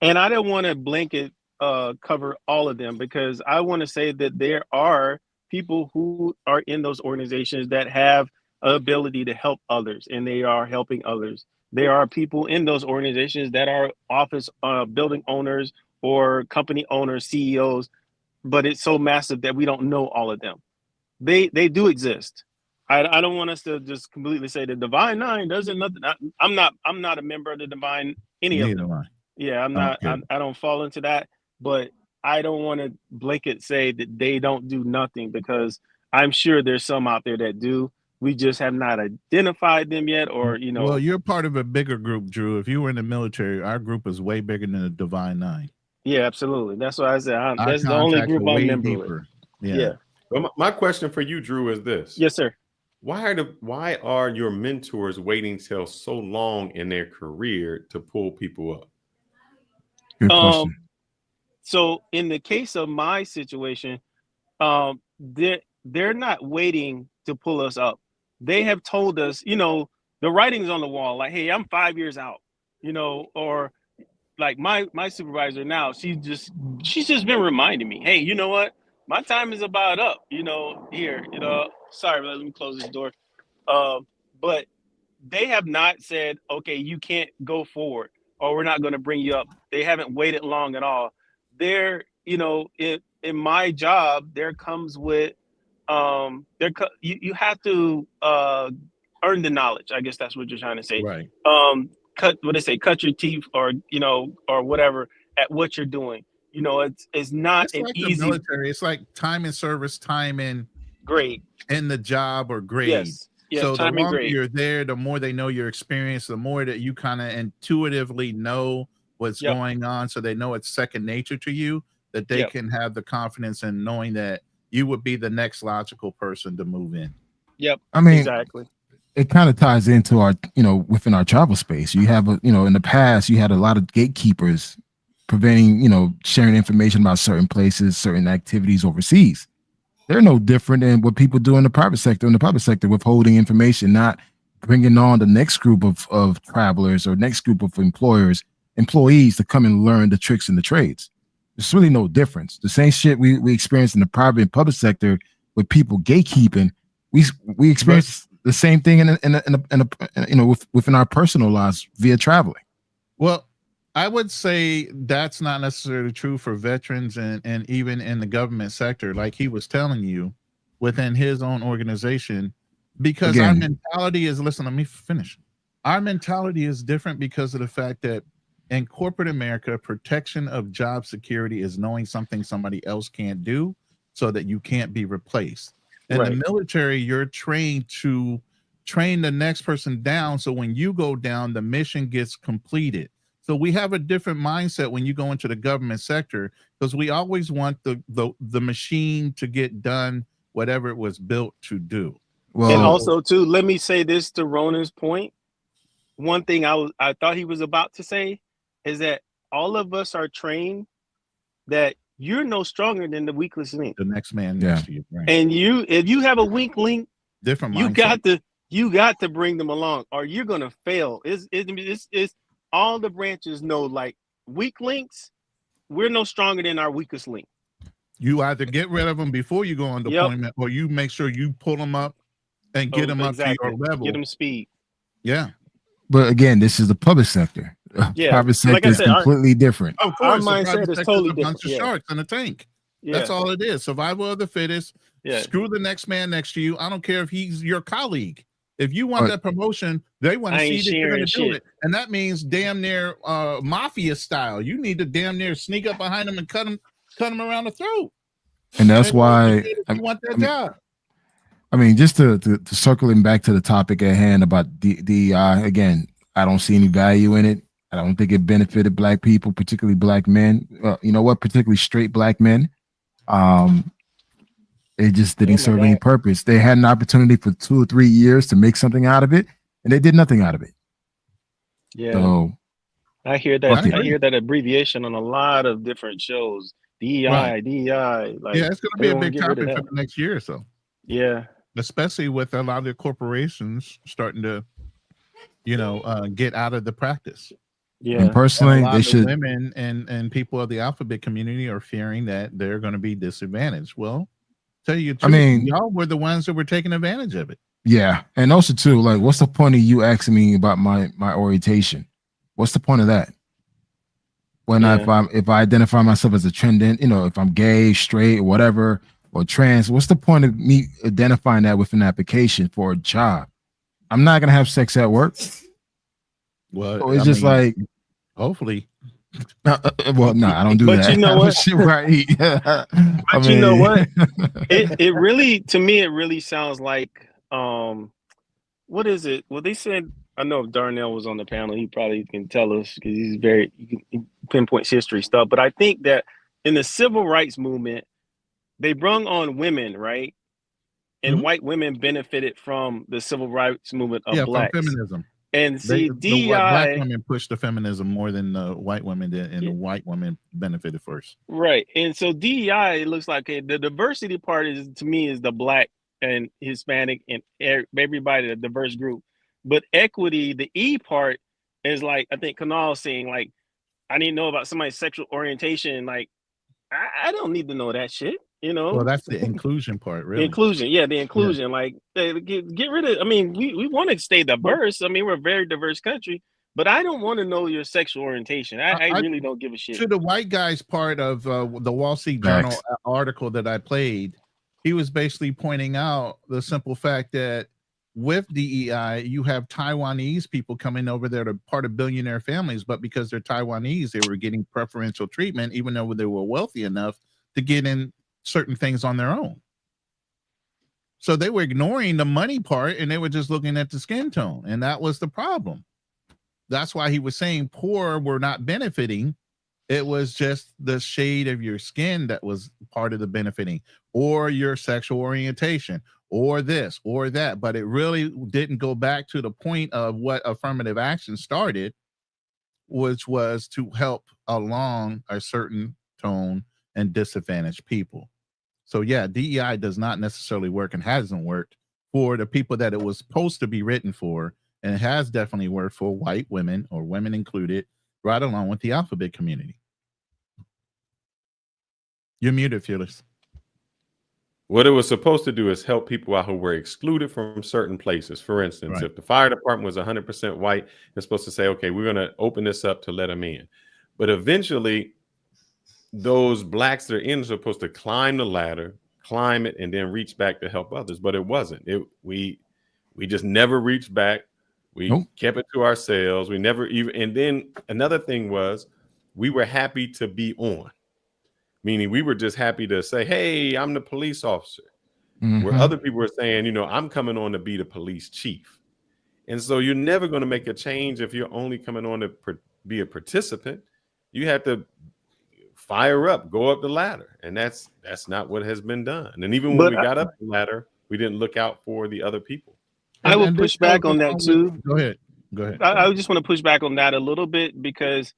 And I don't want to blanket cover all of them, because I want to say that there are people who are in those organizations that have ability to help others, and they are helping others. There are people in those organizations that are office building owners or company owners, CEOs, but it's so massive that we don't know all of them. They do exist. I don't want us to just completely say the Divine Nine doesn't nothing. I'm not a member of the Divine any of them. Yeah, I'm not. Okay. I don't fall into that, but I don't want to blanket say that they don't do nothing, because I'm sure there's some out there that do. We just have not identified them yet, or Well, you're part of a bigger group, Drew. If you were in the military, our group is way bigger than the Divine Nine. Yeah, absolutely. That's why I said Our that's the only contacts group are I'm way member deeper. with. Yeah. Well, my question for you, Drew, is this. Yes, sir. Why are your mentors waiting till so long in their career to pull people up? Good question. So in the case of my situation, they're not waiting to pull us up. They have told us, the writing's on the wall. Like, hey, I'm 5 years out, or like my supervisor now, she's just been reminding me, hey, you know what? My time is about up, here, sorry, let me close this door. But they have not said, okay, you can't go forward, or we're not going to bring you up. They haven't waited long at all. They're, in my job, there comes with, you have to earn the knowledge. I guess that's what you're trying to say. Right. Cut your teeth, or or whatever at what you're doing. It's not It's an like easy the military. It's like time in service, time in grade in the job or grade. Yes. Yeah, So the time and longer grade. you're there, the more they know your experience, the more that you kind of intuitively know what's Yep. going on. So they know it's second nature to you, that they Yep. can have the confidence in knowing that you would be the next logical person to move in. Yep. I mean, exactly. it kind of ties into our, within our travel space. You have, in the past, you had a lot of gatekeepers preventing, sharing information about certain places, certain activities overseas. They're no different than what people do in the private sector. In the public sector, withholding information, not bringing on the next group of travelers or next group of employees to come and learn the tricks and the trades. There's really no difference. The same shit we experience in the private and public sector with people gatekeeping. We experience the same thing within our personal lives via traveling. Well, I would say that's not necessarily true for veterans and even in the government sector, like he was telling you, within his own organization, because our mentality is, listen, let me finish. Our mentality is different because of the fact that in corporate America, protection of job security is knowing something somebody else can't do so that you can't be replaced. In the military, you're trained to train the next person down. So when you go down, the mission gets completed. So we have a different mindset when you go into the government sector, because we always want the machine to get done whatever it was built to do. Well, and also too, let me say this to Ronan's point. One thing I thought he was about to say is that all of us are trained that you're no stronger than the weakest link. The next man next to you. Right. And if you have a weak link, different mindset. you got to bring them along, or you're gonna fail. It's all the branches know, like, weak links, we're no stronger than our weakest link. You either get rid of them before you go on deployment, or you make sure you pull them up and get them up to your level. Get them speed. Yeah. But again, this is the public sector. Yeah, Private like sector I is said, completely different. Of our course, the private mindset is sector is totally a bunch different. of Yeah, sharks in a tank. That's yeah, all it is. Survival of the fittest. yeah. Screw the next man next to you. I don't care if he's your colleague. If you want But that promotion, they want to I see ain't that you're going sharing to do shit. it, and that means damn near mafia style. You need to damn near sneak up behind them and cut them around the throat. and that's And only why if you want that job. I mean, just to circling back to the topic at hand about DEI, again, I don't see any value in it. I don't think it benefited black people, particularly black men. You know what? Particularly straight black men. It just didn't my serve any God. purpose. They had an opportunity for 2 or 3 years to make something out of it, and they did nothing out of it. Yeah, So I hear that. fuck it. I hear that abbreviation on a lot of different shows. DEI, Right. DEI. Like, Yeah, it's going to be a everyone big get rid of topic for that. the next year or so, Yeah, especially with a lot of the corporations starting to, get out of the practice. And yeah. And a personally, lot they of should. women and people of the alphabet community are fearing that they're going to be disadvantaged. Well, tell you the I truth, mean, y'all were the ones that were taking advantage of it. yeah, and also too, like, what's the point of you asking me about my orientation? What's the point of that? When Yeah. if I identify myself as a trend, if I'm gay, straight, whatever, or trans, what's the point of me identifying that with an application for a job? I'm not gonna have sex at work. Well, So it's just like, hopefully. well, no, I don't do But that. you know what? Shit, right? But you know what? It really, to me, it really sounds like what is it? Well, they said, I know if Darnell was on the panel, he probably can tell us because he pinpoints history stuff. But I think that in the civil rights movement, they brung on women, right? And white women benefited from the civil rights movement of Yeah, blacks. from feminism. And see, The black DEI, women pushed the feminism more than the white women did, and the white women benefited first. right? And so DEI, it looks like the diversity part is, to me, is the black and Hispanic and everybody, the diverse group. But equity, the E part, is like, I think Kanal saying, like, I need to know about somebody's sexual orientation. Like, I don't need to know that shit, Well, that's the inclusion part, really. Inclusion, yeah, the inclusion. Like, get rid of. I mean, we want to stay diverse. I mean, we're a very diverse country, but I don't want to know your sexual orientation. I really don't give a shit. To the white guy's part of the Wall Street Journal article that I played, he was basically pointing out the simple fact that with DEI, you have Taiwanese people coming over there to part of billionaire families, but because they're Taiwanese, they were getting preferential treatment, even though they were wealthy enough to get in certain things on their own. So they were ignoring the money part and they were just looking at the skin tone. And that was the problem. That's why he was saying poor were not benefiting. It was just the shade of your skin that was part of the benefiting, or your sexual orientation, or this or that. But it really didn't go back to the point of what affirmative action started, which was to help along a certain tone and disadvantaged people. So yeah, DEI does not necessarily work and hasn't worked for the people that it was supposed to be written for, and it has definitely worked for white women, or women included, right along with the alphabet community. You're muted, Fearless. What it was supposed to do is help people out who were excluded from certain places. For instance, if the fire department was 100% white, it's supposed to say, okay, we're going to open this up to let them in. But eventually, those blacks that are in are supposed to climb the ladder, climb it, and then reach back to help others. But it wasn't. We just never reached back. We kept it to ourselves. We never even. And then another thing was, we were happy to be on, meaning we were just happy to say, "Hey, I'm the police officer." Where other people were saying, I'm coming on to be the police chief. And so you're never going to make a change if you're only coming on to be a participant. You have to fire up, go up the ladder, and that's not what has been done. And even when we got up the ladder, we didn't look out for the other people. I would push back on that too. Go ahead. I just want to push back on that a little bit, because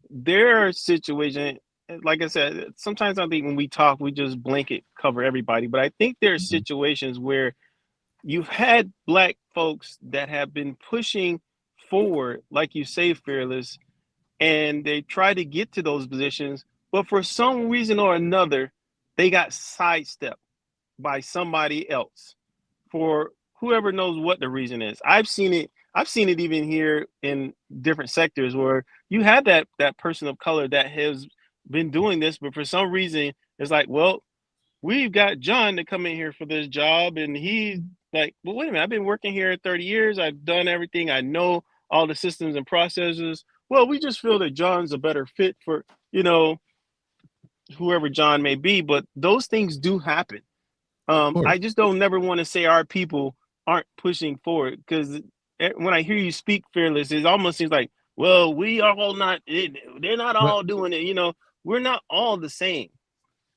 there are situations, like I said, sometimes I think when we talk, we just blanket cover everybody. But I think there are situations where you've had black folks that have been pushing forward, like you say, Fearless, and they try to get to those positions, but for some reason or another, they got sidestepped by somebody else, for whoever knows what the reason is. I've seen it I've seen it even here in different sectors where you have that person of color that has been doing this, but for some reason it's like, well, we've got John to come in here for this job, and he's like, well, wait a minute, I've been working here 30 years, I've done everything, I know all the systems and processes. Well, we just feel that John's a better fit for, you know, whoever John may be. But those things do happen. I just don't never want to say our people aren't pushing forward, because when I hear you speak, Fearless, it almost seems like, well, we are all not, they're not all doing it. You know, we're not all the same.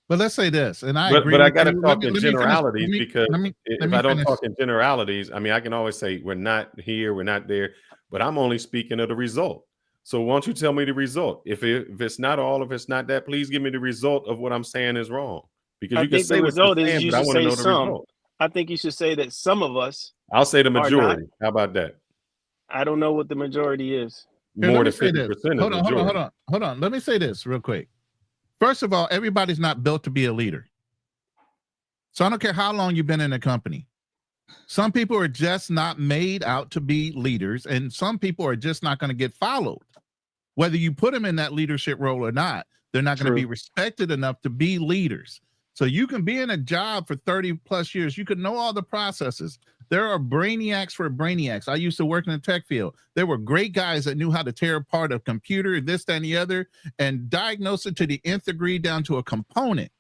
But let's say this, and I but, agree. But I with got to you. talk Let in me generalities, finish. because Let me if I don't finish. talk in generalities, I mean, I can always say we're not here, we're not there, but I'm only speaking of the result. So why don't you tell me the result? If it's not all, if it's not that, please give me the result of what I'm saying is wrong. Because you can say what you're saying, but I want to know the result. I think you should say that some of us. I'll say the majority. How about that? I don't know what the majority is. More than 50%. Hold on. Let me say this real quick. First of all, everybody's not built to be a leader. So I don't care how long you've been in a company. Some people are just not made out to be leaders, and some people are just not going to get followed. Whether you put them in that leadership role or not, they're not going to be respected enough to be leaders. So you can be in a job for 30 plus years. You can know all the processes. There are brainiacs for brainiacs. I used to work in the tech field. There were great guys that knew how to tear apart a computer, this, that, and the other, and diagnose it to the nth degree down to a component.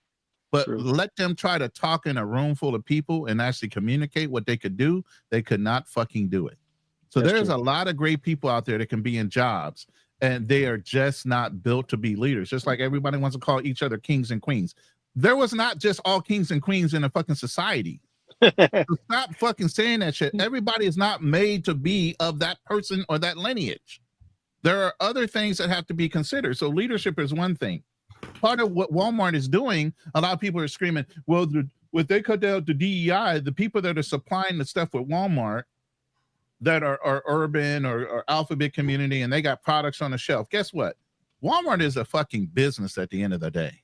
But let them try to talk in a room full of people and actually communicate what they could do. They could not fucking do it. So there's a lot of great people out there that can be in jobs, and they are just not built to be leaders. Just like everybody wants to call each other kings and queens. There was not just all kings and queens in a fucking society. So stop fucking saying that shit. Everybody is not made to be of that person or that lineage. There are other things that have to be considered. So leadership is one thing. Part of what Walmart is doing, a lot of people are screaming, well, when they cut down to DEI, the people that are supplying the stuff with Walmart that are urban or alphabet community, and they got products on the shelf. Guess what? Walmart is a fucking business at the end of the day.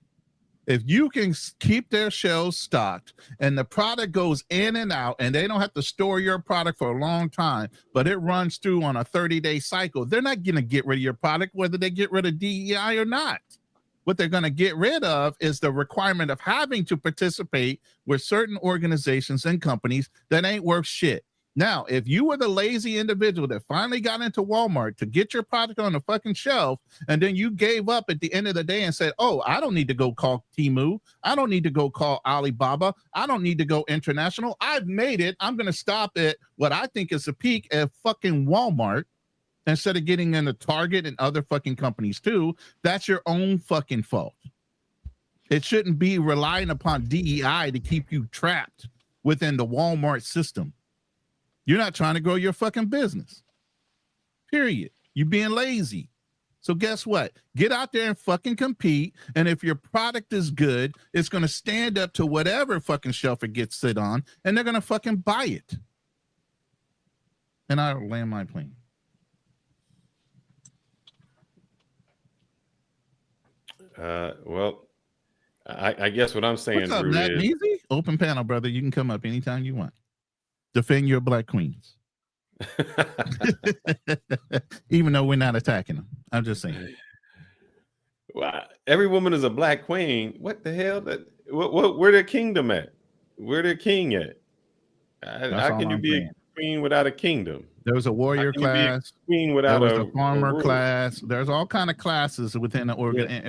If you can keep their shelves stocked and the product goes in and out, and they don't have to store your product for a long time, but it runs through on a 30-day cycle, they're not going to get rid of your product, whether they get rid of DEI or not. What they're going to get rid of is the requirement of having to participate with certain organizations and companies that ain't worth shit. Now, if you were the lazy individual that finally got into Walmart to get your product on the fucking shelf, and then you gave up at the end of the day and said, oh, I don't need to go call Temu. I don't need to go call Alibaba. I don't need to go international. I've made it. I'm going to stop at what I think is a peak at fucking Walmart instead of getting into Target and other fucking companies too. That's your own fucking fault. It shouldn't be relying upon DEI to keep you trapped within the Walmart system. You're not trying to grow your fucking business. Period. You're being lazy. So guess what? Get out there and fucking compete. And if your product is good, it's going to stand up to whatever fucking shelf it gets sit on, and they're going to fucking buy it. And I'll land my plane. Well, I guess what I'm saying, What's up, Drew, Matt is Easy? Open panel, brother. You can come up anytime you want. Defend your black queens. Even though we're not attacking them. I'm just saying. Well, every woman is a black queen. What the hell? Where their kingdom at? Where their king at? How can you be a queen without a kingdom? There was a warrior class. Queen without there was a farmer class. There's all kind of classes within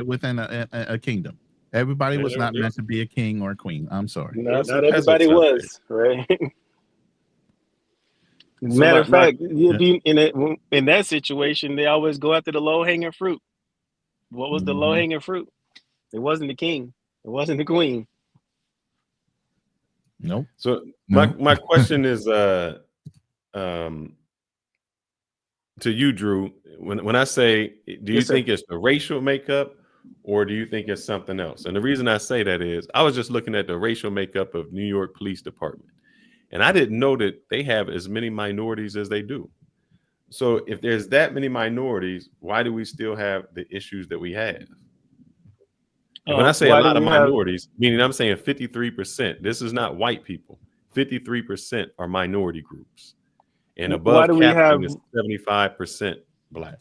within a kingdom. Everybody was not meant to be a king or a queen. I'm sorry. Not everybody was, right? Matter of fact, in that situation, they always go after the low-hanging fruit. What was the low-hanging fruit? It wasn't the king. It wasn't the queen. Nope. So my question is to you, Drew. When I say, do you think it's the racial makeup, or do you think it's something else? And the reason I say that is I was just looking at the racial makeup of New York Police Department. And I didn't know that they have as many minorities as they do. So if there's that many minorities, why do we still have the issues that we have? And when I say a lot of minorities, meaning I'm saying 53%, this is not white people. 53% are minority groups. and Why above do we have? captain is 75% black.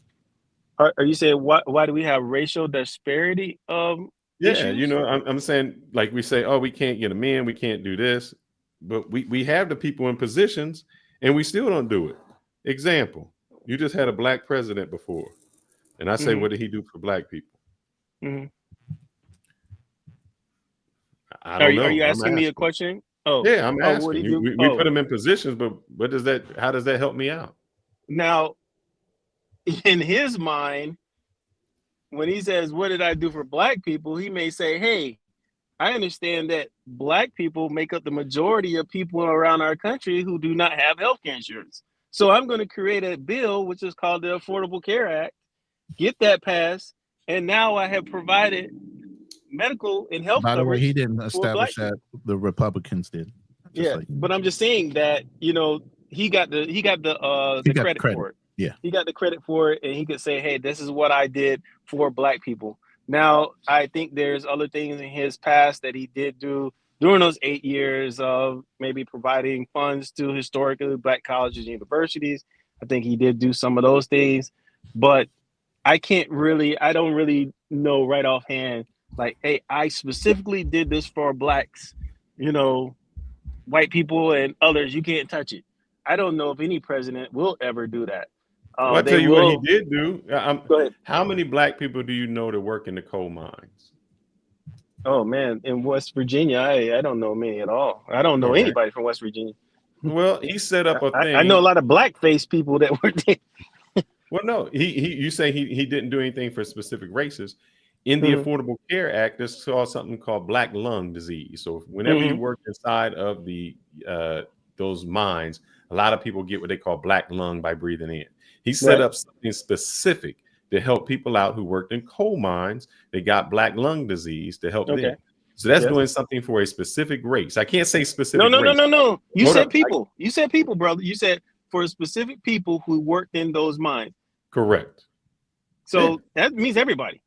Are you saying why do we have racial disparity Yeah, you issues? know, I'm saying, like, we say, oh, we can't get them in, we can't do this, but we have the people in positions and we still don't do it. Example, you just had a black president before, and I say, Mhm. what did he do for black people? Mhm. I Are don't you know. I'm asking me a asking. question? Oh, Yeah, I'm what do asking you you. do? We put them in positions, but what does that? How does that help me out? Now in his mind, when he says, "What did I do for black people?" he may say, "Hey, I understand that black people make up the majority of people around our country who do not have health care insurance. So I'm going to create a bill, which is called the Affordable Care Act, get that passed, and now I have provided medical and health By the way, he coverage didn't for black establish that. people." The Republicans did. Just Yeah, like but I'm just saying that, you know, he got the he got the credit credit. for it. Yeah. He got the credit for it, and he could say, "Hey, this is what I did for black people." Now, I think there's other things in his past that he did do during those 8 years of maybe providing funds to historically black colleges and universities. I think he did do some of those things, but I don't really know right offhand, like, hey, I specifically did this for blacks, you know, white people and others. You can't touch it. I don't know if any president will ever do that. Well, I They tell you what he will. did do. Go ahead. How many black people do you know that work in the coal mines? Oh man, in West Virginia, I don't know many at all. I don't know All right. anybody from West Virginia. Well, he set up a I know a thing. lot of blackface people that work there. Well, no, you say he didn't do anything for specific races. In the Mhm. Affordable Care Act, there's something called black lung disease. So whenever you Mhm. work inside of the those mines, a lot of people get what they call black lung by breathing in. He set Right. up something specific to help people out who worked in coal mines. They got black lung disease to help Okay. them. So that's Yes. doing something for a specific race. I can't say No, specific no, no, race. no, no. You Hold said up. people. You said people, brother. You said for specific people who worked in those mines. Correct. Yeah. So that means everybody.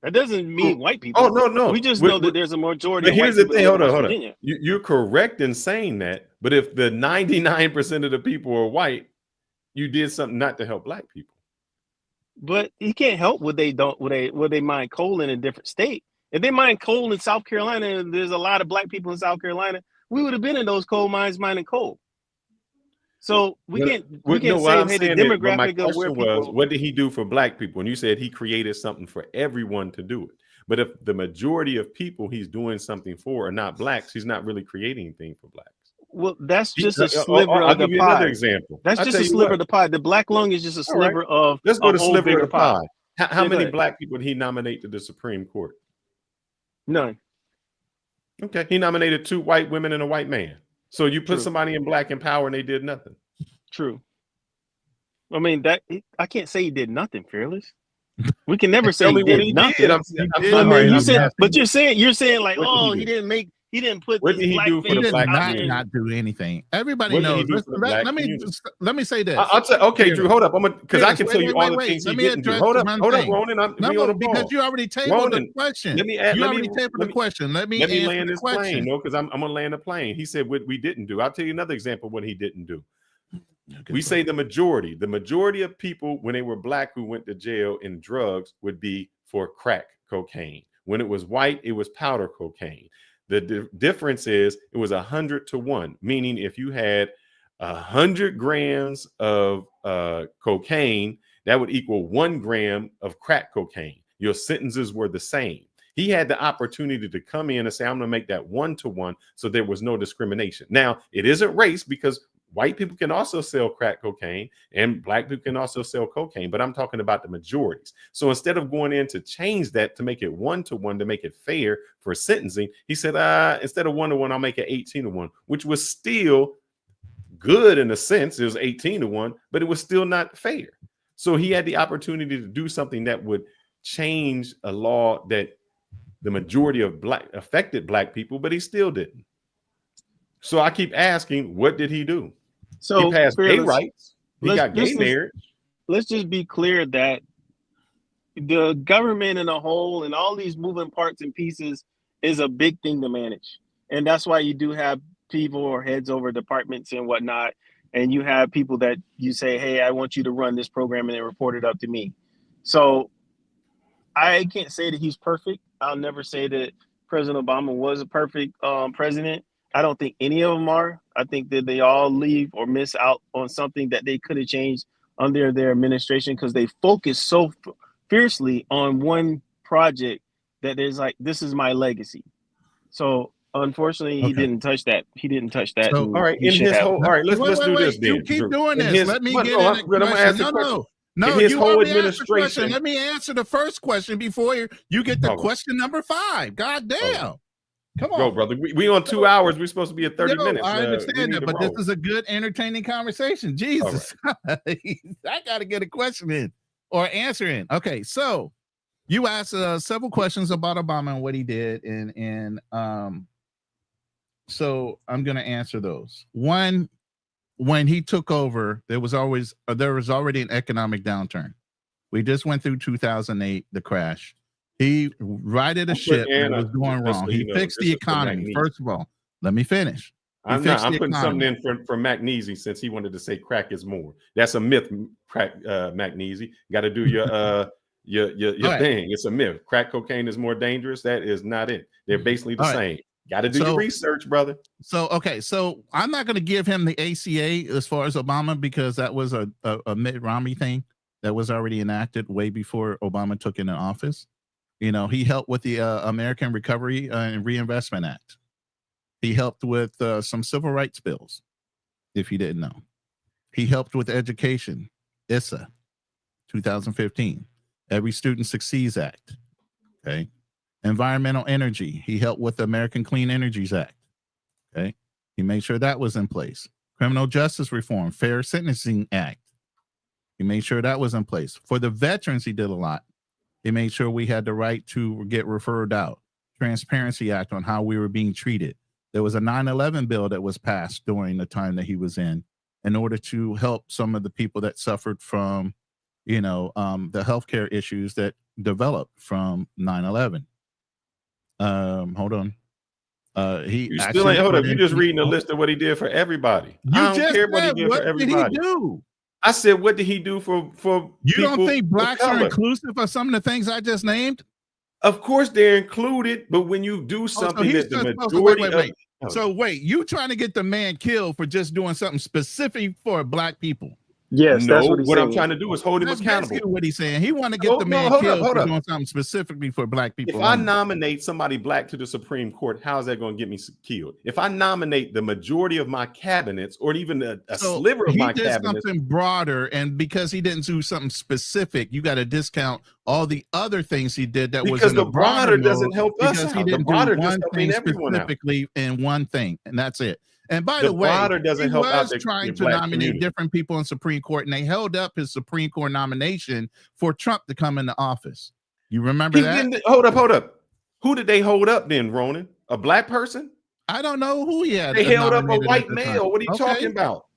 That doesn't mean white Oh, people. no. We just know that there's a majority But of here's white the people that thing. live in West Hold on. Virginia. You're correct in saying that. But if the 99% of the people are white, you did something not to help black people. But he can't help what they don't. What they mine coal in a different state. If they mine coal in South Carolina, and there's a lot of black people in South Carolina, we would have been in those coal mines mining coal. So we can't No, what say, I'm hey, the saying is, but my demographic of where question was, people. what did he do for black people? And you said he created something for everyone to do it. But if the majority of people he's doing something for are not blacks, he's not really creating anything for blacks. Well, that's just a sliver I'll of the give you another pie. example. That's I'll just tell a you sliver what. of the pie. The black lung is just a All right. sliver of Let's go a to whole sliver bigger of the pie. How Yeah, go many ahead. black people did he nominate to the Supreme Court? None. Okay. He nominated 2 white women and a white man. So you put True. somebody in black in power and they did nothing. True. I mean, I can't say he did nothing, Fearless. We can never say Tell he me what did he nothing. did. I'm But sorry. man, you said, but you're saying like, What did oh, he he do? didn't put What this did he do for he the did black out not there. community? do anything. Everybody What did he knows. do for the black community? Let me say this. I'll tell. Okay, Drew, hold up. Because I Fearless, can tell you all the things Let he me didn't do. address Hold up, one hold up, thing. Ronan. We No, on the because ball. you already tabled the Ronan, question. let me tabled the question. Let me answer land the this question. plane, no, because I'm gonna land the plane. He said what we didn't do. I'll tell you another example of what he didn't do. We say the majority of people when they were black who went to jail in drugs would be for crack cocaine. When it was white, it was powder cocaine. The difference is it was 100 to 1, meaning if you had 100 grams of cocaine, that would equal 1 gram of crack cocaine. Your sentences were the same. He had the opportunity to come in and say, I'm going to make that 1 to 1, so there was no discrimination. Now, it isn't race because white people can also sell crack cocaine and black people can also sell cocaine, but I'm talking about the majorities. So instead of going in to change that to make it 1 to 1 to make it fair for sentencing, he said, instead of 1 to 1, I'll make it 18 to 1, which was still good in a sense. It was 18 to 1, but it was still not fair. So he had the opportunity to do something that would change a law that the majority of affected black people, but he still didn't. So I keep asking, what did he do? So he passed gay rights. He got gay marriage. Let's just be clear that the government in a whole and all these moving parts and pieces is a big thing to manage. And that's why you do have people or heads over departments and whatnot. and you have people that you say, hey, I want you to run this program, and they report it up to me. So I can't say that he's perfect. I'll never say that President Obama was a perfect president. I don't think any of them are. I think that they all leave or miss out on something that they could have changed under their administration, because they focus so fiercely on one project that there's like, this is my legacy. So unfortunately, he didn't touch that. He didn't touch that. So, all right, in his whole, all right, let's do this then. You keep doing this. His, Let me but, get no, in I'm gonna ask the question. No, his you whole already asked the question. administration. Let me answer the first question before you get the question number 5. God damn. Come on. Go, brother. We on 2 hours. We're supposed to be at 30 minutes. I understand that, but this roll. is a good, entertaining conversation. Jesus. I got to get a question in or answer in. Okay, so you asked several questions about Obama and what he did, and so I'm going to answer those. One, when he took over, there was already an economic downturn. We just went through 2008, the crash. He righted a ship that was going wrong. He fixed the economy. First of all, let me finish. I'm putting something in for Magnesi, since he wanted to say crack is more. That's a myth, crack Magnesi. Got to do your thing. It's a myth. Crack cocaine is more dangerous. That is not it. They're basically the same. Got to do your research, brother. So I'm not going to give him the ACA as far as Obama, because that was a Mitt Romney thing that was already enacted way before Obama took into office. You know, he helped with the American Recovery and Reinvestment Act. He helped with some civil rights bills, if you didn't know. He helped with education, ISA, 2015, Every Student Succeeds Act. Okay. Environmental energy. He helped with the American Clean Energies Act. Okay. He made sure that was in place. Criminal justice reform, Fair Sentencing Act. He made sure that was in place. For the veterans, he did a lot. He made sure we had the right to get referred out. Transparency Act on how we were being treated. There was a 9/11 bill that was passed during the time that he was in order to help some of the people that suffered from, the healthcare issues that developed from 9/11. Hold on. You still ain't, hold up. You just reading the list of what he did for everybody. I don't care what he did for everybody. What did he do? I said, what did he do for you don't think blacks are inclusive of some of the things I just named? Of course they're included, but when you do something that the majority wait, you trying to get the man killed for just doing something specific for black people? Yes, no, that's what he's saying. I'm trying to do is hold him accountable. What he's saying, he want to get the man killed for doing something specifically for black people. If I nominate somebody black to the Supreme Court, how's that going to get me killed? If I nominate the majority of my cabinets, or even a sliver of my cabinets, he did something broader, and because he didn't do something specific, you got to discount all the other things he did that was in the broader doesn't help us because out. He didn't do one thing specifically in one thing, and that's it. And by the way, doesn't he help was out trying to nominate different people in Supreme Court, and they held up his Supreme Court nomination for Trump to come into office. You remember that? Hold up. Who did they hold up then, Ronan? A black person? I don't know who he had. They held up a white male. What are you talking about?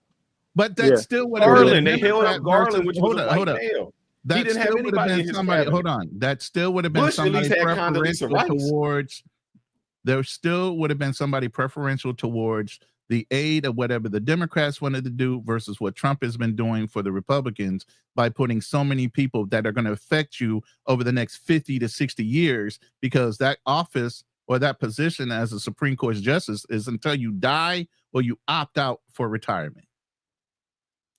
But that still would have been they held up Garland, which was a white male. That he didn't have anybody in his somebody. Hold on. That still would have been somebody preferential towards. There still would have been somebody preferential towards the aid of whatever the Democrats wanted to do versus what Trump has been doing for the Republicans by putting so many people that are going to affect you over the next 50 to 60 years, because that office or that position as a Supreme Court justice is until you die or you opt out for retirement.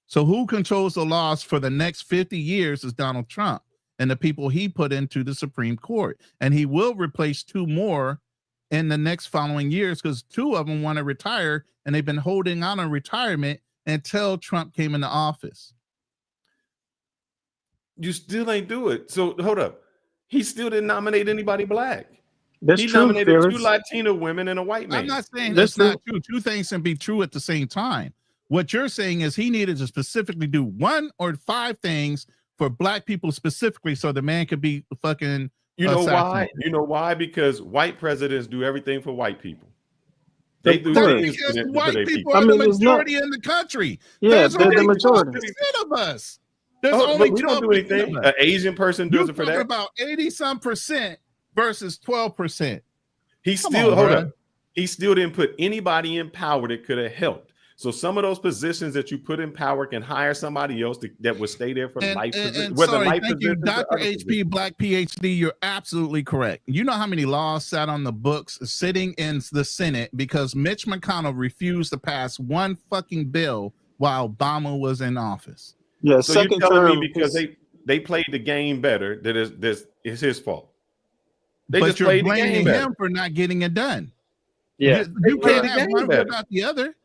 So who controls the laws for the next 50 years is Donald Trump and the people he put into the Supreme Court. And he will replace 2 more in the next following years, because 2 of them want to retire, and they've been holding on retirement until Trump came into office. You still ain't do it. So hold up. He still didn't nominate anybody black. That's he true, nominated Felix. 2 Latino women and a white man. I'm not saying that's not true. 2 things can be true at the same time. What you're saying is he needed to specifically do 1 or 5 things for black people specifically, so the man could be fucking. You know why? You know why? Because white presidents do everything for white people. They do things because for white their people are the majority in the country. Yeah, There's they're only the majority. 12% of us. There's but only we don't do anything. An Asian person does it for that. About 80-some% versus 12%. He still hold up. He still didn't put anybody in power that could have helped. So some of those positions that you put in power can hire somebody else that would stay there for life. Thank you, Dr. HP Black PhD. You're absolutely correct. You know how many laws sat on the books sitting in the Senate because Mitch McConnell refused to pass one fucking bill while Obama was in office. Yeah, so you're telling me because they played the game better that is his fault. But you're blaming him for not getting it done. Yeah, you can't have one without the other.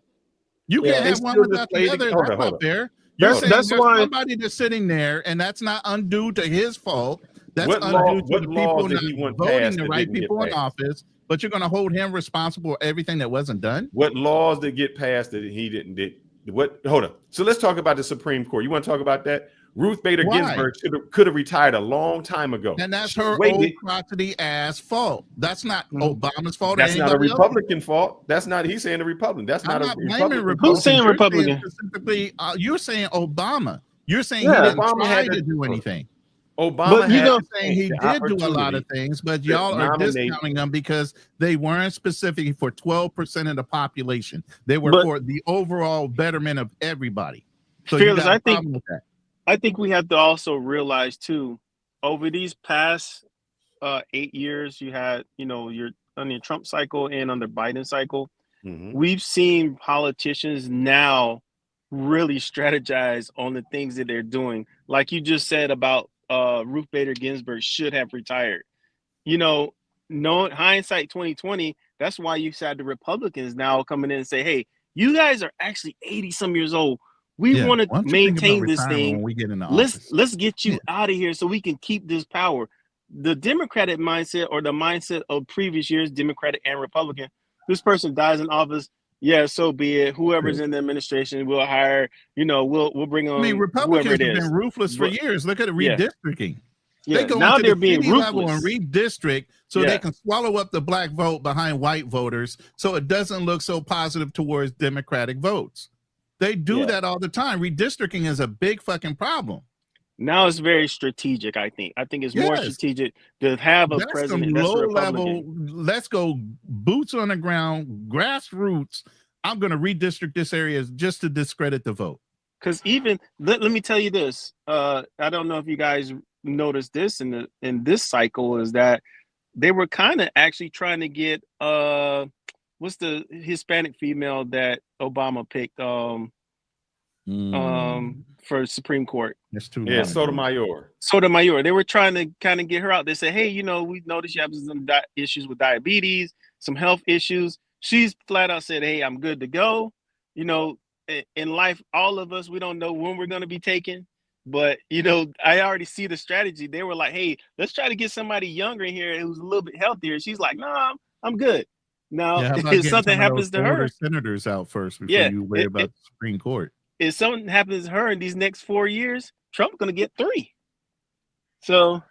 You can't have one without the other. That's not fair. You're saying that's why somebody that's sitting there, and that's not undue to his fault. That's undue to the people not voting the right people in office. But you're going to hold him responsible for everything that wasn't done. What laws did get passed that he didn't did? What? Hold on. So let's talk about the Supreme Court. You want to talk about that? Ruth Bader Ginsburg could have retired a long time ago. And that's her old crotchety ass fault. That's not Obama's fault. That's not a Republican fault. That's not. He's saying a Republican. That's not a Republican. Who's saying Republican? Specifically, you're saying Obama. You're saying he didn't try to do anything. Obama, saying he did do a lot of things, but y'all are discounting them because they weren't specific for 12% of the population. They were for the overall betterment of everybody. So Fearless, I think we have to also realize too, over these past 8 years, you had, you're on the Trump cycle and on the Biden cycle. We've seen politicians now really strategize on the things that they're doing. Like you just said about Ruth Bader Ginsburg should have retired. Knowing hindsight 2020, that's why you said the Republicans now coming in and say, hey, you guys are actually 80 some years old. We want to maintain this thing. Let's get you out of here so we can keep this power. The Democratic mindset, or the mindset of previous years, Democratic and Republican, this person dies in office. Yeah, so be it. Whoever's in the administration, we'll hire. We'll bring on. Republicans have been ruthless for years. Look at the redistricting. Yeah, they go now they're the being level ruthless and redistrict so they can swallow up the black vote behind white voters, so it doesn't look so positive towards Democratic votes. They do that all the time. Redistricting is a big fucking problem. Now it's very strategic, I think. I think it's more strategic to have a president that's low Republican. level. Let's go boots on the ground, grassroots. I'm going to redistrict this area just to discredit the vote. Because even let me tell you this. I don't know if you guys noticed this in this cycle, is that they were kind of actually trying to get what's the Hispanic female that Obama picked for Supreme Court? Sotomayor. Sotomayor. They were trying to kind of get her out. They said, hey, we noticed you have some issues with diabetes, some health issues. She's flat out said, hey, I'm good to go. In life, all of us, we don't know when we're going to be taken. But, I already see the strategy. They were like, hey, let's try to get somebody younger in here who's a little bit healthier. She's like, no, I'm good. Now, if something happens to her, senators out first before you worry about the Supreme Court. If something happens to her in these next 4 years, Trump's going to get 3. So,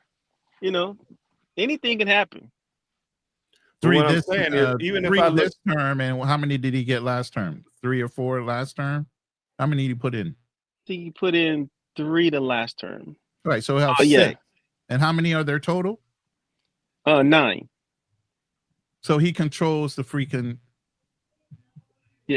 anything can happen. 3 this term, and how many did he get last term? 3 or 4 last term? How many did he put in? I think he put in 3 the last term. Right, so he'll have 6. And how many are there total? 9. So he controls the freaking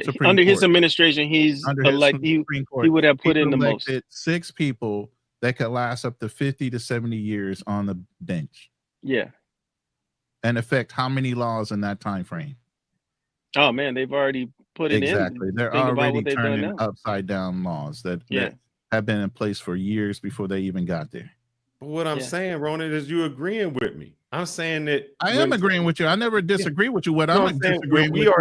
Supreme under Court. His administration, he would have put in the most. 6 people that could last up to 50 to 70 years on the bench. Yeah. And affect how many laws in that time frame? Oh man, they've already put it in. Exactly. They're already turning upside down laws that have been in place for years before they even got there. But what I'm saying, Ronan, is you agreeing with me. I'm saying that I am agreeing with you. I never disagree with you. What I'm disagreeing with you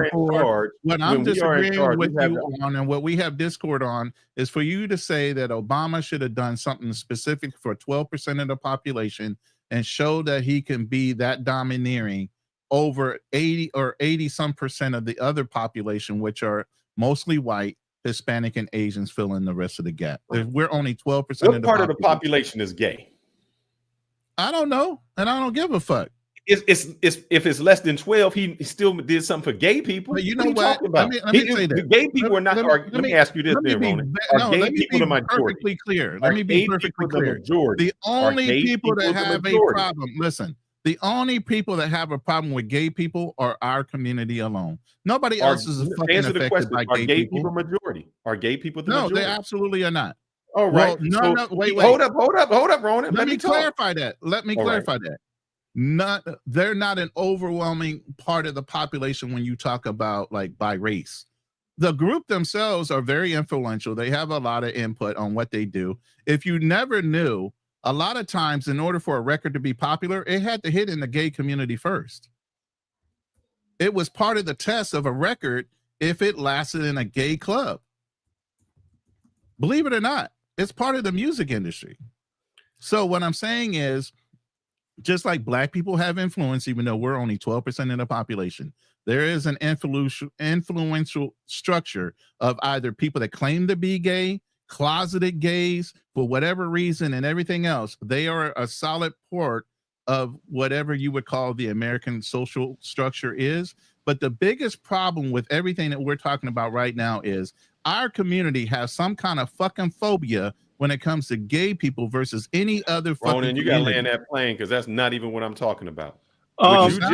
on, and what we have discord on, is for you to say that Obama should have done something specific for 12% of the population and show that he can be that domineering over 80 some percent of the other population, which are mostly white, Hispanic, and Asians, fill in the rest of the gap. We're only 12%. What part of the population is gay? I don't know, and I don't give a fuck. It's if it's less than 12, he still did something for gay people. But you know what? Let me say that. Gay people are not. Let me ask you this, Ronan. Let me be perfectly clear. Let me be perfectly clear. The only people that have a problem. Listen, The only people that have a problem with gay people are our community alone. Nobody else is fucking Answer the affected question. by Are gay gay people. people majority? Are gay people the No, majority? they absolutely are not. All right. Well, no, wait. Hold up, Ronan. Let me talk. clarify that. Let me clarify that. They're not an overwhelming part of the population when you talk about like by race. The group themselves are very influential. They have a lot of input on what they do. If you never knew, a lot of times in order for a record to be popular, it had to hit in the gay community first. It was part of the test of a record if it lasted in a gay club. Believe it or not, it's part of the music industry. So what I'm saying is, just like black people have influence, even though we're only 12% of the population, there is an influential structure of either people that claim to be gay, closeted gays, for whatever reason, and everything else. They are a solid part of whatever you would call the American social structure is. But the biggest problem with everything that we're talking about right now is our community has some kind of fucking phobia when it comes to gay people versus any other fucking Ronan, you community. gotta land that plane because that's not even what I'm talking about. I Hold think up,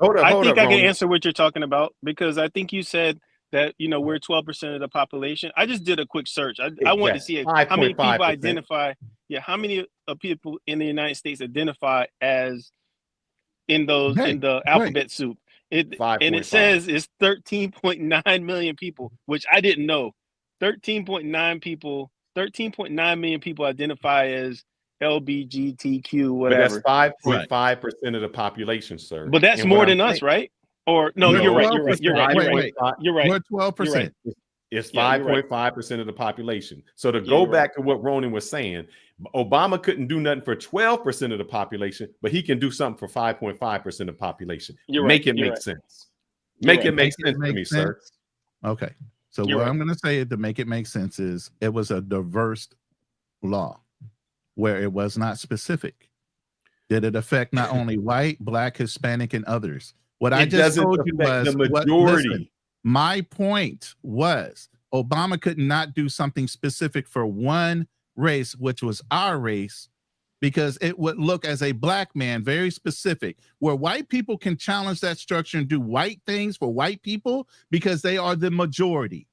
I can Ronan. answer what you're talking about, because I think you said that, you know, we're 12% of the population. I just did a quick search. I wanted to see how many people 5.5%. identify. Yeah, how many people in the United States identify as in the alphabet soup. And it says it's 13.9 million people, which I didn't know. 13.9 million people identify as LGBTQ, whatever. But that's 5.5% of the population, sir. But that's more than us, right? Or no, you're right. You're right. We're 12%. It's 5.5% of the population. So to go back to what Ronan was saying, Obama couldn't do nothing for 12% of the population, but he can do something for 5.5% of the population. Make it make sense. Make it make sense to me, sir. Okay. So what I'm going to say to make it make sense is it was a diverse law where it was not specific. Did it affect not only white, black, Hispanic, and others? What I just told you was the majority. Listen, my point was Obama could not do something specific for one race, which was our race, because it would look as a black man very specific, where white people can challenge that structure and do white things for white people because they are the majority.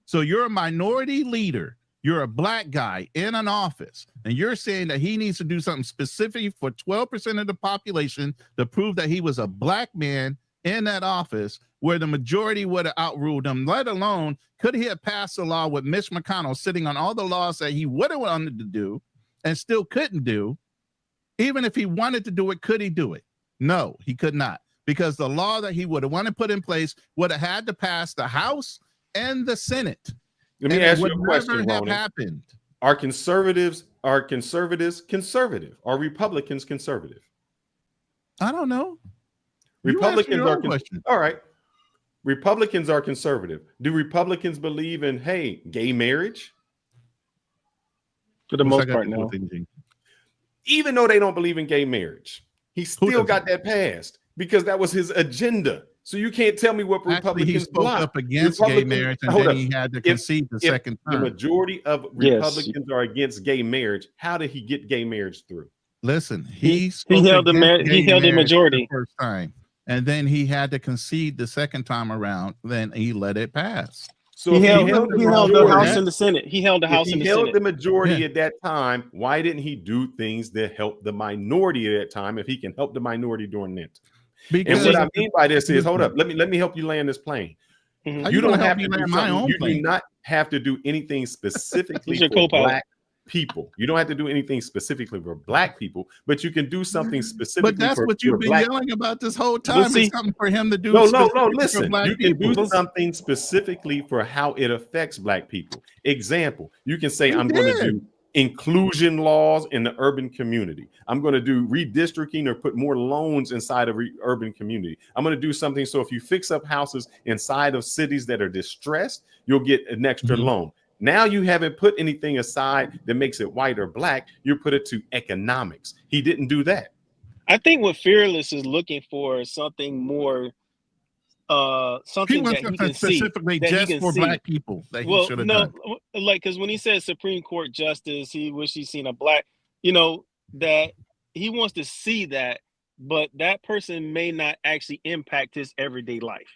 So you're a minority leader. You're a black guy in an office, and you're saying that he needs to do something specific for 12% of the population to prove that he was a black man in that office, where the majority would have outruled him, let alone could he have passed a law with Mitch McConnell sitting on all the laws that he would have wanted to do and still couldn't do. Even if he wanted to do it, could he do it? No, he could not, because the law that he would have wanted to put in place would have had to pass the House and the Senate. Let me ask you a question, Ronan. Ronan. Are conservatives conservative? Are Republicans conservative? I don't know. Republicans are all right. Republicans are conservative. Do Republicans believe in gay marriage? For the most part, no. Even though they don't believe in gay marriage, he still got that passed because that was his agenda. So you can't tell me what Republicans he spoke up against gay marriage, and then he had to concede the second time. The majority of Republicans are against gay marriage. How did he get gay marriage through? Listen, he held the majority the first time, and then he had to concede the second time around. Then he let it pass. So he held the House and the Senate. He held the House and the Senate. He held the majority at that time. Why didn't he do things that help the minority at that time? If he can help the minority during that time. And what I mean by this is, hold up, let me help you land this plane. You don't have to do something. You do not have to do anything specifically for black people. You don't have to do anything specifically for black people, but you can do something specifically. But that's what you've been yelling about this whole time. It's something for him to do. No. Listen, you can do something specifically for how it affects black people. Example, you can say, I'm going to do inclusion laws in the urban community. I'm going to do redistricting or put more loans inside of urban community. I'm going to do something so if you fix up houses inside of cities that are distressed, you'll get an extra loan. Now you haven't put anything aside that makes it white or black. You put it to economics. He didn't do that. I think what Fearless is looking for is something more something that he can specifically see, just for black people that he should have done. Like, because when he says Supreme Court justice, he wish he's seen a black, that he wants to see that but that person may not actually impact his everyday life.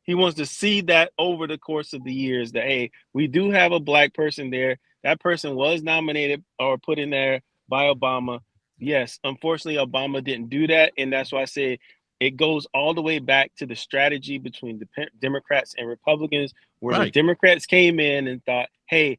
He wants to see that over the course of the years that, hey, we do have a black person there. That person was nominated or put in there by Obama. Yes, unfortunately, Obama didn't do that. And that's why I say it goes all the way back to the strategy between the Democrats and Republicans, where the Democrats came in and thought, hey,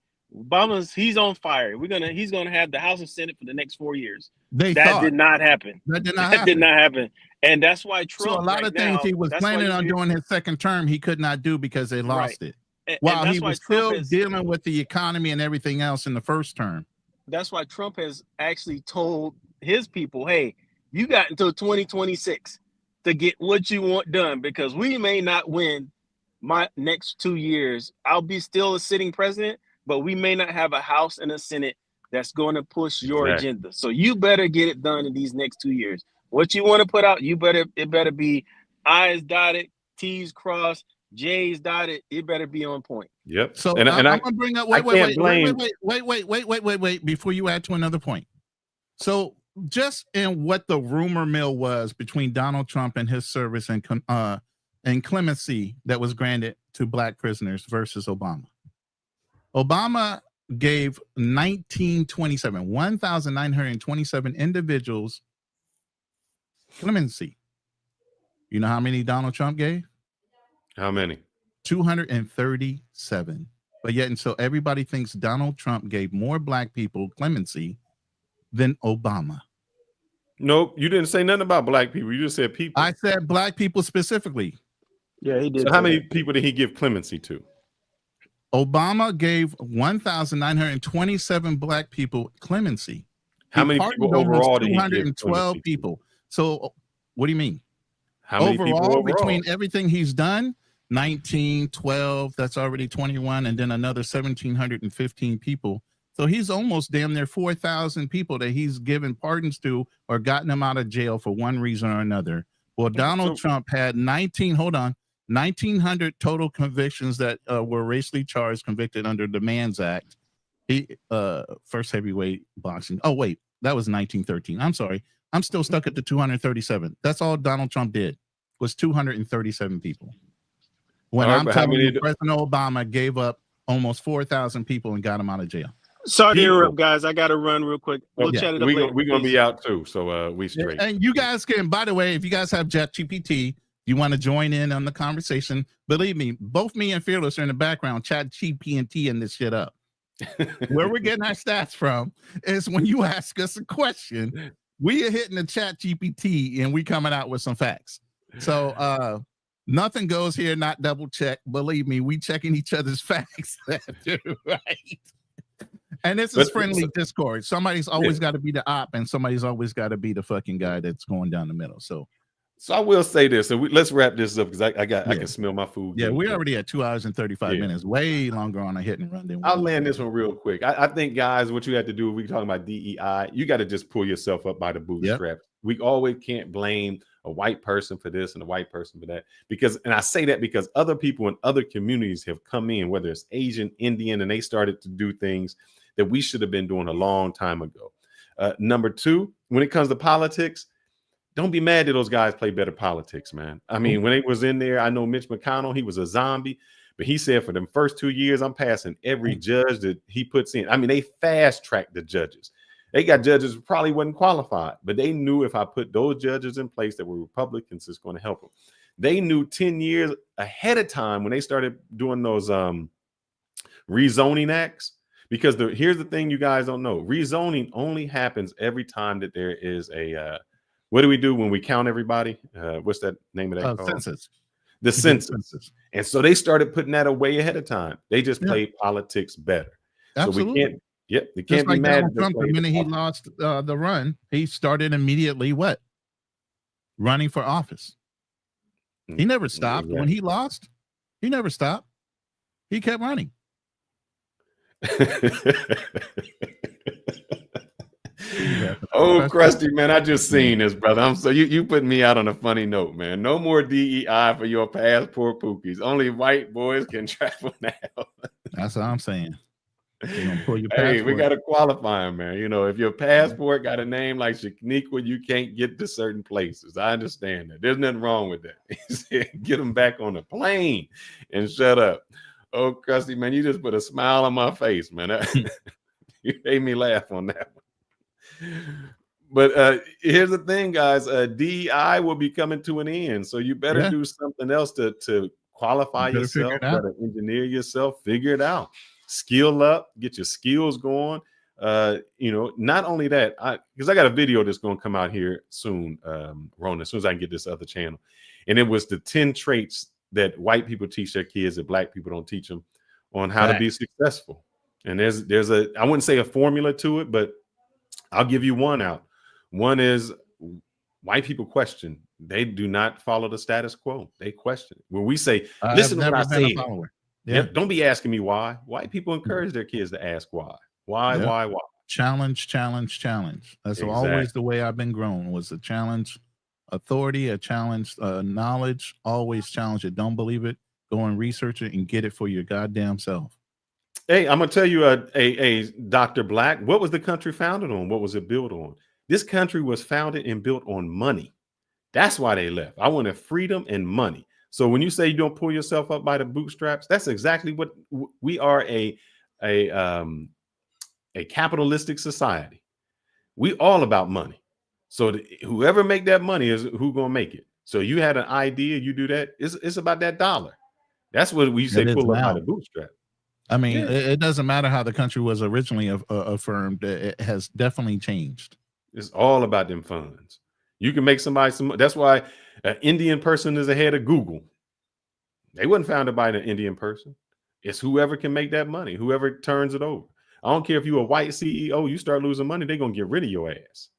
he's on fire. He's gonna have the House and Senate for the next 4 years. That did not happen. That did not That happen. did not happen. And that's why Trump. So a lot of things he was planning on doing his second term, he could not do because they lost it. While he was still dealing with the economy and everything else in the first term. That's why Trump has actually told his people, hey, you got until 2026 to get what you want done, because we may not win my next 2 years. I'll be still a sitting president, but we may not have a House and a Senate that's going to push your agenda. So you better get it done in these next 2 years. What you want to put out, it better be I's dotted, T's crossed, J's dotted. It better be on point. Yep. So I'm gonna bring up wait before you add to another point. So just in what the rumor mill was between Donald Trump and his service and clemency that was granted to black prisoners versus Obama. Obama gave 1,927 individuals clemency. You know how many Donald Trump gave? How many? 237. But yet, and so everybody thinks Donald Trump gave more black people clemency than Obama. Nope, you didn't say nothing about black people. You just said people. I said black people specifically. Yeah, he did. So how many people did he give clemency to? Obama gave 1,927 black people clemency. How many people overall did he give 212 people. So what do you mean? How many overall, people overall? Between everything he's done, 19, 12, that's already 21, and then another 1,715 people. So he's almost damn near 4,000 people that he's given pardons to or gotten them out of jail for one reason or another. Well, Donald Trump had 1,900 total convictions that were racially charged, convicted under the Mann Act. He first heavyweight boxing. Oh, wait, that was 1913. I'm sorry. I'm still stuck at the 237. That's all Donald Trump did was 237 people. When I'm telling you, President Obama gave up almost 4,000 people and got them out of jail. Sorry to interrupt, guys. I got to run real quick. We'll chat it up later. We're going to be out too, so we straight. And you guys can, by the way, if you guys have ChatGPT, you want to join in on the conversation, believe me, both me and Fearless are in the background, ChatGPT and this shit up. Where we're getting our stats from is when you ask us a question, we are hitting the ChatGPT and we coming out with some facts. So nothing goes here, not double check. Believe me, we checking each other's facts. Right. And this is friendly Discord. Somebody's always got to be the op, and somebody's always got to be the fucking guy that's going down the middle. So I will say this. So let's wrap this up because I can smell my food. Yeah, we're already at 2 hours and 35 minutes, way longer on a hit and run than I'll land this one real quick. I think, guys, what you have to do, we talking about DEI, you got to just pull yourself up by the bootstraps. We always can't blame a white person for this and a white person for that, and I say that because other people in other communities have come in, whether it's Asian, Indian, and they started to do things that we should have been doing a long time ago. Number two, when it comes to politics, don't be mad that those guys play better politics, man. I mean, when they was in there, I know Mitch McConnell, he was a zombie, but he said for them first 2 years, I'm passing every judge that he puts in. I mean, they fast tracked the judges. They got judges who probably wasn't qualified, but they knew if I put those judges in place that were Republicans, it's going to help them. They knew 10 years ahead of time when they started doing those rezoning acts, because here's the thing you guys don't know. Rezoning only happens every time that there is a, what do we do when we count everybody? What's that name of that called? Census. The census. And so they started putting that away ahead of time. They just played politics better. Absolutely. So we can't. Yep, they Just can't like be mad. Donald Trump, the minute he lost the run, he started immediately what? Running for office. He never stopped. When he lost, he never stopped. He kept running. Oh, Krusty, man, I just seen this, brother. You putting me out on a funny note, man. No more DEI for your passport pookies. Only white boys can travel now. That's what I'm saying. They're gonna pull your Hey, we passport. got to qualify 'em, man. You know, if your passport got a name like Shaniqua, you can't get to certain places. I understand that. There's nothing wrong with that. He said, get them back on the plane and shut up. Oh, Krusty, man, you just put a smile on my face, man. You made me laugh on that one. But here's the thing, guys. DEI will be coming to an end, so you better do something else to qualify You better figure yourself, it out. better engineer yourself, figure it out, skill up, get your skills going. You know, not only that, because I got a video that's going to come out here soon, Rona, as soon as I can get this other channel, and it was the 10 traits that white people teach their kids that black people don't teach them on how to be successful. And there's a, I wouldn't say a formula to it, but I'll give you one out. One is white people question. They do not follow the status quo. They question it. When we say, listen to what I say. Yeah. Don't be asking me why. White people encourage their kids to ask why. Why? Challenge. That's always the way I've been grown, was a challenge authority, a challenge knowledge, always challenge it. Don't believe it. Go and research it and get it for your goddamn self. Hey, I'm gonna tell you, a Dr. Black, what was the country founded on? What was it built on? This country was founded and built on money. That's why they left. I wanted freedom and money. So when you say you don't pull yourself up by the bootstraps, that's exactly what we are, a capitalistic society. We all about money. So whoever make that money is who gonna make it. So you had an idea, you do that. It's about that dollar. That's what we say, pull up by the bootstrap. I mean, it doesn't matter how the country was originally affirmed. It has definitely changed. It's all about them funds. You can make somebody some. That's why an Indian person is ahead of Google. They wasn't founded by an Indian person. It's whoever can make that money, whoever turns it over. I don't care if you're a white CEO, you start losing money, they're gonna get rid of your ass.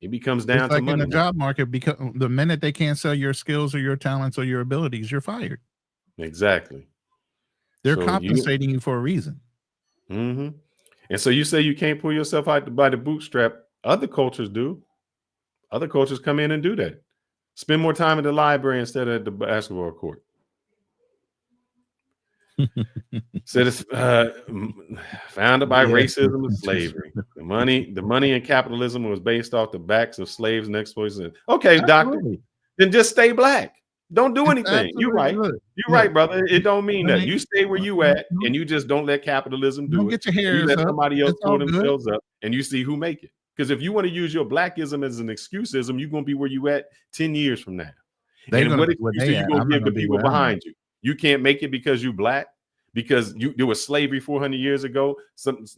It becomes down to money. In the job market, because the minute they can't sell your skills or your talents or your abilities, you're fired. Exactly. They're compensating you for a reason. Mm-hmm. And so you say you can't pull yourself out by the bootstrap. Other cultures do. Other cultures come in and do that. Spend more time at the library instead of at the basketball court. Said it's founded by racism and slavery. The money in capitalism was based off the backs of slaves and exploiters. Okay, doctor, then just stay black. Don't do anything. You're right. You're right, brother. It don't mean that. You stay where you at, and you just don't let capitalism do it. Get your hairs you let up. somebody else pull themselves up, and you see who make it. Because if you want to use your blackism as an excusism, you're gonna be where you at 10 years from now. And what excuse are you gonna give the people behind you? You can't make it because you black, because there was slavery 400 years ago.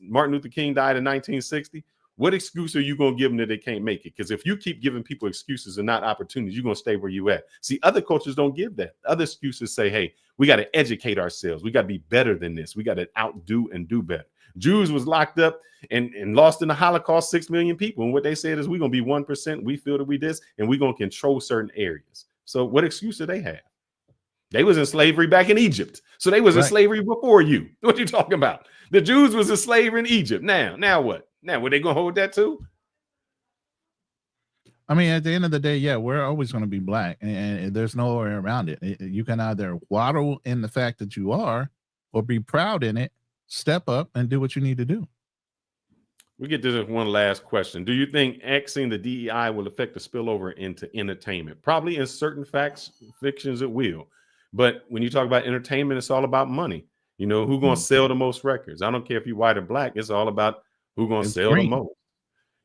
Martin Luther King died in 1960. What excuse are you going to give them that they can't make it? Because if you keep giving people excuses and not opportunities, you're going to stay where you at. See, other cultures don't give that. Other excuses say, hey, we got to educate ourselves. We got to be better than this. We got to outdo and do better. Jews was locked up and lost in the Holocaust, 6 million people. And what they said is we're going to be 1%. We feel that we this, and we're going to control certain areas. So what excuse do they have? They was in slavery back in Egypt. So they was in slavery before you. What you talking about? The Jews was in slavery in Egypt. Now what? Now, were they going to hold that too? I mean, at the end of the day, yeah, we're always going to be black, and there's no way around it. You can either waddle in the fact that you are, or be proud in it, step up, and do what you need to do. We get to this one last question. Do you think axing the DEI will affect the spillover into entertainment? Probably in certain fictions it will. But when you talk about entertainment, it's all about money. You know, who's going to sell the most records? I don't care if you're white or black. It's all about who's going to sell the most.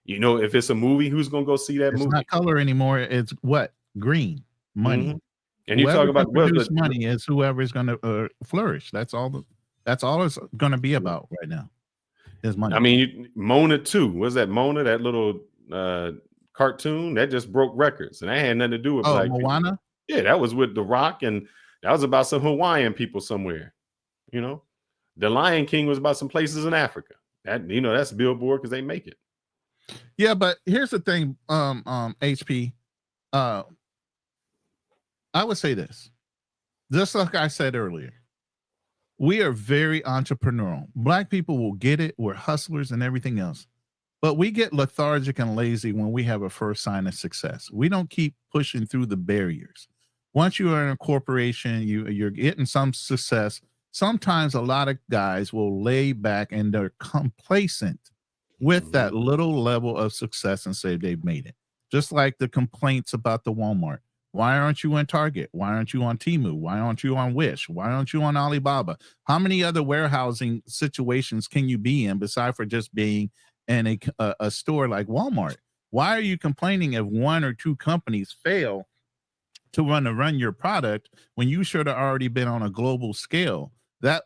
You know, if it's a movie, who's going to go see that movie? It's not color anymore. It's what? Green. Money. Mm-hmm. And you talk about money is whoever is going to flourish. That's all it's going to be about right now is money. I mean, Mona 2. What's that? Mona, that little cartoon that just broke records. And that had nothing to do with black Moana? people. Yeah, that was with The Rock, and that was about some Hawaiian people somewhere. You know, The Lion King was about some places in Africa. That, you know, that's Billboard because they make it. Yeah, but here's the thing, HP. I would say this, just like I said earlier, we are very entrepreneurial. Black people will get it. We're hustlers and everything else. But we get lethargic and lazy when we have a first sign of success. We don't keep pushing through the barriers. Once you are in a corporation, you're getting some success, sometimes a lot of guys will lay back and they're complacent with that little level of success and say they've made it. Just like the complaints about the Walmart. Why aren't you on Target? Why aren't you on Temu? Why aren't you on Wish? Why aren't you on Alibaba? How many other warehousing situations can you be in besides for just being in a store like Walmart? Why are you complaining if one or two companies fail to run your product when you should have already been on a global scale? That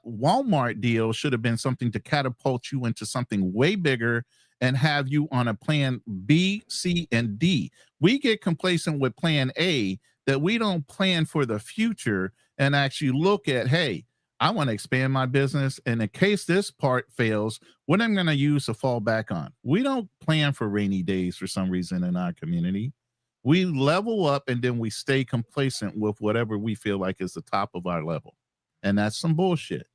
Walmart deal should have been something to catapult you into something way bigger and have you on a plan B, C, and D. We get complacent with plan A that we don't plan for the future and actually look at, hey, I want to expand my business. And in case this part fails, what I'm going to use to fall back on. We don't plan for rainy days for some reason in our community. We level up and then we stay complacent with whatever we feel like is the top of our level. And that's some bullshit.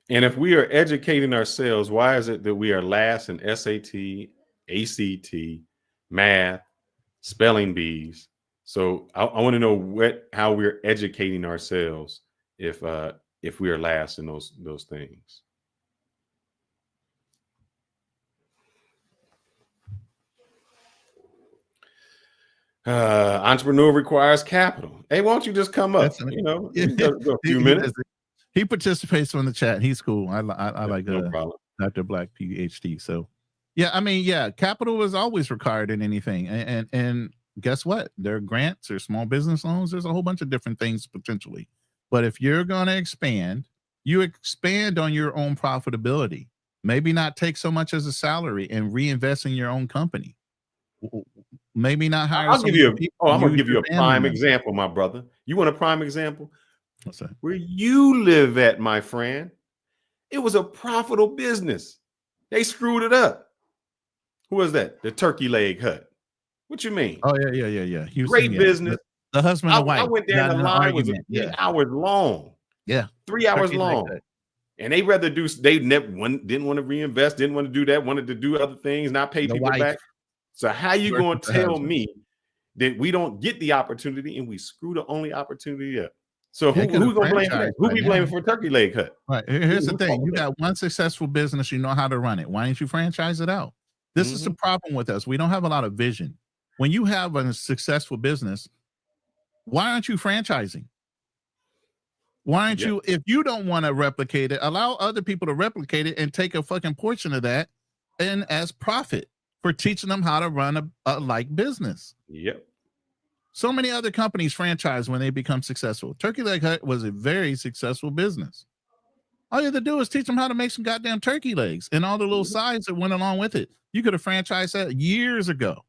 And if we are educating ourselves, why is it that we are last in SAT, ACT, math, spelling bees? So I want to know how we're educating ourselves if we are last in those things. Entrepreneur requires capital. Hey, why don't you just come up? Go a few minutes. He participates on the chat. He's cool. I like no problem. Dr. Black PhD. So yeah, capital is always required in anything. And guess what? There are grants or small business loans. There's a whole bunch of different things potentially. But if you're going to expand, you expand on your own profitability. Maybe not take so much as a salary and reinvest in your own company. Maybe not hire. I'm going to give you a prime example, my brother. You want a prime example? What's that? Where you live at, my friend, it was a profitable business. They screwed it up. Who was that? The Turkey Leg Hut. What you mean? Oh, yeah. Great business. The husband and wife. I went there and the line was 3 hours long. Yeah. 3 hours long. And they rather didn't want to reinvest, didn't want to do that, wanted to do other things, not pay people back. So how you going to tell me that we don't get the opportunity and we screw the only opportunity up? So who's going to blame for that? Who we blaming for Turkey Leg Hut? Right. Here's the thing. You got one successful business. You know how to run it. Why don't you franchise it out? This is the problem with us. We don't have a lot of vision. When you have a successful business, why aren't you franchising? Why aren't you, if you don't want to replicate it, allow other people to replicate it and take a fucking portion of that and as profit for teaching them how to run a like business. Yep. So many other companies franchise when they become successful. Turkey Leg Hut was a very successful business. All you had to do is teach them how to make some goddamn turkey legs and all the little sides that went along with it. You could have franchised that years ago.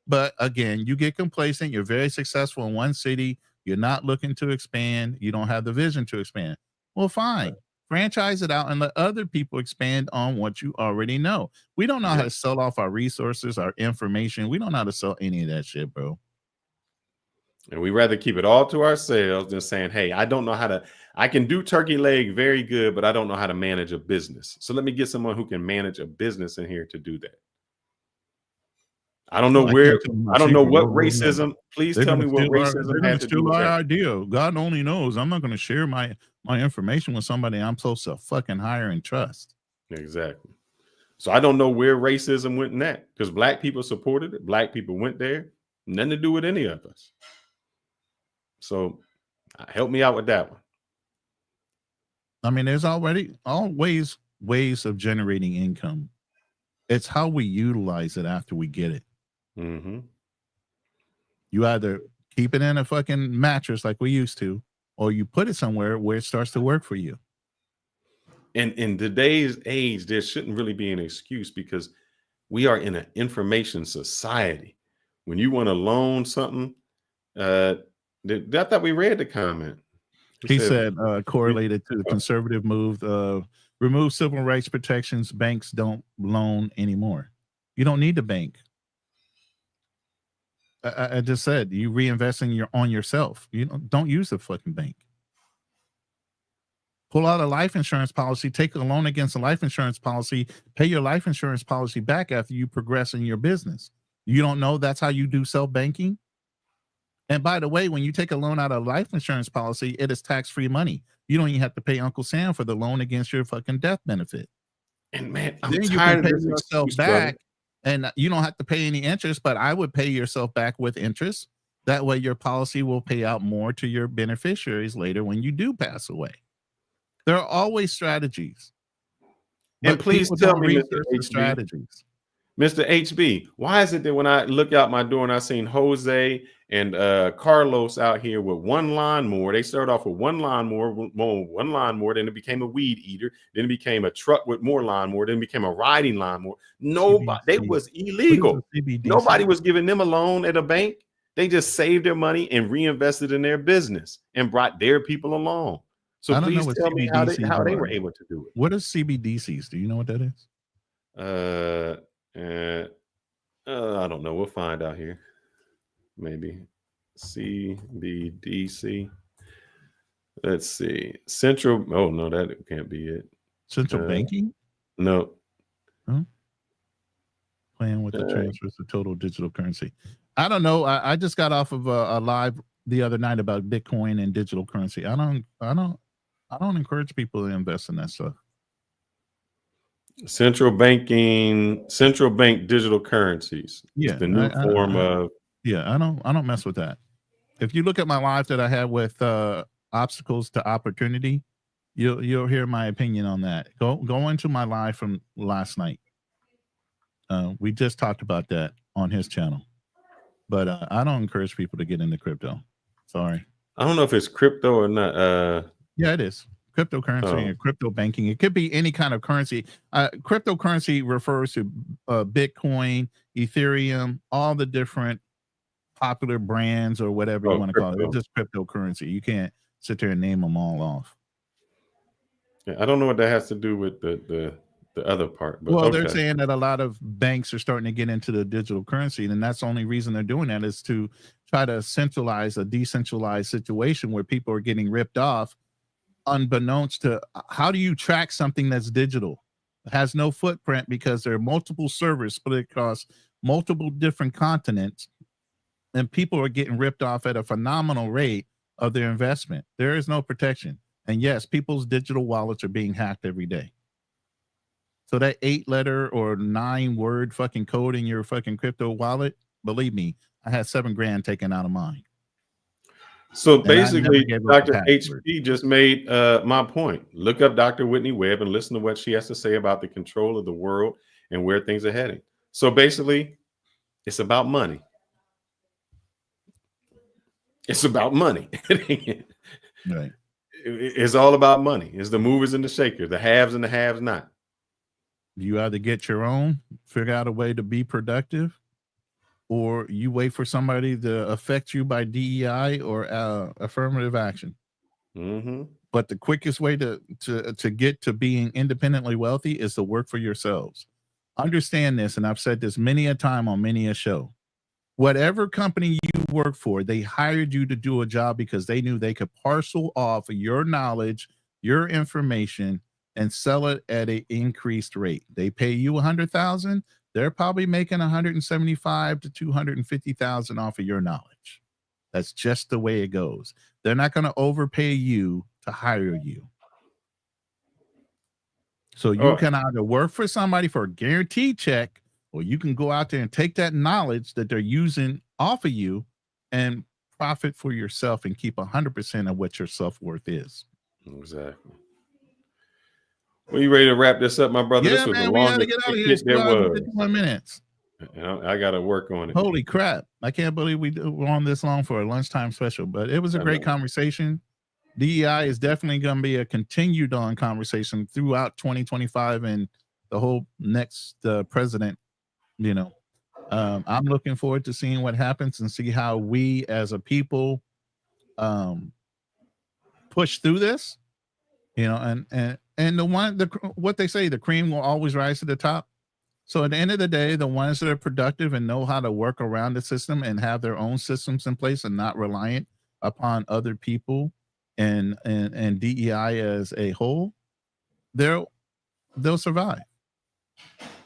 But again, you get complacent. You're very successful in one city. You're not looking to expand. You don't have the vision to expand. Well, fine. Franchise it out and let other people expand on what you already know. We don't know how to sell off our resources, our information. We don't know how to sell any of that shit, bro. And we rather keep it all to ourselves than saying, hey, I can do turkey leg very good, but I don't know how to manage a business. So let me get someone who can manage a business in here to do that. I don't know what racism. Please tell me what racism had to do with that. Idea. God only knows. I'm not going to share my information with somebody I'm supposed to fucking hire and trust. Exactly. So I don't know where racism went in that, because black people supported it. Black people went there. Nothing to do with any of us. So help me out with that one. I mean, there's always ways of generating income. It's how we utilize it after we get it. Mm-hmm. You either keep it in a fucking mattress like we used to, or you put it somewhere where it starts to work for you. And in today's age, there shouldn't really be an excuse, because we are in an information society. When you want to loan something, I thought we read the comment. He said correlated to the conservative move, remove civil rights protections. Banks don't loan anymore. You don't need the bank. I just said you reinvest on yourself. You don't use the fucking bank. Pull out a life insurance policy, take a loan against a life insurance policy, pay your life insurance policy back after you progress in your business. You don't know that's how you do self-banking? And by the way, when you take a loan out of a life insurance policy, it is tax-free money. You don't even have to pay Uncle Sam for the loan against your fucking death benefit. And man, I'm Then you tired can pay of this yourself excuse, brother. back, and you don't have to pay any interest, but I would pay yourself back with interest. That way your policy will pay out more to your beneficiaries later when you do pass away. There are always strategies. And But please people tell don't me, Mr. research the HB, strategies. Mr. HB, why is it that when I look out my door and I seen Jose and Carlos out here with one lawnmower, they started off with one lawnmower, then it became a weed eater, then it became a truck with more lawnmower, then it became a riding lawnmower. Nobody, they was illegal. Nobody was giving them a loan at a bank. They just saved their money and reinvested in their business and brought their people along. So I don't know please what tell me how they CBDCs were are. able to do it. What is CBDCs? Do you know what that is? I don't know. We'll find out here. Maybe CBDC. Let's see. Central. Oh no, that can't be it. Central banking? No. Huh? Playing with the transfers to total digital currency. I don't know. I just got off of a live the other night about Bitcoin and digital currency. I don't encourage people to invest in that stuff. Central bank digital currencies. Yeah, It's the new form of. Yeah, I don't mess with that. If you look at my live that I had with obstacles to opportunity, you'll hear my opinion on that. Go into my live from last night. We just talked about that on his channel, but I don't encourage people to get into crypto. Sorry. I don't know if it's crypto or not. Yeah, it is. Cryptocurrency or crypto banking. It could be any kind of currency. Cryptocurrency refers to Bitcoin, Ethereum, all the different popular brands or whatever you want to call it. It's just cryptocurrency. You can't sit there and name them all off. Yeah, I don't know what that has to do with the other part. But well, they're saying that a lot of banks are starting to get into the digital currency, and that's the only reason they're doing that is to try to centralize a decentralized situation where people are getting ripped off unbeknownst to. How do you track something that's digital? It has no footprint because there are multiple servers split across multiple different continents, and people are getting ripped off at a phenomenal rate of their investment. There is no protection. And yes, people's digital wallets are being hacked every day. So that 8-letter or 9-word fucking code in your fucking crypto wallet, believe me, I had $7 grand taken out of mine. So basically, Dr. HP just made my point. Look up Dr. Whitney Webb and listen to what she has to say about the control of the world and where things are heading. So basically, it's about money. It's about money. Right. It's all about money. It's the movers and the shakers, the haves and the haves not. You either get your own, figure out a way to be productive, or you wait for somebody to affect you by DEI or affirmative action. Mm-hmm. But the quickest way to get to being independently wealthy is to work for yourselves. Understand this, and I've said this many a time on many a show. Whatever company you work for, they hired you to do a job because they knew they could parcel off your knowledge, your information, and sell it at an increased rate. They pay you $100,000. They're probably making $175,000 to $250,000 off of your knowledge. That's just the way it goes. They're not going to overpay you to hire you. So you can either work for somebody for a guaranteed check, or you can go out there and take that knowledge that they're using off of you and profit for yourself and keep 100% of what your self-worth is. Exactly. Well, you ready to wrap this up, my brother? Yeah, this was man, the we gotta longest get out of here. It's 51 minutes. I got to work on it. Holy crap. I can't believe we're on this long for a lunchtime special, but it was a great conversation. DEI is definitely going to be a continued on conversation throughout 2025 and the whole next president. You know, I'm looking forward to seeing what happens and see how we as a people push through this, you know, and what they say, the cream will always rise to the top. So at the end of the day, the ones that are productive and know how to work around the system and have their own systems in place and not reliant upon other people and DEI as a whole, they'll survive.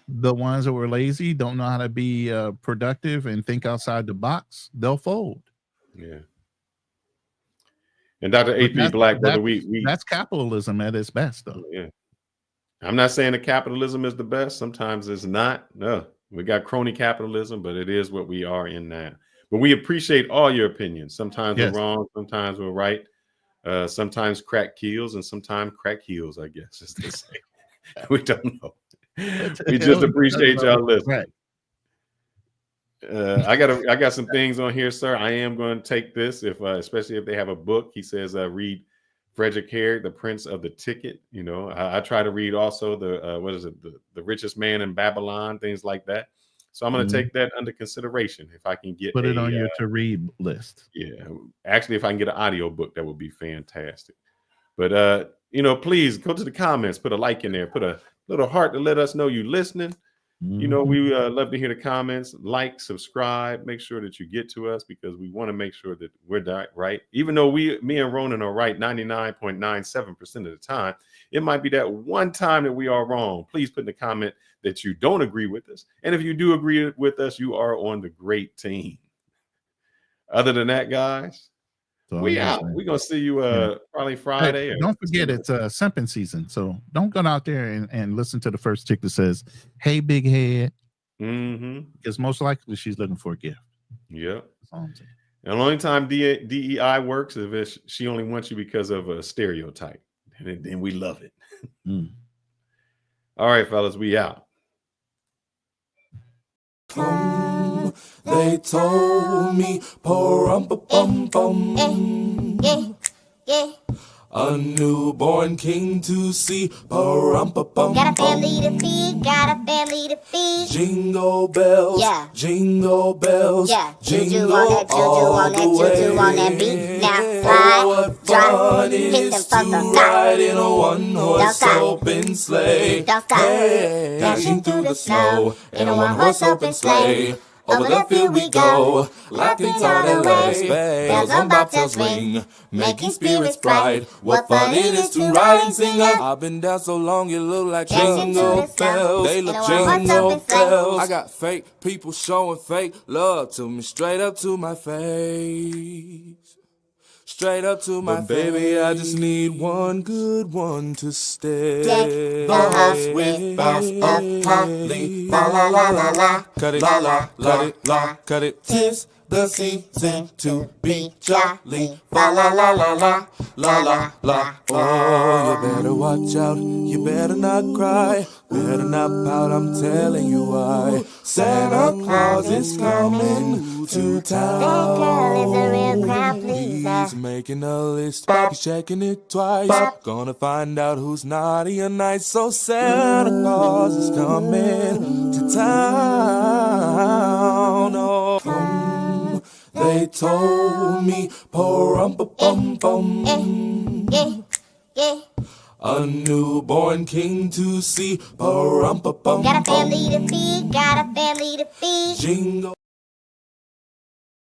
The ones that were lazy, don't know how to be productive and think outside the box, they'll fold. Yeah. And Dr. But AP Black, brother, that's capitalism at its best, though. yeah. I'm not saying that capitalism is the best. Sometimes it's not. No, we got crony capitalism, but it is what we are in now. But we appreciate all your opinions. Sometimes Yes. we're wrong, sometimes we're right. Sometimes crack kills, and sometimes crack heals, I guess, as they say. We don't know. We just appreciate y'all listening. I got some things on here, sir. I am going to take this, especially if they have a book. He says, read Frederick Harriet, The Prince of the Ticket. You know, I try to read also the Richest Man in Babylon, things like that. So I'm going to take that under consideration if I can get Put it on your to read list. Yeah, actually, if I can get an audio book, that would be fantastic. But please go to the comments, put a like in there, put a little heart to let us know you're listening. You know, we love to hear the comments. Like, subscribe, make sure that you get to us, because we want to make sure that we're right. Even though me and Ronan are right 99.97% of the time, it might be that one time that we are wrong. Please put in the comment that you don't agree with us. And if you do agree with us, you are on the great team. Other than that, guys, we out. We're going to see you probably Friday. Hey, don't forget it's simping season. So don't go out there and listen to the first chick that says, "Hey, big head." Because most likely she's looking for a gift. Yep. And the only time DEI works is if she only wants you because of a stereotype. And then we love it. All right, fellas, we out. They told me, a newborn king to see. Got a family to feed, got a family to feed. Jingle bells, yeah. Jingle bells, yeah. Juju on that, juju on that, juju on that beat. Now fly, drop, hit them fuckers, ride in a one-horse open sleigh. Don't stop, hey, dashing through the snow in a one-horse open sleigh. Over the field we go, laughing all the way. Bells on bobtails ring, making spirits bright. What fun it is to ride and sing. I've been down so long, you look like jingle bells. They look jingle bells. I got fake people showing fake love to me, straight up to my face. Straight up to my face. Baby, I just need one good one to stay. Deck the house with bells of holly. La la la la la. Cut it, la la, cut it, la, cut it. 'Tis the season to be jolly. La la la la la, la la la. Oh, you better watch out. You better not cry. Better not pout. I'm telling you why. Santa Claus is coming to town. That girl is a real crowd pleaser. He's making a list. He's checking it twice. Gonna find out who's naughty or nice. So Santa Claus is coming to town. Oh, they told me, a newborn king to see. Got a family to feed, got a family to feed. Jingle.